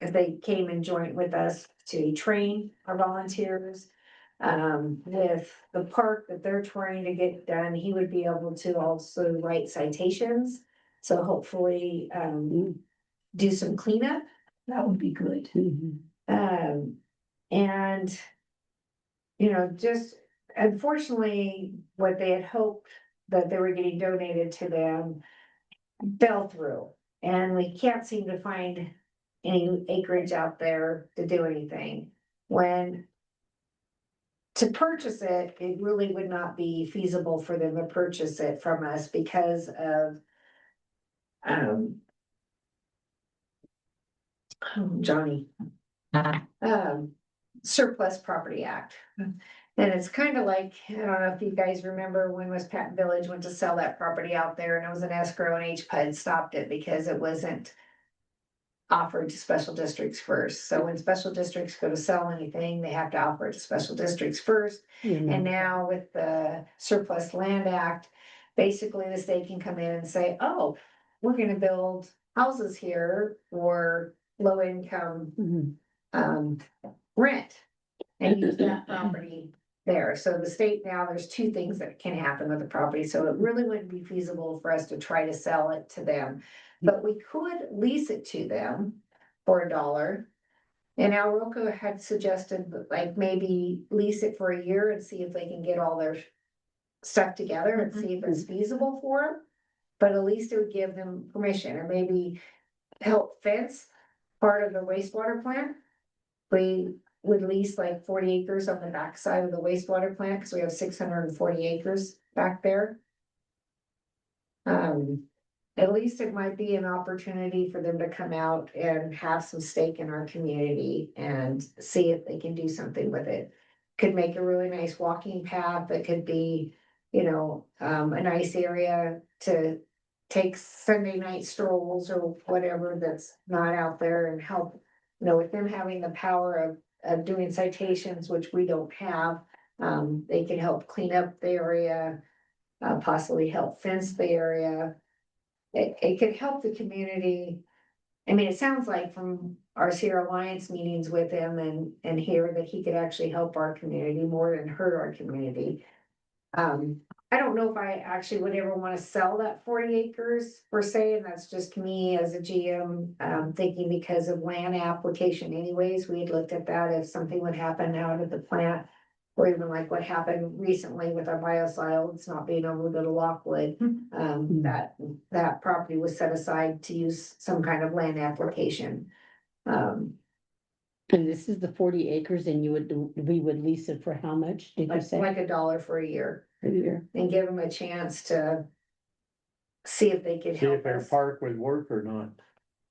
if they came and joined with us, to train our volunteers. With the park that they're trying to get done, he would be able to also write citations. So hopefully, do some cleanup. That would be good. And, you know, just unfortunately, what they had hoped that they were getting donated to them fell through. And we can't seem to find any acreage out there to do anything. When to purchase it, it really would not be feasible for them to purchase it from us because of Johnny. Surplus Property Act. And it's kind of like, I don't know if you guys remember when West Patton Village went to sell that property out there and it was an escrow and HPUD stopped it because it wasn't offered to special districts first. So when special districts go to sell anything, they have to offer it to special districts first. And now with the Surplus Land Act, basically the state can come in and say, oh, we're gonna build houses here for low income rent and use that property there. So the state now, there's two things that can happen with the property. So it really wouldn't be feasible for us to try to sell it to them. But we could lease it to them for $1. And Al Roca had suggested like maybe lease it for a year and see if they can get all their stuff together and see if it's feasible for them. But at least it would give them permission, or maybe help fence part of the wastewater plant. We would lease like 40 acres on the backside of the wastewater plant, because we have 640 acres back there. At least it might be an opportunity for them to come out and have some stake in our community and see if they can do something with it. Could make a really nice walking path that could be, you know, a nice area to take Sunday night strolls or whatever that's not out there, and help, you know, with them having the power of doing citations, which we don't have. They can help clean up the area, possibly help fence the area. It could help the community. I mean, it sounds like from our Sierra Alliance meetings with him and here that he could actually help our community more than hurt our community. I don't know if I actually would ever wanna sell that 40 acres per se, and that's just me as a GM, thinking because of land application anyways, we had looked at that if something would happen out at the plant. Or even like what happened recently with our biosolids not being able to go to Lockwood, that property was set aside to use some kind of land application. And this is the 40 acres and we would lease it for how much, did you Like say? $1 for a year, A year? and give them a chance to see if they could See help if their us, park would work or not.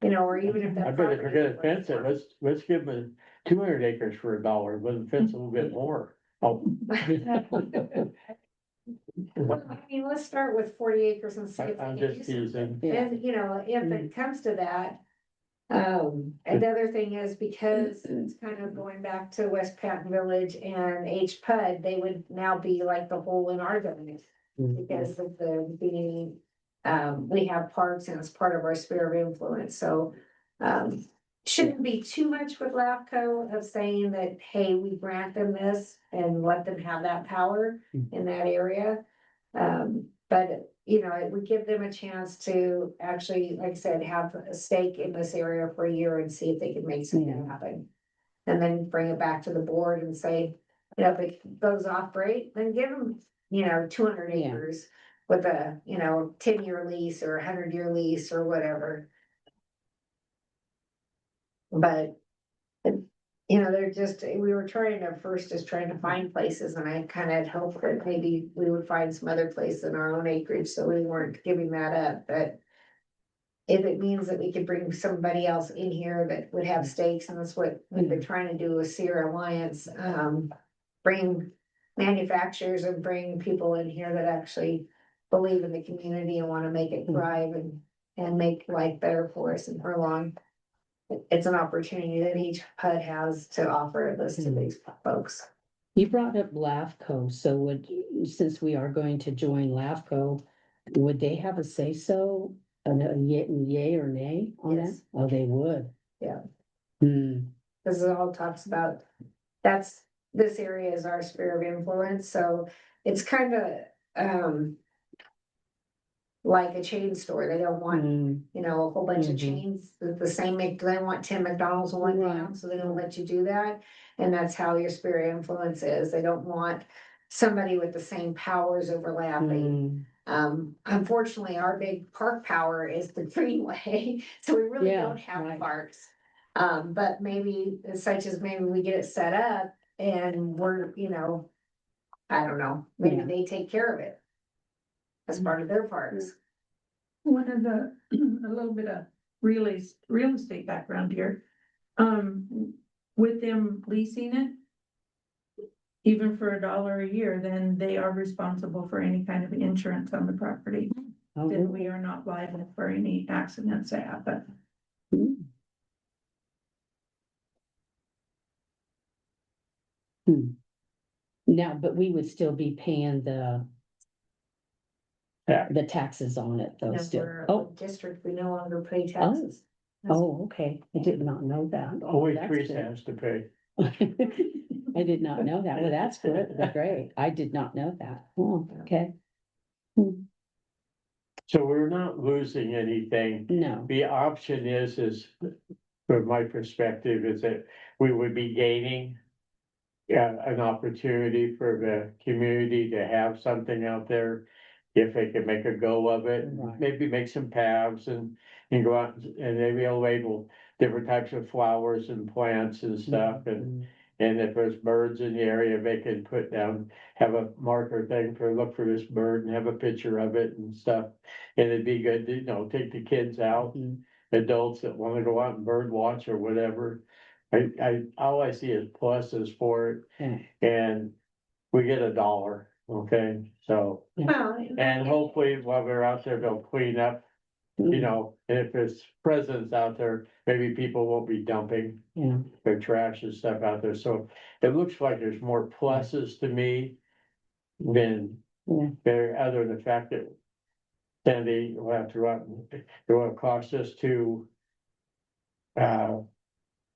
you know, or even if that. I bet if you're property gonna fence it, let's give them 200 acres for $1, but fence a little bit more. Oh. Well, I mean, let's start with 40 acres and see if. I'm we can just do something. teasing. And, you know, if it comes to that. Another thing is because it's kind of going back to West Patton Village and HPUD, they would now be like the hole in our government. Because of the being, we have parks and it's part of our sphere of influence, so. Shouldn't be too much with LAFCO of saying that, hey, we grant them this and let them have that power in that area. But, you know, it would give them a chance to actually, like I said, have a stake in this area for a year and see if they can make something happen. And then bring it back to the board and say, you know, if it goes off great, then give them, you know, 200 Yeah. acres with a, you know, 10-year lease or 100-year lease or whatever. But, you know, they're just, we were trying to first just trying to find places, and I kind of had hoped that maybe we would find some other place in our own acreage, so we weren't giving that up, but. If it means that we could bring somebody else in here that would have stakes, and that's what we've been trying to do with Sierra Alliance, bring manufacturers and bring people in here that actually believe in the community and wanna make it thrive and make life better for us and prolong. It's an opportunity that each PUD has to offer this to these folks. You brought up LAFCO, so since we are going to join LAFCO, would they have a say-so, a yay or nay on that? Yes. Oh, they would. Yeah. Hmm, This is all talks about, this area is our sphere of influence, so it's kind of, like a chain store, they don't want, you know, a whole bunch of chains, the same, they want 10 McDonald's in one town, so they don't let you do that. And that's how your sphere of influence is, they don't want somebody with the same powers overlapping. Unfortunately, our big park power is the Greenway, so we really Yeah, don't have right. parks. But maybe, such as maybe we get it set up and we're, you know, I don't know, maybe Yeah. they take care of it as part of their parks. One of the, a little bit of real estate background here. With them leasing it. Even for $1 a year, then they are responsible for any kind of insurance on the property. oh, Then we are not liable for any accidents that happen. Now, but we would still be paying Yeah. the taxes on it though And still. we're a Oh, district, we no longer pay taxes. oh, okay, I did not know that. Only That's Teresa good. has to pay. I did not know that. Well, that's good. That's great. I did not know that. Oh, okay. So we're not losing anything. No. The option is from my perspective, is that we would be gaining. An opportunity for the community to have something out there. If they can make a go of it, Right. maybe make some paths and go out and maybe they'll label different types of flowers and plants and stuff and. And if there's birds in the area, they can put down, have a marker thing for, look for this bird and have a picture of it and stuff. And it'd be good to, you know, take the kids out, adults that wanna go out and bird watch or whatever. All I see is pluses for it, Yeah. and we get $1, okay, so. Well, And hopefully while they're out there, they'll clean up, you know, and if there's presents out there, maybe people won't be dumping. Yeah. Their trash and stuff out there, so it looks like there's more pluses to me. Than there, other than the fact that. Sandy will have to run, it will cost us to.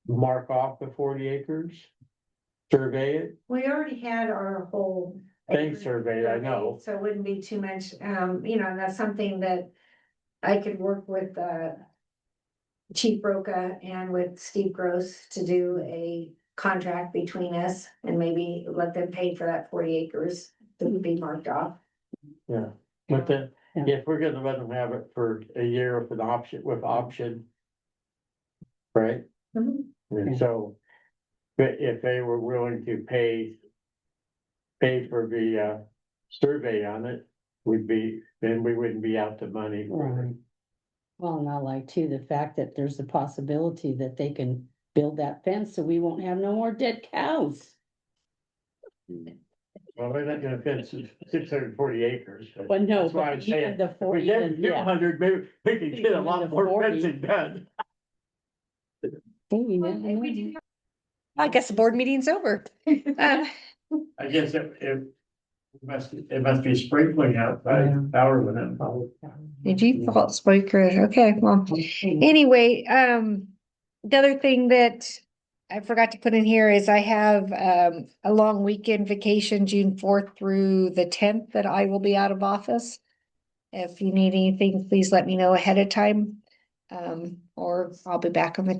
Mark off the 40 acres. Survey it, we already had our whole thing surveyed, I know. So it wouldn't be too much, that's something that I could work with, Chief Roca and with Steve Gross to do a contract between us and maybe let them pay for that 40 acres to be marked off. Yeah, but then, Yeah. if we're gonna let them have it for a year with option. Right? Mhm. And so, but if they were willing to pay for the survey on it, then we wouldn't be out the money. Right. Well, and I like too, the fact that there's a possibility that they can build that fence so we won't have no more dead cows. Well, they're not gonna fence 640 acres. but Well, no, that's why but I'm saying, even the if we 40, get even, yeah. 200, maybe we can get a Even lot the more 40. fencing done. Hey, you never If we know. do I guess the board meeting's over. I guess it must be sprinkling outside, power went out. probably. The default speaker, okay, well, anyway, the other thing that I forgot to put in here is I have, a long weekend vacation, June 4th through the 10th, that I will be out of office. If you need anything, please let me know ahead of time. Or I'll be back on the